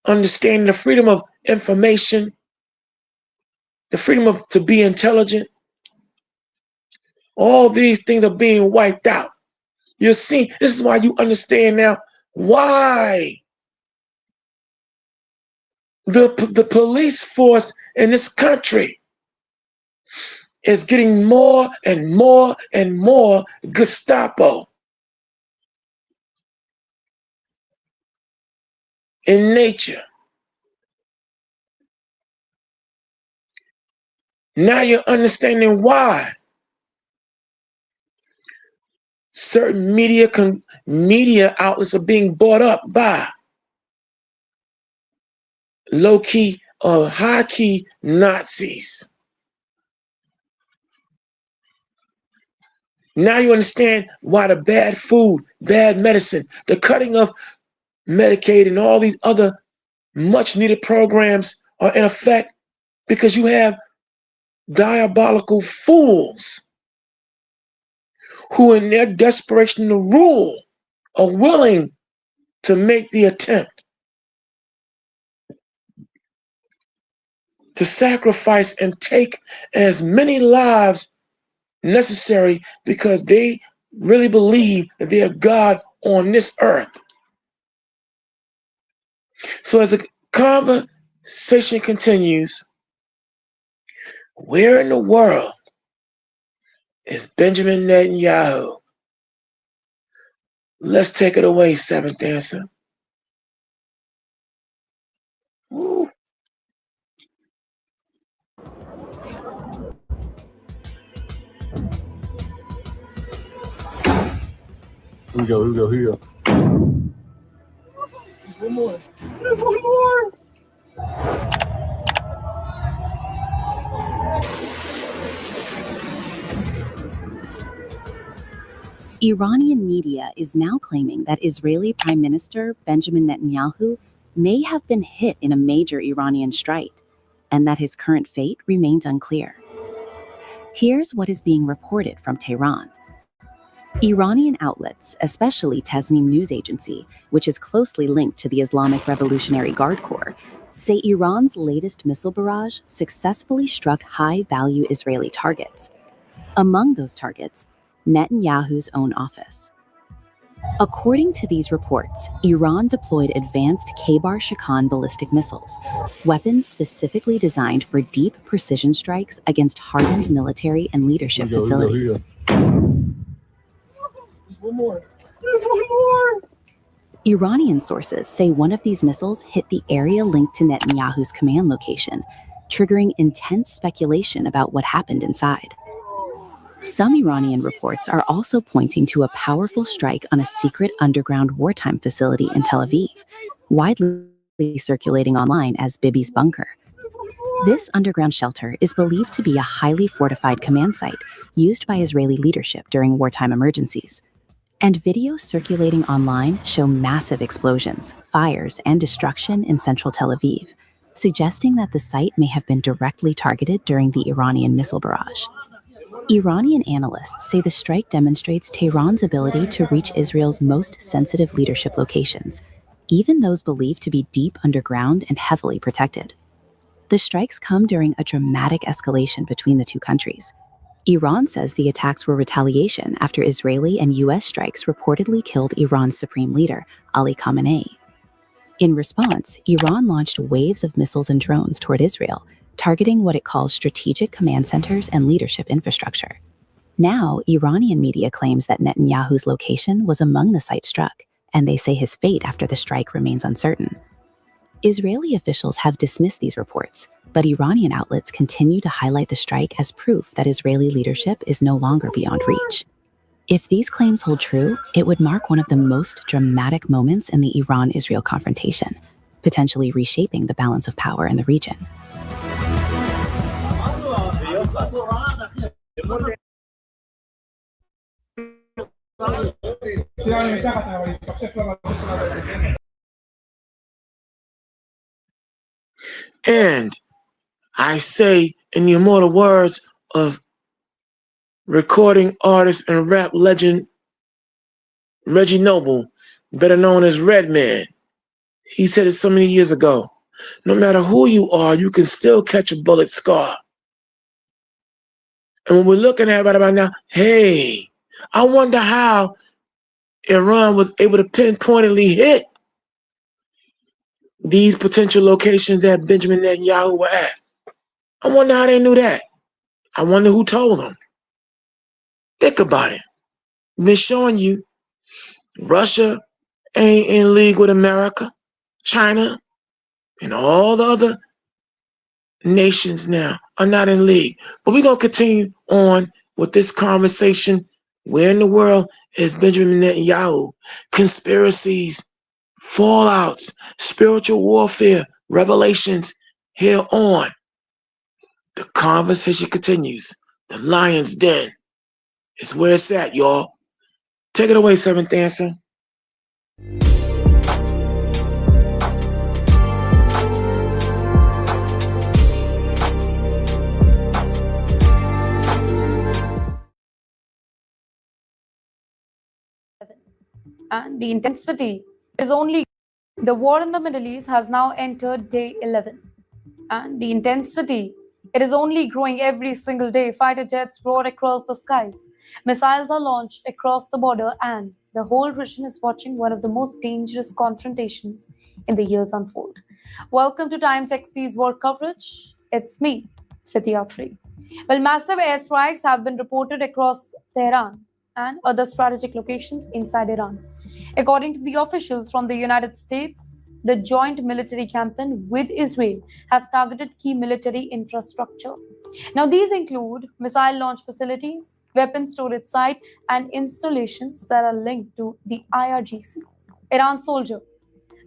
understanding, the freedom of information, the freedom to be intelligent. All these things are being wiped out. You're seeing, this is why you understand now why the police force in this country is getting more and more and more Gestapo in nature. Now you're understanding why certain media outlets are being bought up by low-key or high-key Nazis. Now you understand why the bad food, bad medicine, the cutting of Medicaid and all these other much-needed programs are in effect, because you have diabolical fools who in their desperation to rule are willing to make the attempt to sacrifice and take as many lives necessary because they really believe that they are God on this earth. So as the conversation continues, where in the world is Benjamin Netanyahu? Let's take it away, Seventh Dancer. Woo. Here we go. There's one more. Iranian media is now claiming that Israeli Prime Minister Benjamin Netanyahu may have been hit in a major Iranian strike, and that his current fate remains unclear. Here's what is being reported from Tehran. Iranian outlets, especially Tasnim news agency, which is closely linked to the Islamic Revolutionary Guard Corps, say Iran's latest missile barrage successfully struck high-value Israeli targets. Among those targets, Netanyahu's own office. According to these reports, Iran deployed advanced K-bar-Shakan ballistic missiles, weapons specifically designed for deep precision strikes against hardened military and leadership facilities. Iranian sources say one of these missiles hit the area linked to Netanyahu's command location, triggering intense speculation about what happened inside. Some Iranian reports are also pointing to a powerful strike on a secret underground wartime facility in Tel Aviv, widely circulating online as Bibi's bunker. This underground shelter is believed to be a highly fortified command site used by Israeli leadership during wartime emergencies. And videos circulating online show massive explosions, fires, and destruction in central Tel Aviv, suggesting that the site may have been directly targeted during the Iranian missile barrage. Iranian analysts say the strike demonstrates Tehran's ability to reach Israel's most sensitive leadership locations, even those believed to be deep underground and heavily protected. The strikes come during a dramatic escalation between the two countries. Iran says the attacks were retaliation after Israeli and U.S. strikes reportedly killed Iran's supreme leader, Ali Khamenei. In response, Iran launched waves of missiles and drones toward Israel, targeting what it calls strategic command centers and leadership infrastructure. Now, Iranian media claims that Netanyahu's location was among the sites struck, and they say his fate after the strike remains uncertain. Israeli officials have dismissed these reports, but Iranian outlets continue to highlight the strike as proof that Israeli leadership is no longer beyond reach. If these claims hold true, it would mark one of the most dramatic moments in the Iran-Israel confrontation, potentially reshaping the balance of power in the region. And I say, in the immortal words of recording artist and rap legend Reggie Noble, better known as Redman, he said it so many years ago, no matter who you are, you can still catch a bullet scar. And when we're looking at it right about now, hey, I wonder how Iran was able to pinpointedly hit these potential locations that Benjamin Netanyahu were at. I wonder how they knew that. I wonder who told them. Think about it. I've been showing you Russia ain't in league with America, China, and all the other nations now are not in league. But we're going to continue on with this conversation. Where in the world is Benjamin Netanyahu? Conspiracies, fallouts, spiritual warfare, revelations here on. The conversation continues. The Lion's Den is where it's at, y'all. Take it away, Seventh Answer. And the intensity is only, the war in the Middle East has now entered day 11. And the intensity, it is only growing every single day. Fighter jets roar across the skies. Missiles are launched across the border, and the whole region is watching one of the most dangerous confrontations in the years unfold. Welcome to Times XP's war coverage. It's me, Fithia 3. Well, massive airstrikes have been reported across Tehran and other strategic locations inside Iran. According to the officials from the United States, the joint military campaign with Israel has targeted key military infrastructure. Now, these include missile launch facilities, weapon storage sites, and installations that are linked to the IRGC. Iran soldier.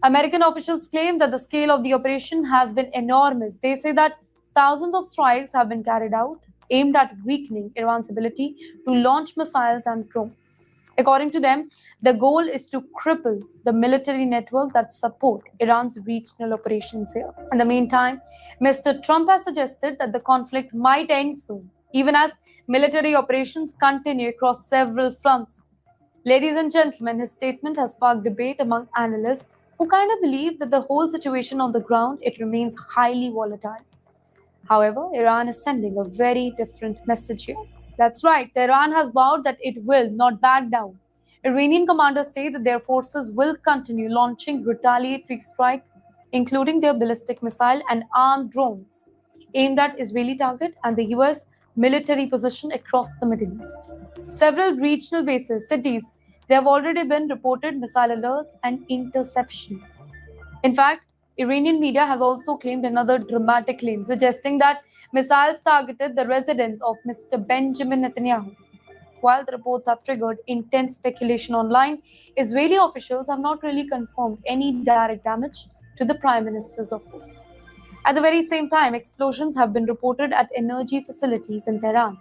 American officials claim that the scale of the operation has been enormous. They say that thousands of strikes have been carried out, aimed at weakening Iran's ability to launch missiles and drones. According to them, the goal is to cripple the military network that support Iran's regional operations here. In the meantime, Mr. Trump has suggested that the conflict might end soon, even as military operations continue across several fronts. Ladies and gentlemen, his statement has sparked debate among analysts who kind of believe that the whole situation on the ground, it remains highly volatile. However, Iran is sending a very different message here. That's right, Tehran has vowed that it will not back down. Iranian commanders say that their forces will continue launching retaliatory strikes, including their ballistic missile and armed drones, aimed at Israeli targets and the US military position across the Middle East. Several regional bases, cities, there have already been reported missile alerts and interception. In fact, Iranian media has also claimed another dramatic claim, suggesting that missiles targeted the residence of Mr. Benjamin Netanyahu. While the reports have triggered intense speculation online, Israeli officials have not really confirmed any direct damage to the Prime Minister's office. At the very same time, explosions have been reported at energy facilities in Tehran,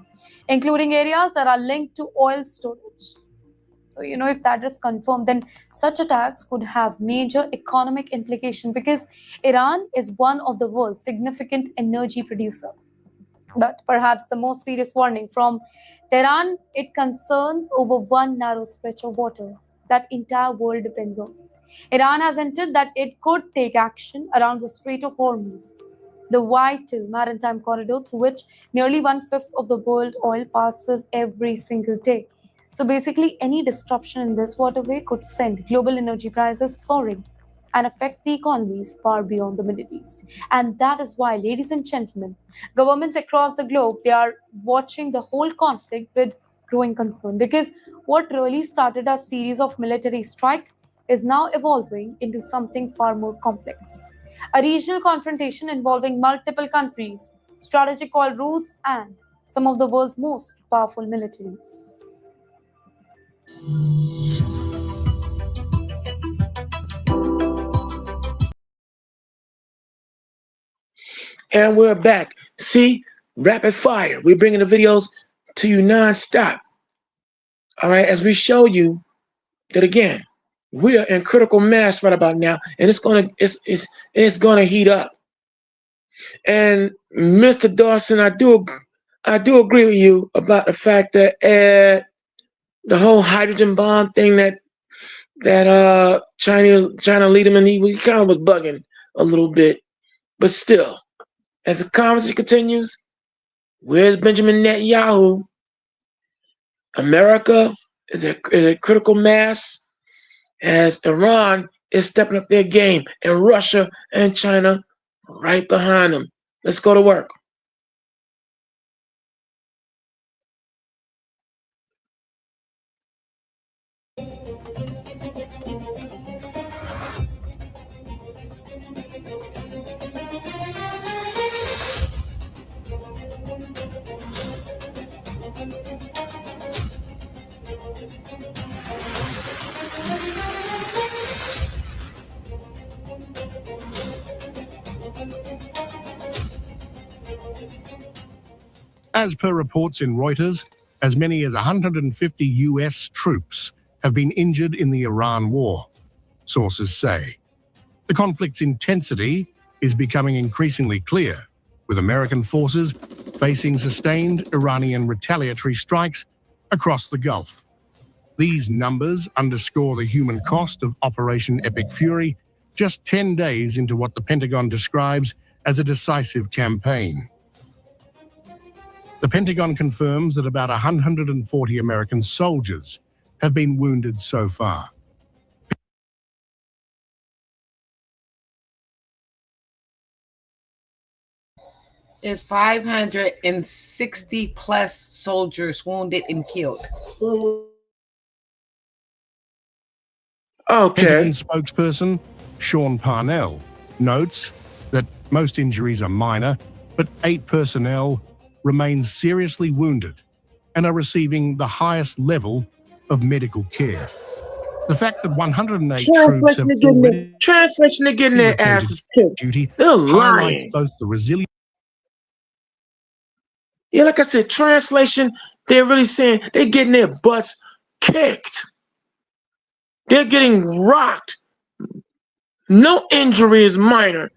including areas that are linked to oil storage. So, if that is confirmed, then such attacks could have major economic implications because Iran is one of the world's significant energy producer. But perhaps the most serious warning from Tehran, it concerns over one narrow stretch of water that entire world depends on. Iran has hinted that it could take action around the Strait of Hormuz, the vital maritime corridor through which nearly 1/5 of the world oil passes every single day. So basically, any disruption in this waterway could send global energy prices soaring and affect the economies far beyond the Middle East. And that is why, ladies and gentlemen, governments across the globe, they are watching the whole conflict with growing concern, because what really started a series of military strikes is now evolving into something far more complex. A regional confrontation involving multiple countries, strategic oil routes, and some of the world's most powerful militaries. And we're back. See, rapid fire. We're bringing the videos to you non-stop. All right, as we show you that again, we are in critical mass right about now, and it's gonna heat up. And Mr. Dawson, I do agree with you about the fact that the whole hydrogen bomb thing that China leader, and he kind of was bugging a little bit, but still, as the conversation continues, where's Benjamin Netanyahu? America is a critical mass, as Iran is stepping up their game, and Russia and China right behind them. Let's go to work. As per reports in Reuters, as many as 150 US troops have been injured in the Iran war, sources say. The conflict's intensity is becoming increasingly clear, with American forces facing sustained Iranian retaliatory strikes across the Gulf. These numbers underscore the human cost of Operation Epic Fury, just 10 days into what the Pentagon describes as a decisive campaign. The Pentagon confirms that about 140 American soldiers have been wounded so far. There's 560 plus soldiers wounded and killed. Okay. Pentagon spokesperson Sean Parnell notes that most injuries are minor, but 8 personnel remain seriously wounded and are receiving the highest level of medical care. The fact that 108 troops have translation, they're getting their asses kicked. They're highlights lying. both the resilience. Yeah, like I said, translation, they're really saying they're getting their butts kicked. They're getting rocked. No injury is minor.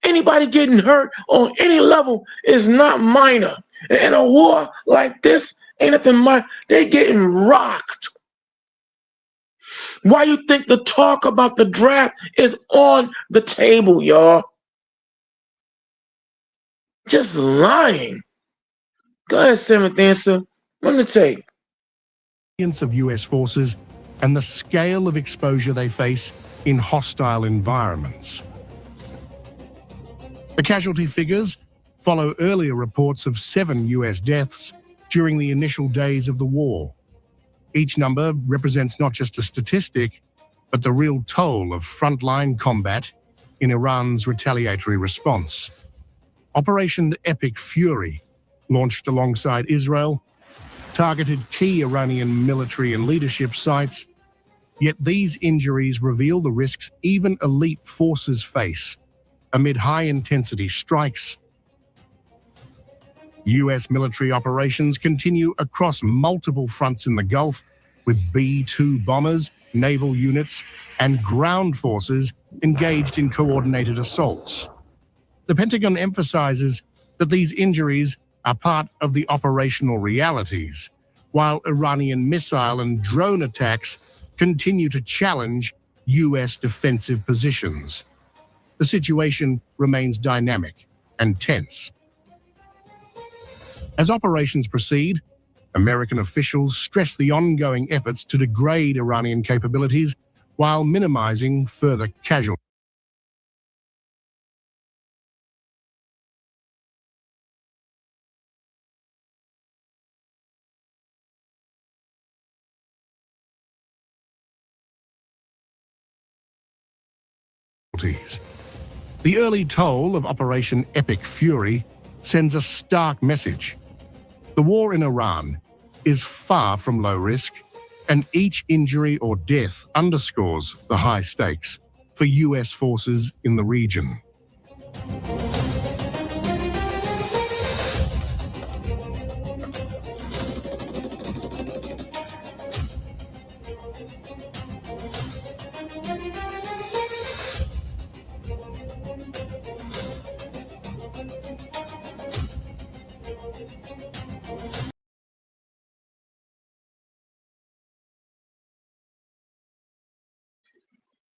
Anybody getting hurt on any level is not minor. In a war like this, ain't nothing minor. They're getting rocked. Why you think the talk about the draft is on the table, y'all? Just lying. Go ahead, Seventh Answer. Let me take. Of U.S. forces and the scale of exposure they face in hostile environments. The casualty figures follow earlier reports of 7 US deaths during the initial days of the war. Each number represents not just a statistic, but the real toll of frontline combat in Iran's retaliatory response. Operation Epic Fury, launched alongside Israel, targeted key Iranian military and leadership sites, yet these injuries reveal the risks even elite forces face amid high-intensity strikes. US military operations continue across multiple fronts in the Gulf, with B-2 bombers, naval units, and ground forces engaged in coordinated assaults. The Pentagon emphasizes that these injuries are part of the operational realities, while Iranian missile and drone attacks continue to challenge US defensive positions. The situation remains dynamic and tense. As operations proceed, American officials stress the ongoing efforts to degrade Iranian capabilities while minimizing further casualties. The early toll of Operation Epic Fury sends a stark message. The war in Iran is far from low risk, and each injury or death underscores the high stakes for US forces in the region.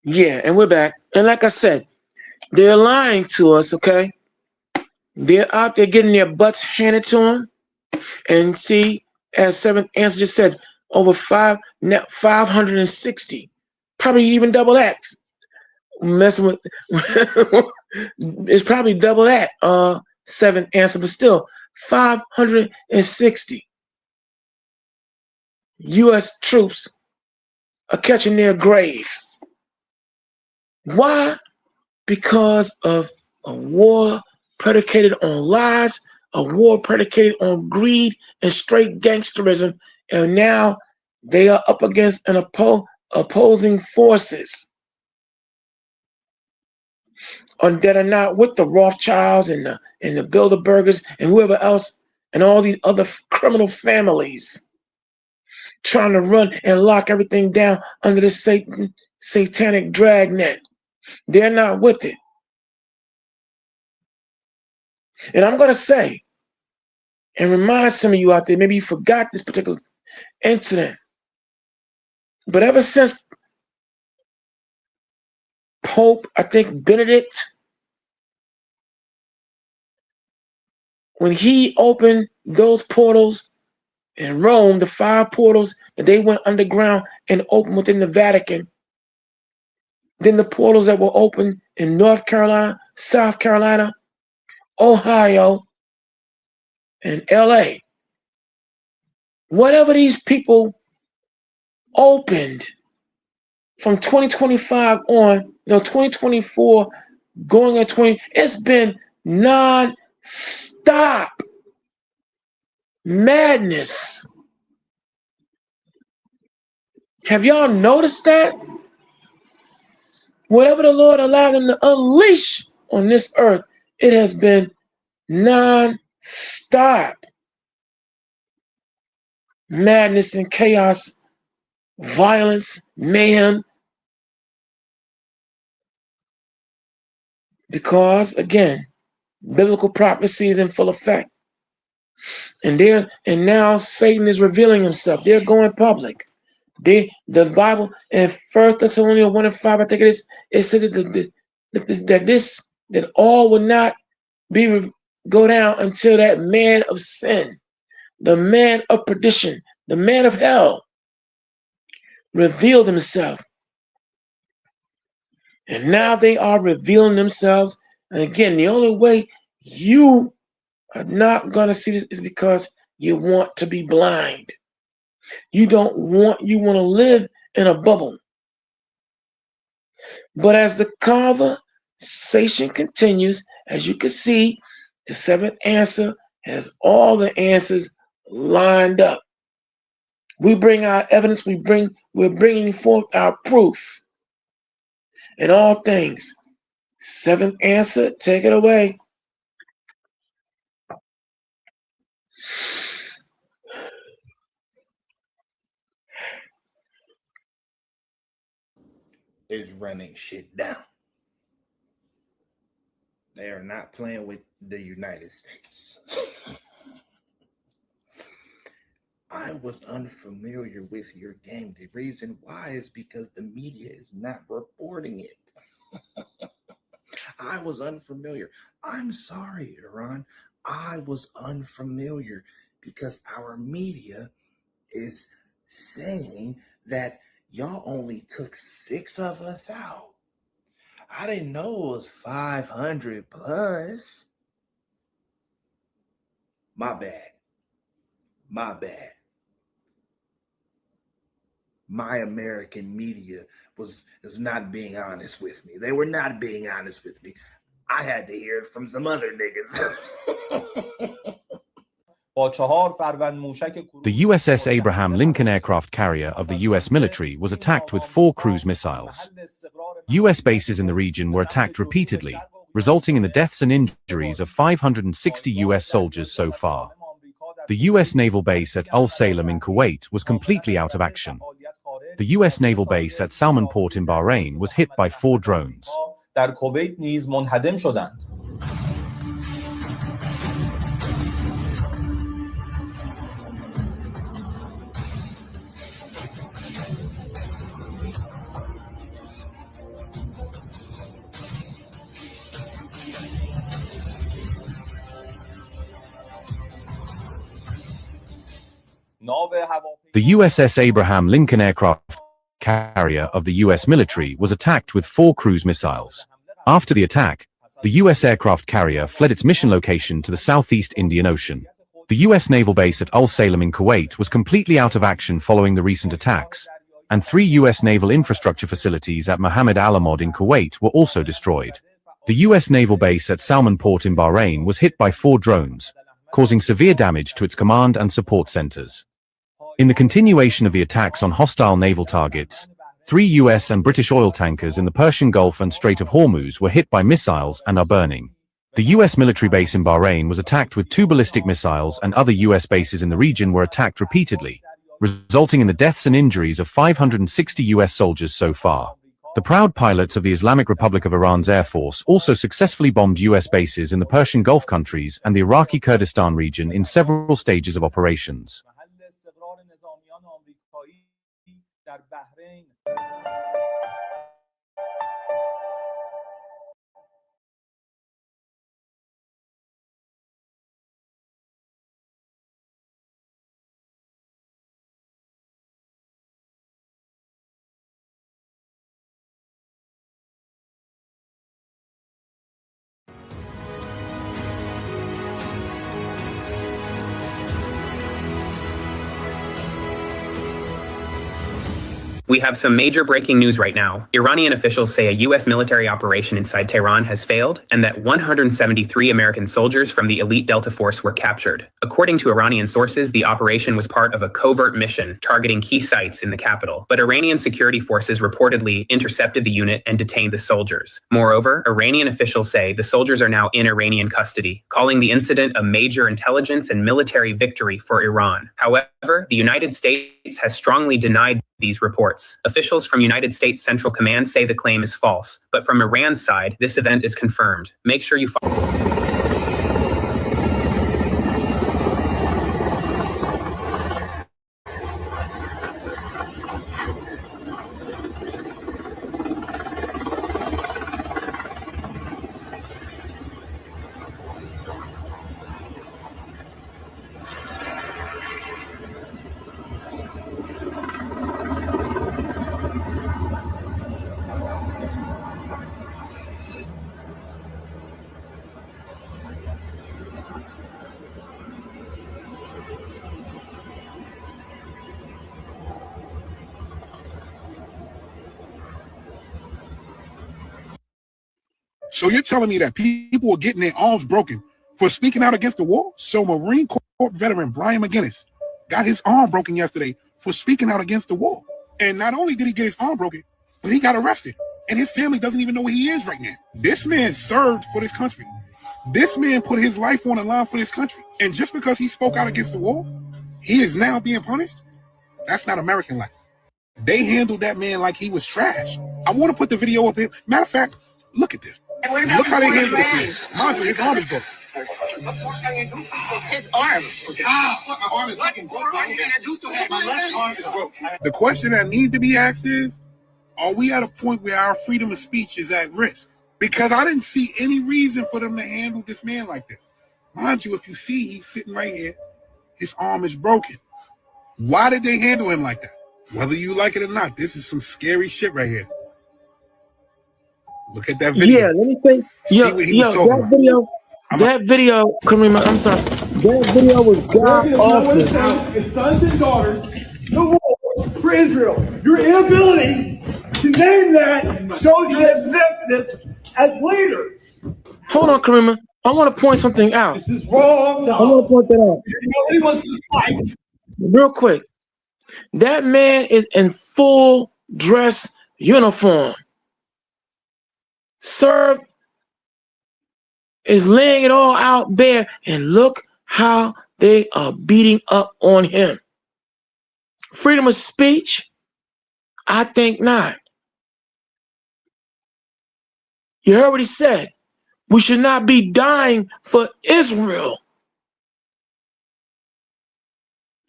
Yeah, and we're back. And like I said, they're lying to us, okay? They're out there getting their butts handed to them. And see, as Seventh Answer just said, over 560. Probably even double that. Messing with it's probably double that, Seventh Answer, but still 560 US troops are catching their grave. Why? Because of a war predicated on lies, a war predicated on greed and straight gangsterism, and now they are up against an opposing forces that are not with the Rothschilds and the Bilderbergers and whoever else and all these other criminal families trying to run and lock everything down under the satanic dragnet. They're not with it. And I'm going to say, and remind some of you out there, maybe you forgot this particular incident, but ever since Pope, I think Benedict, when he opened those portals in Rome, the 5 portals that they went underground and opened within the Vatican, then the portals that were open in North Carolina, South Carolina, Ohio, and LA. Whatever these people opened from 2025 on, 2024 going at 20, it's been non-stop madness. Have y'all noticed that? Whatever the Lord allowed them to unleash on this earth, it has been non-stop madness and chaos, violence, mayhem. Because, again, biblical prophecy is in full effect. And now Satan is revealing himself. They're going public. The Bible in 1 Thessalonians 1:5, I think it is, it said that all will not go down until that man of sin, the man of perdition, the man of hell, reveal themselves. And now they are revealing themselves. And again, the only way you are not going to see this is because you want to be blind. You want to live in a bubble. But as the conversation continues, as you can see, the seventh answer has all the answers lined up. We bring our evidence, we're bringing forth our proof in all things. Seventh answer, take it away. Is running shit down. They are not playing with the United States. I was unfamiliar with your game. The reason why is because the media is not reporting it. I was unfamiliar. I'm sorry, Iran. I was unfamiliar because our media is saying that y'all only took 6 of us out. I didn't know it was 500 plus. My bad. My American media is not being honest with me. They were not being honest with me. I had to hear it from some other niggas. The USS Abraham Lincoln aircraft carrier of the US military was attacked with 4 cruise missiles. US bases in the region were attacked repeatedly, resulting in the deaths and injuries of 560 US soldiers so far. The US naval base at Al Salem in Kuwait was completely out of action. The US naval base at Salman Port in Bahrain was hit by 4 drones. The USS Abraham Lincoln aircraft carrier of the US military was attacked with 4 cruise missiles. After the attack, the US aircraft carrier fled its mission location to the Southeast Indian Ocean. The US naval base at Al Salem in Kuwait was completely out of action following the recent attacks, and 3 US naval infrastructure facilities at Mohammed Al Ahmad in Kuwait were also destroyed. The US naval base at Salman Port in Bahrain was hit by 4 drones, causing severe damage to its command and support centers. In the continuation of the attacks on hostile naval targets, 3 US and British oil tankers in the Persian Gulf and Strait of Hormuz were hit by missiles and are burning. The US military base in Bahrain was attacked with 2 ballistic missiles, and other US bases in the region were attacked repeatedly, resulting in the deaths and injuries of 560 US soldiers so far. The proud pilots of the Islamic Republic of Iran's Air Force also successfully bombed US bases in the Persian Gulf countries and the Iraqi Kurdistan region in several stages of operations. We have some major breaking news right now. Iranian officials say a U.S. military operation inside Tehran has failed and that 173 American soldiers from the elite Delta Force were captured. According to Iranian sources, the operation was part of a covert mission targeting key sites in the capital, but Iranian security forces reportedly intercepted the unit and detained the soldiers. Moreover, Iranian officials say the soldiers are now in Iranian custody, calling the incident a major intelligence and military victory for Iran. However, the United States has strongly denied these reports. Officials from United States Central Command say the claim is false, but from Iran's side, this event is confirmed. Make sure you follow. So you're telling me that people are getting their arms broken for speaking out against the war? So Marine Corps veteran Brian McGinnis got his arm broken yesterday for speaking out against the war. And not only did he get his arm broken, but he got arrested. And his family doesn't even know where he is right now. This man served for this country. This man put his life on the line for this country. And just because he spoke out against the war, he is now being punished? That's not American life. They handled that man like he was trash. I want to put the video up here. Matter of fact, look at this. Look how they handled this man. Mind you, his arm is broken. His arm. My arm is fucking broken. My left arm is broken. The question that needs to be asked is, are we at a point where our freedom of speech is at risk? Because I didn't see any reason for them to handle this man like this. Mind you, if you see, he's sitting right here. His arm is broken. Why did they handle him like that? Whether you like it or not, this is some scary shit right here. Look at that video. Yeah, let me say, that video, Kareem, I'm sorry, that video was god awful. His sons and daughters, the war for Israel. Your inability to name that shows your exemptness as leaders. Hold on, Kareem. I want to point something out. This is wrong. I want to point that out. He wants to fight. Real quick. That man is in full dress uniform. Sir is laying it all out bare, and look how they are beating up on him. Freedom of speech? I think not. You heard what he said. We should not be dying for Israel.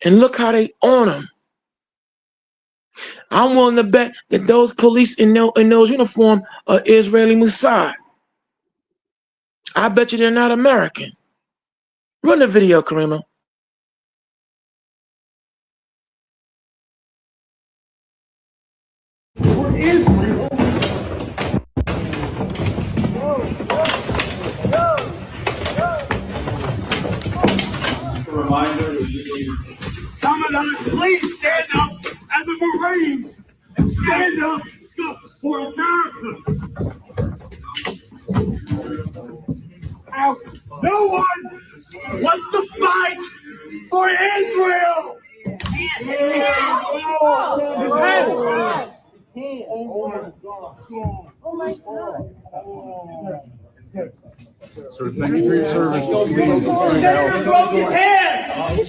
And look how they on him. I'm willing to bet that those police in those uniforms are Israeli Mossad. I bet you they're not American. Run the video, Karima. For Israel. A reminder, Commandant, please stand up as a Marine and stand up for America. No one wants to fight for Israel. Oh my God. Sir, thank you for your service. The senator broke his hand. The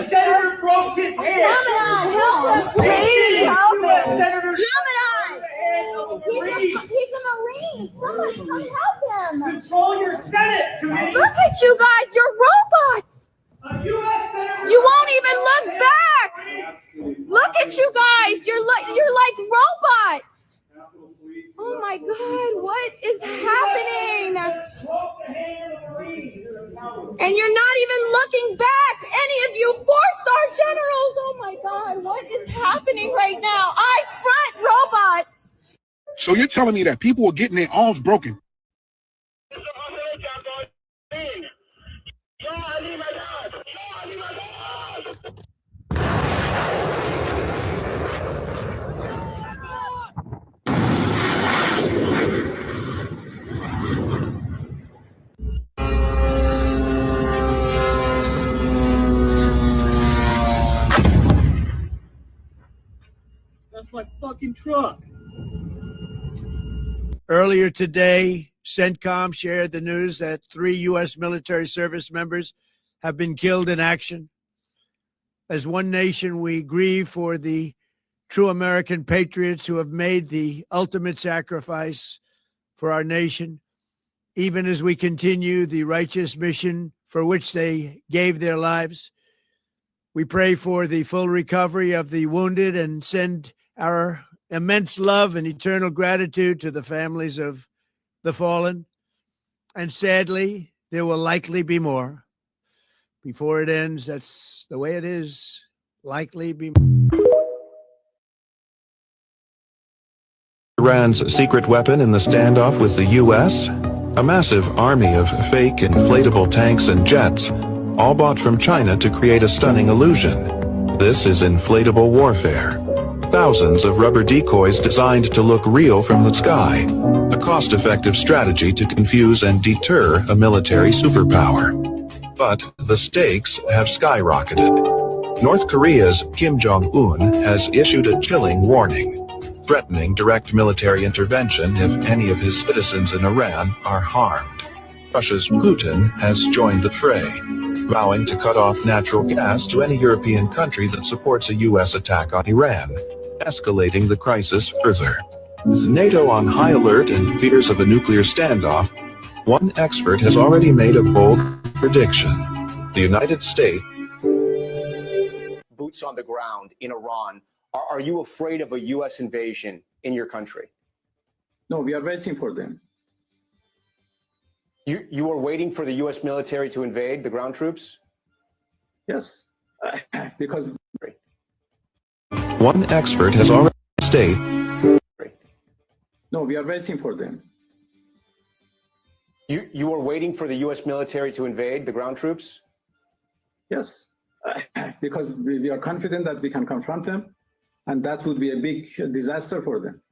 senator broke his hand. Help him, please. Help him. Senator, He's a Marine. Someone come help him. control your Senate committee. Look at you guys. You're robots. You won't even look back. Look at you guys. You're like robots. Oh my God, what is happening? And you're not even looking back. Any of you 4-star generals. Oh my God, what is happening right now? Eyes front, robots. So you're telling me that people are getting their arms broken? That's my fucking truck. Earlier today, CENTCOM shared the news that 3 U.S. military service members have been killed in action. As one nation, we grieve for the true American patriots who have made the ultimate sacrifice for our nation, even as we continue the righteous mission for which they gave their lives. We pray for the full recovery of the wounded and send our immense love and eternal gratitude to the families of the fallen. And sadly, there will likely be more. Before it ends, that's the way it is. Likely be more. Iran's secret weapon in the standoff with the U.S.? A massive army of fake inflatable tanks and jets, all bought from China to create a stunning illusion. This is inflatable warfare. Thousands of rubber decoys designed to look real from the sky. a cost-effective strategy to confuse and deter a military superpower. But the stakes have skyrocketed. North Korea's Kim Jong-un has issued a chilling warning, threatening direct military intervention if any of his citizens in Iran are harmed. Russia's Putin has joined the fray, vowing to cut off natural gas to any European country that supports a U.S. attack on Iran, escalating the crisis further. With NATO on high alert and fears of a nuclear standoff, one expert has already made a bold prediction. The United States boots on the ground in Iran. Are you afraid of a U.S. invasion in your country? No, we are waiting for them. You are waiting for the U.S. military to invade the ground troops? Yes, because one expert has already stated. No, we are waiting for them. You are waiting for the U.S. military to invade the ground troops? Yes, because we are confident that we can confront them, and that would be a big disaster for them.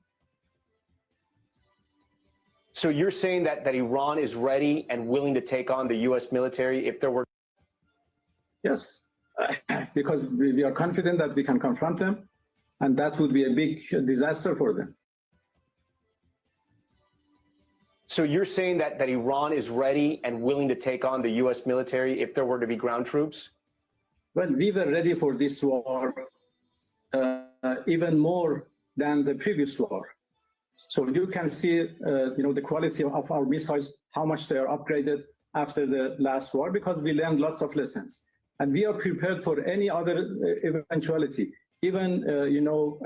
So you're saying that Iran is ready and willing to take on the U.S. military if there were? Yes, because we are confident that we can confront them, and that would be a big disaster for them. So you're saying that Iran is ready and willing to take on the U.S. military if there were to be ground troops? Well, we were ready for this war even more than the previous war. So you can see, the quality of our missiles, how much they are upgraded after the last war, because we learned lots of lessons. And we are prepared for any other eventuality, even,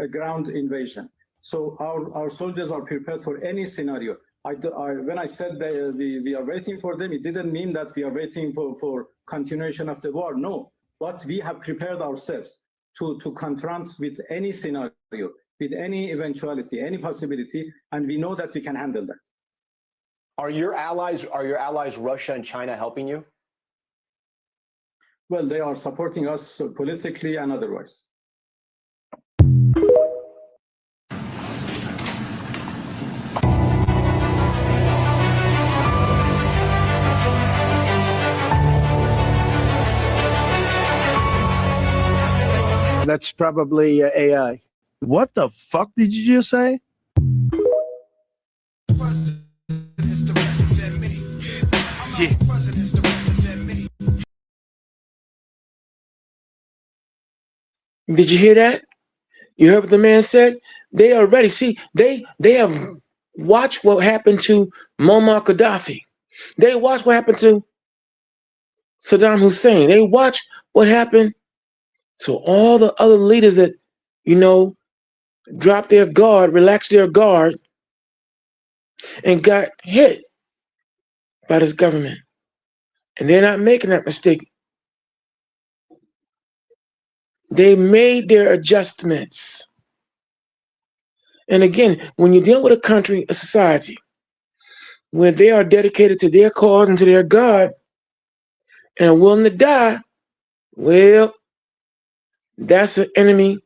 a ground invasion. So our soldiers are prepared for any scenario. When I said that we are waiting for them, it didn't mean that we are waiting for continuation of the war. No, but we have prepared ourselves to confront with any scenario, with any eventuality, any possibility, and we know that we can handle that. Are your allies Russia and China helping you? Well, they are supporting us politically and otherwise. That's probably AI. What the fuck did you just say? Yeah. Did you hear that? You heard what the man said? They are ready. See, they have watched what happened to Muammar Gaddafi. They watched what happened to Saddam Hussein. They watched what happened to all the other leaders that, dropped their guard, relaxed their guard, and got hit by this government. And they're not making that mistake. They made their adjustments. And again, when you're dealing with a country, a society, where they are dedicated to their cause and to their God and willing to die, well, that's an enemy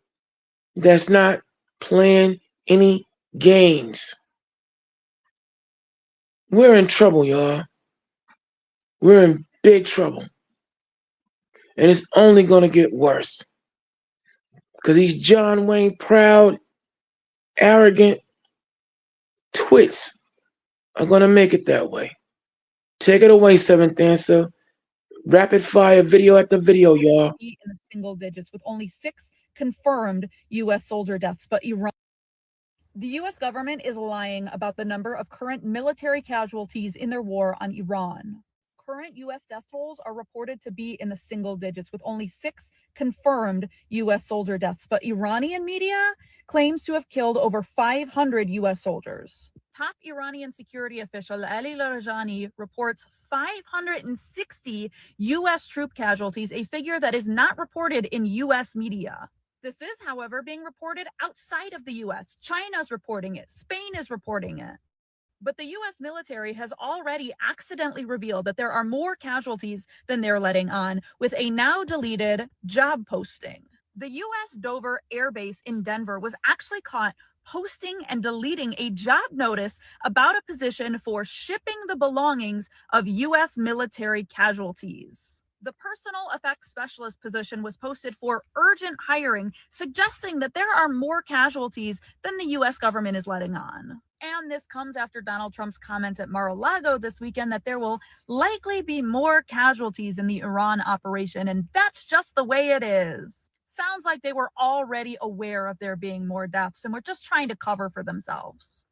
that's not playing any games. We're in trouble, y'all. We're in big trouble. And it's only going to get worse. Because these John Wayne proud, arrogant twits are going to make it that way. Take it away, Seventh Answer. Rapid fire video after video, y'all. In the single digits with only 6 confirmed U.S. soldier deaths, but Iran. The U.S. government is lying about the number of current military casualties in their war on Iran. Current U.S. death tolls are reported to be in the single digits with only 6 confirmed U.S. soldier deaths, but Iranian media claims to have killed over 500 U.S. soldiers. Top Iranian security official Ali Larijani reports 560 U.S. troop casualties, a figure that is not reported in U.S. media. This is, however, being reported outside of the U.S. China's reporting it. Spain is reporting it. But the U.S. military has already accidentally revealed that there are more casualties than they're letting on, with a now deleted job posting. The U.S. Dover Air Base in Denver was actually caught posting and deleting a job notice about a position for shipping the belongings of U.S. military casualties. The personal effects specialist position was posted for urgent hiring, suggesting that there are more casualties than the U.S. government is letting on. And this comes after Donald Trump's comments at Mar-a-Lago this weekend that there will likely be more casualties in the Iran operation, and that's just the way it is. Sounds like they were already aware of there being more deaths and were just trying to cover for themselves.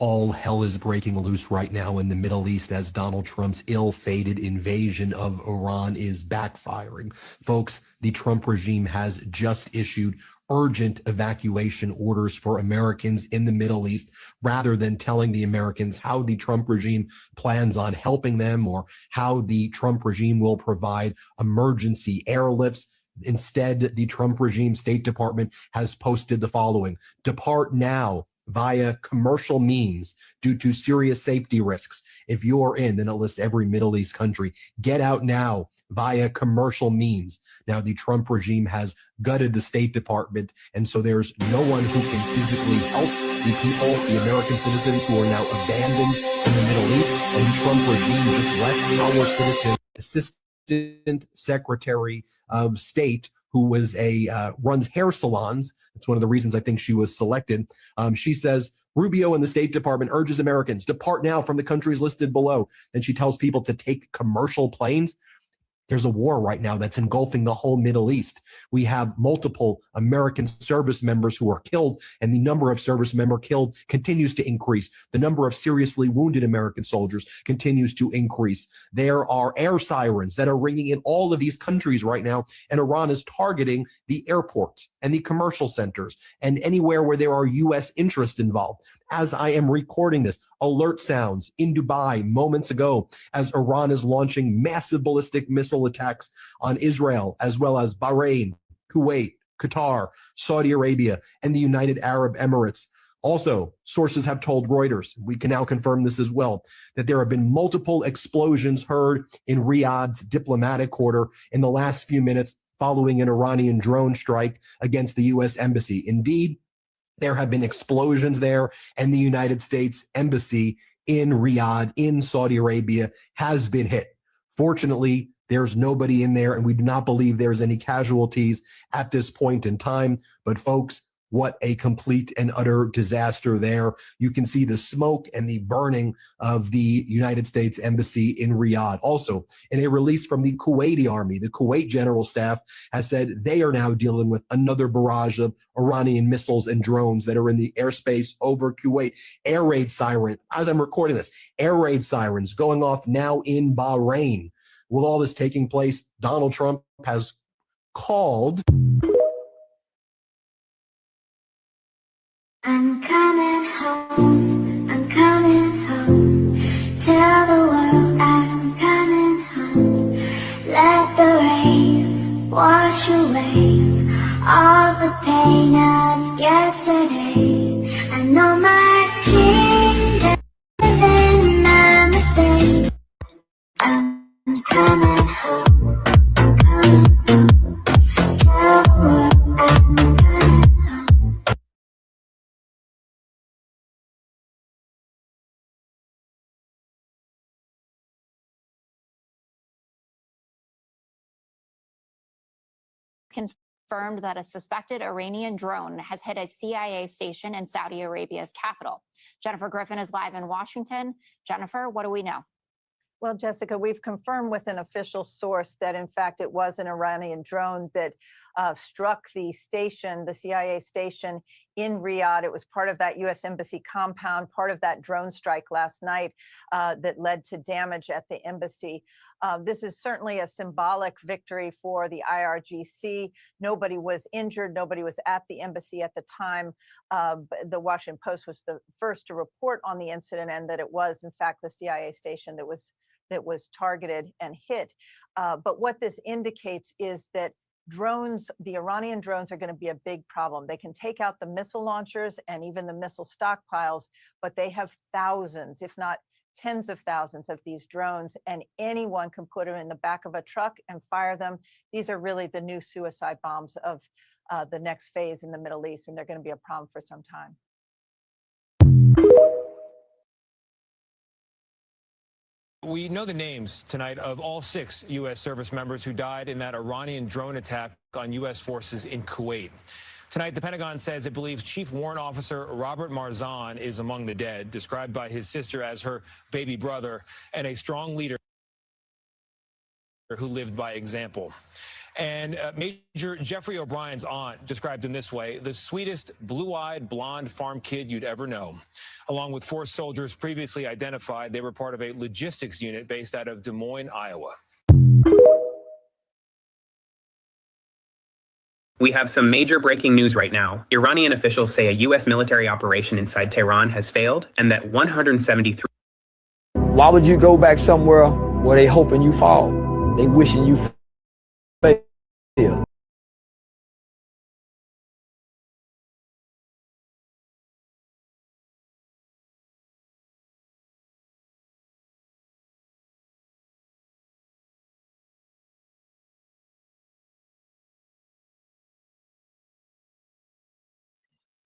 All hell is breaking loose right now in the Middle East as Donald Trump's ill-fated invasion of Iran is backfiring. Folks, the Trump regime has just issued urgent evacuation orders for Americans in the Middle East rather than telling the Americans how the Trump regime plans on helping them or how the Trump regime will provide emergency airlifts. Instead, the Trump regime State Department has posted the following: depart now via commercial means due to serious safety risks. If you're in, then it lists every Middle East country. Get out now via commercial means. Now, the Trump regime has gutted the State Department, and so there's no one who can physically help the people, the American citizens who are now abandoned in the Middle East, and the Trump regime just left our citizen assistant secretary of state who was runs hair salons. That's one of the reasons I think she was selected. She says, Rubio and the State Department urges Americans depart now from the countries listed below. And she tells people to take commercial planes. There's a war right now that's engulfing the whole Middle East. We have multiple American service members who are killed, and the number of service members killed continues to increase. The number of seriously wounded American soldiers continues to increase. There are air sirens that are ringing in all of these countries right now, and Iran is targeting the airports and the commercial centers and anywhere where there are U.S. interests involved. As I am recording this, alert sounds in Dubai moments ago as Iran is launching massive ballistic missile attacks on Israel, as well as Bahrain, Kuwait, Qatar, Saudi Arabia, and the United Arab Emirates. Also, sources have told Reuters, we can now confirm this as well, that there have been multiple explosions heard in Riyadh's diplomatic quarter in the last few minutes following an Iranian drone strike against the U.S. Embassy. Indeed, there have been explosions there, and the United States Embassy in Riyadh, in Saudi Arabia, has been hit. Fortunately, there's nobody in there, and we do not believe there's any casualties at this point in time. But folks, what a complete and utter disaster there. You can see the smoke and the burning of the United States Embassy in Riyadh. Also, in a release from the Kuwaiti army, the Kuwait General Staff has said they are now dealing with another barrage of Iranian missiles and drones that are in the airspace over Kuwait. Air raid sirens, as I'm recording this, air raid sirens going off now in Bahrain. With all this taking place, Donald Trump has called... I'm coming home, I'm coming home. Tell the world I'm coming home. Let the rain wash away all the pain of yesterday. I know my kingdom within my mistake. I'm coming home, I'm coming home. Tell the world I'm coming home. Confirmed that a suspected Iranian drone has hit a CIA station in Saudi Arabia's capital. Jennifer Griffin is live in Washington. Jennifer, what do we know? Well, Jessica, we've confirmed with an official source that, in fact, it was an Iranian drone that struck the station, the CIA station in Riyadh. It was part of that U.S. Embassy compound, part of that drone strike last night that led to damage at the embassy. This is certainly a symbolic victory for the IRGC. Nobody was injured. Nobody was at the embassy at the time. The Washington Post was the first to report on the incident, and that it was, in fact, the CIA station that was targeted and hit. But what this indicates is that drones, the Iranian drones, are going to be a big problem. They can take out the missile launchers and even the missile stockpiles, but they have thousands, if not tens of thousands of these drones, and anyone can put them in the back of a truck and fire them. These are really the new suicide bombs of the next phase in the Middle East, and they're going to be a problem for some time. We know the names tonight of all 6 U.S. service members who died in that Iranian drone attack on U.S. forces in Kuwait. Tonight, the Pentagon says it believes Chief Warrant Officer Robert Marzan is among the dead, described by his sister as her baby brother and a strong leader who lived by example. And Major Jeffrey O'Brien's aunt described him this way: the sweetest, blue-eyed, blonde farm kid you'd ever know. Along with 4 soldiers previously identified, they were part of a logistics unit based out of Des Moines, Iowa. We have some major breaking news right now. Iranian officials say a U.S. military operation inside Tehran has failed and that 173... Why would you go back somewhere where they hoping you fall? They wishing you fail.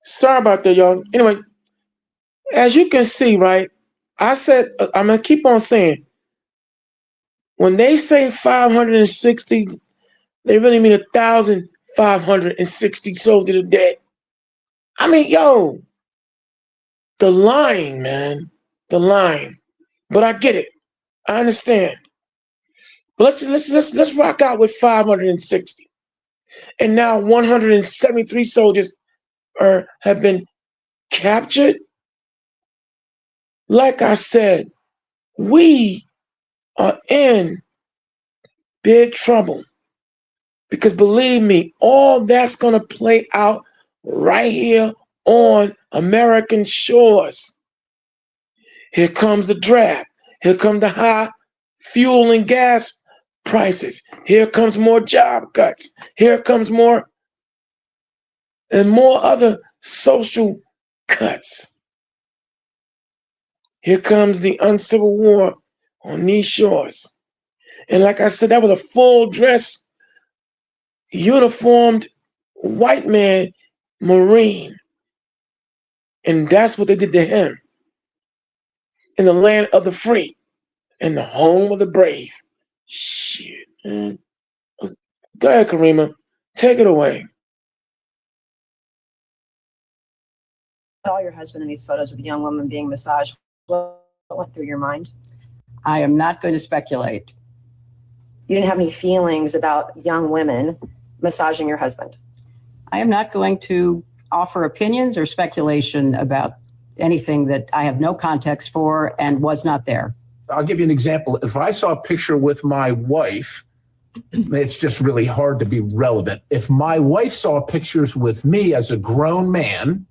Sorry about that, y'all. Anyway, as you can see, right, I said, I'm going to keep on saying, when they say 560, they really mean 1,560 soldiers are dead. I mean, yo, the lying, man, the lying. But I get it. I understand. But let's rock out with 560. And now 173 soldiers have been captured. Like I said, we are in big trouble. Because believe me, all that's going to play out right here on American shores. Here comes the draft. Here come the high fuel and gas prices. Here comes more job cuts. Here comes more and more other social cuts. Here comes the uncivil war on these shores. And like I said, that was a full dress, uniformed white man, Marine. And that's what they did to him. In the land of the free, in the home of the brave. Shit, man. Go ahead, Karima. Take it away. Saw your husband in these photos with a young woman being massaged. What went through your mind? I am not going to speculate. You didn't have any feelings about young women massaging your husband? I am not going to offer opinions or speculation about anything that I have no context for and was not there. I'll give you an example. If I saw a picture with my wife, it's just really hard to be relevant. If my wife saw pictures with me as a grown man,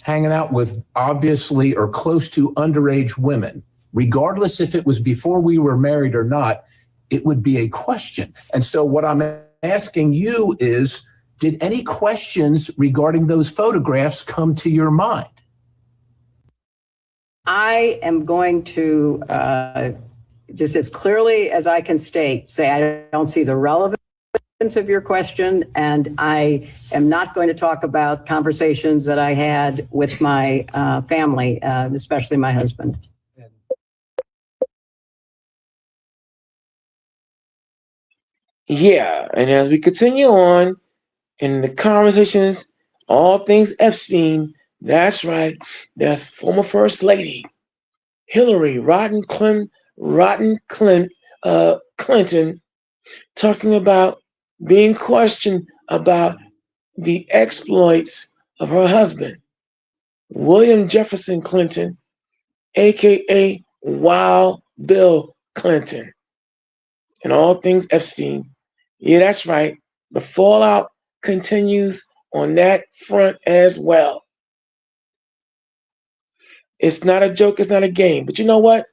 hanging out with obviously or close to underage women, regardless if it was before we were married or not, it would be a question. And so what I'm asking you is, did any questions regarding those photographs come to your mind? I am going to, just as clearly as I can state, say I don't see the relevance of your question, and I am not going to talk about conversations that I had with my family, especially my husband. Yeah, and as we continue on in the conversations, all things Epstein, that's right, that's former First Lady Hillary Clinton talking about being questioned about the exploits of her husband, William Jefferson Clinton, aka Wild Bill Clinton, and all things Epstein. Yeah, that's right. The fallout continues on that front as well. It's not a joke, it's not a game. But you know what?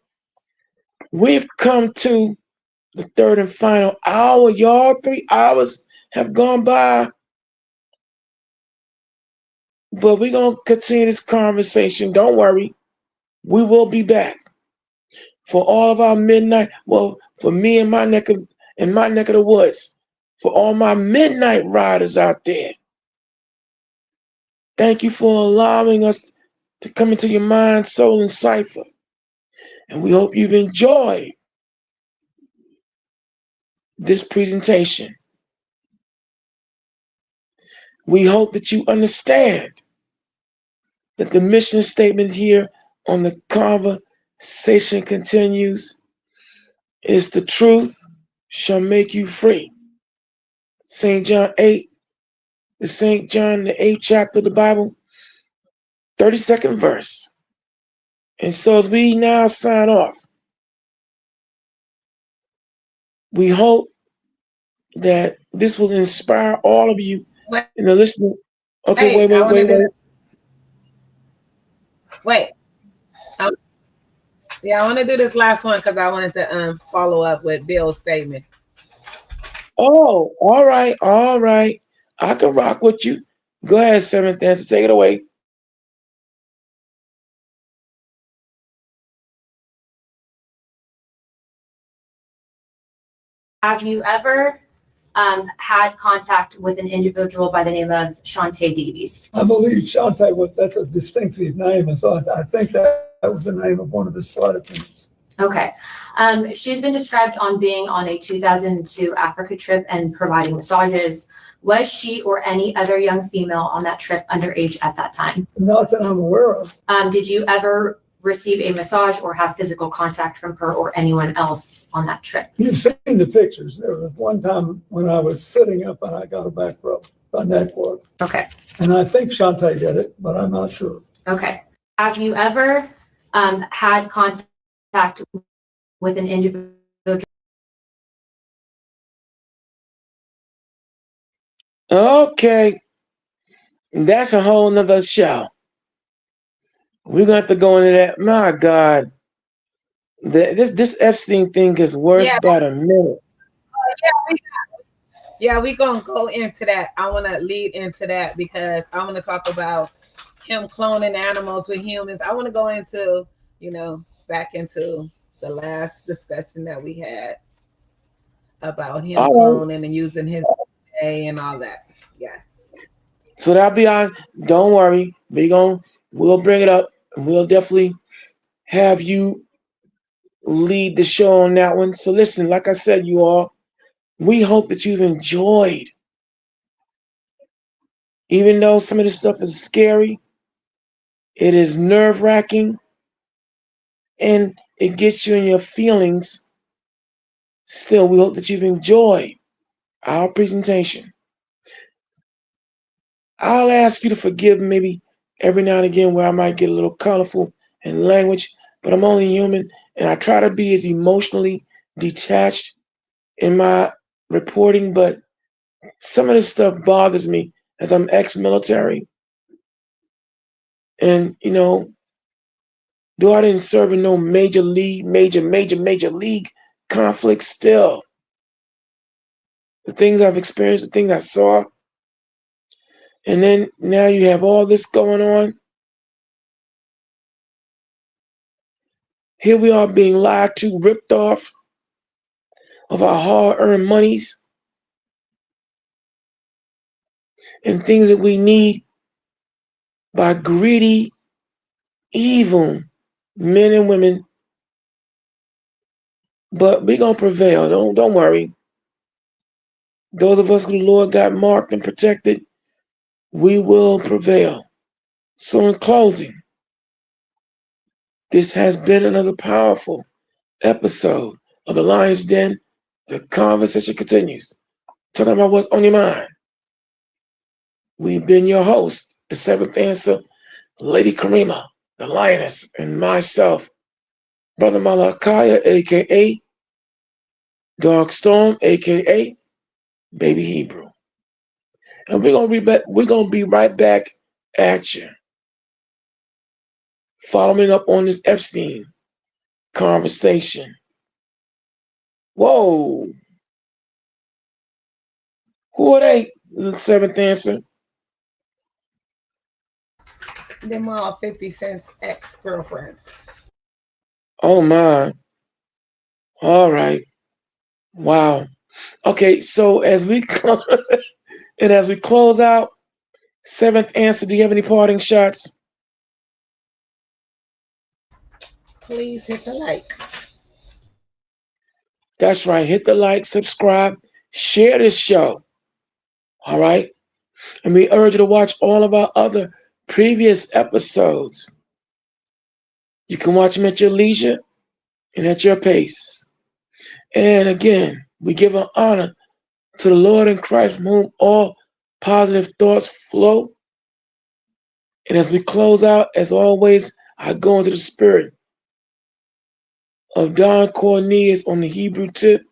We've come to the third and final hour. Y'all, 3 hours have gone by. But we're going to continue this conversation. Don't worry. We will be back for all of our midnight. Well, for me in my neck of the woods, for all my midnight riders out there. Thank you for allowing us to come into your mind, soul, and cipher. And we hope you've enjoyed this presentation. We hope that you understand that the mission statement here on the Conversation Continues is the truth shall make you free. St. John 8, the 8th chapter of the Bible, 32nd verse. And so as we now sign off, we hope that this will inspire all of you in the listening. Okay, Hey, wait. I want to do this last one because I wanted to follow up with Bill's statement. Oh, all right. I can rock with you. Go ahead, Seventh Dancer. Take it away. Have you ever had contact with an individual by the name of Shantae Davies? I believe Shantae that's a distinctive name, and so I think that was the name of one of his flight attendants. Okay. She's been described on being on a 2002 Africa trip and providing massages. Was she or any other young female on that trip underage at that time? Not that I'm aware of. Did you ever receive a massage or have physical contact from her or anyone else on that trip? You've seen the pictures. There was one time when I was sitting up and I got a back rub, a neck rub. Okay. And I think Shantae did it, but I'm not sure. Okay. Have you ever had contact with an individual? Okay. That's a whole nother show. We're going to have to go into that. My God. This Epstein thing is worse by the minute. We're going to go into that. I want to lead into that because I want to talk about him cloning animals with humans. I want to go into, back into the last discussion that we had about him cloning and using his DNA and all that. Yes. So that'll be on. Don't worry. We'll bring it up and we'll definitely have you lead the show on that one. So listen, like I said, you all, we hope that you've enjoyed. Even though some of this stuff is scary, it is nerve-wracking, and it gets you in your feelings. Still, we hope that you've enjoyed our presentation. I'll ask you to forgive maybe every now and again where I might get a little colorful in language, but I'm only human, and I try to be as emotionally detached in my reporting, but some of this stuff bothers me as I'm ex-military. And, though I didn't serve in no major league conflict, still, the things I've experienced, the things I saw, and then now you have all this going on. Here we are being lied to, ripped off of our hard-earned monies and things that we need by greedy, evil men and women. But we're going to prevail. Don't worry. Those of us who the Lord got marked and protected, we will prevail. So in closing, this has been another powerful episode of The Lion's Den. The conversation continues. Talking about what's on your mind. We've been your host, the Seventh Answer, Lady Karima, the Lioness, and myself, Brother Malakaya, a.k.a. Dark Storm, a.k.a. Baby Hebrew. And we're gonna be right back at you. Following up on this Epstein conversation. Whoa. Who are they, Seventh Answer? Them all 50 Cent's ex-girlfriends. Oh my. All right. Wow. Okay, so as we as we close out, seventh answer, do you have any parting shots? Please hit the like. That's right. Hit the like, subscribe, share this show. All right. And we urge you to watch all of our other previous episodes. You can watch them at your leisure and at your pace. And again, we give an honor to the Lord in Christ, from whom all positive thoughts flow. And as we close out, as always, I go into the spirit of Don Cornelius on the Hebrew tip,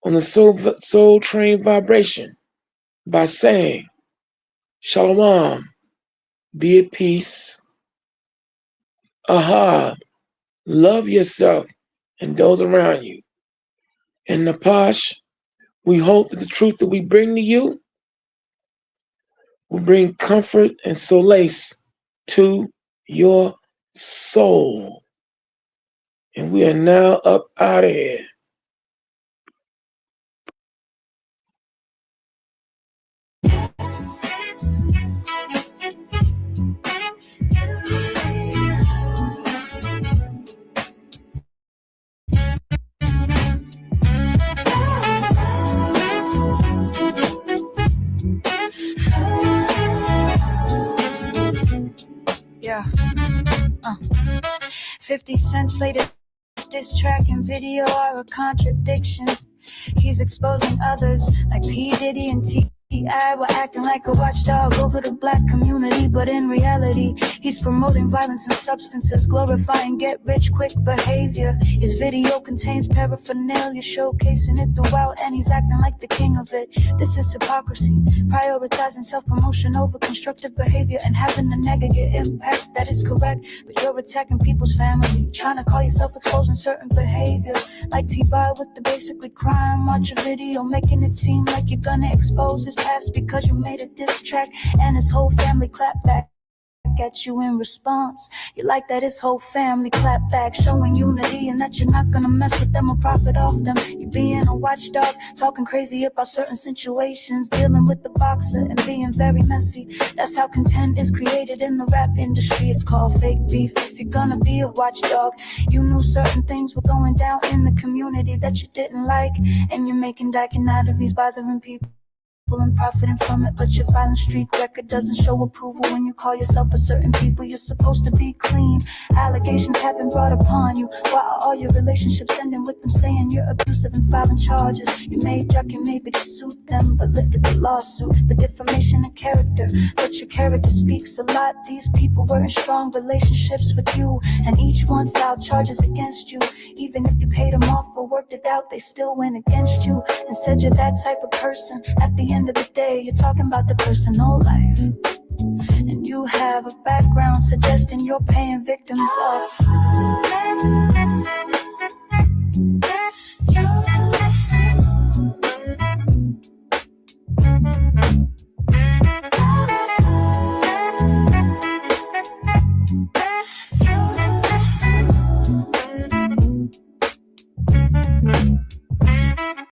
on the soul train vibration, by saying, Shalom, be at peace. Aha, love yourself and those around you. And Napash, we hope that the truth that we bring to you will bring comfort and solace to your soul. And we are now up out of here. Yeah. 50 Cent's latest diss track and video are a contradiction. He's exposing others like P. Diddy and T.I. We're acting like a watchdog over the black community, but in reality, he's promoting violence and substances, glorifying get-rich-quick behavior. His video contains paraphernalia, showcasing it throughout, and he's acting like the king of it. This is hypocrisy, prioritizing self-promotion over constructive behavior and having a negative impact. That is correct, but you're attacking people's family, trying to call yourself exposing certain behavior, like T-Boy with the basically crime. Watch a video making it seem like you're gonna expose his past because you made a diss track, and his whole family clap back at you in response. You like that his whole family clap back, showing unity and that you're not gonna mess with them or profit off them. You being a watchdog, talking crazy about certain situations, dealing with the boxer and being very messy. That's how content is created in the rap industry. It's called fake beef. If you're gonna be a watchdog, you knew certain things were going down in the community that you didn't like, and you're making documentaries bothering people and profiting from it, but your violent streak record doesn't show approval. When you call yourself a certain people, you're supposed to be clean. Allegations have been brought upon you. Why are all your relationships ending with them saying you're abusive and filing charges? You may duck and maybe to suit them, but lifted the lawsuit for defamation of character. But your character speaks a lot. These people were in strong relationships with you, and each one filed charges against you. Even if you paid them off or worked it out, they still went against you and said you're that type of person. At the end of the day, you're talking about the personal life, and you have a background suggesting you're paying victims off.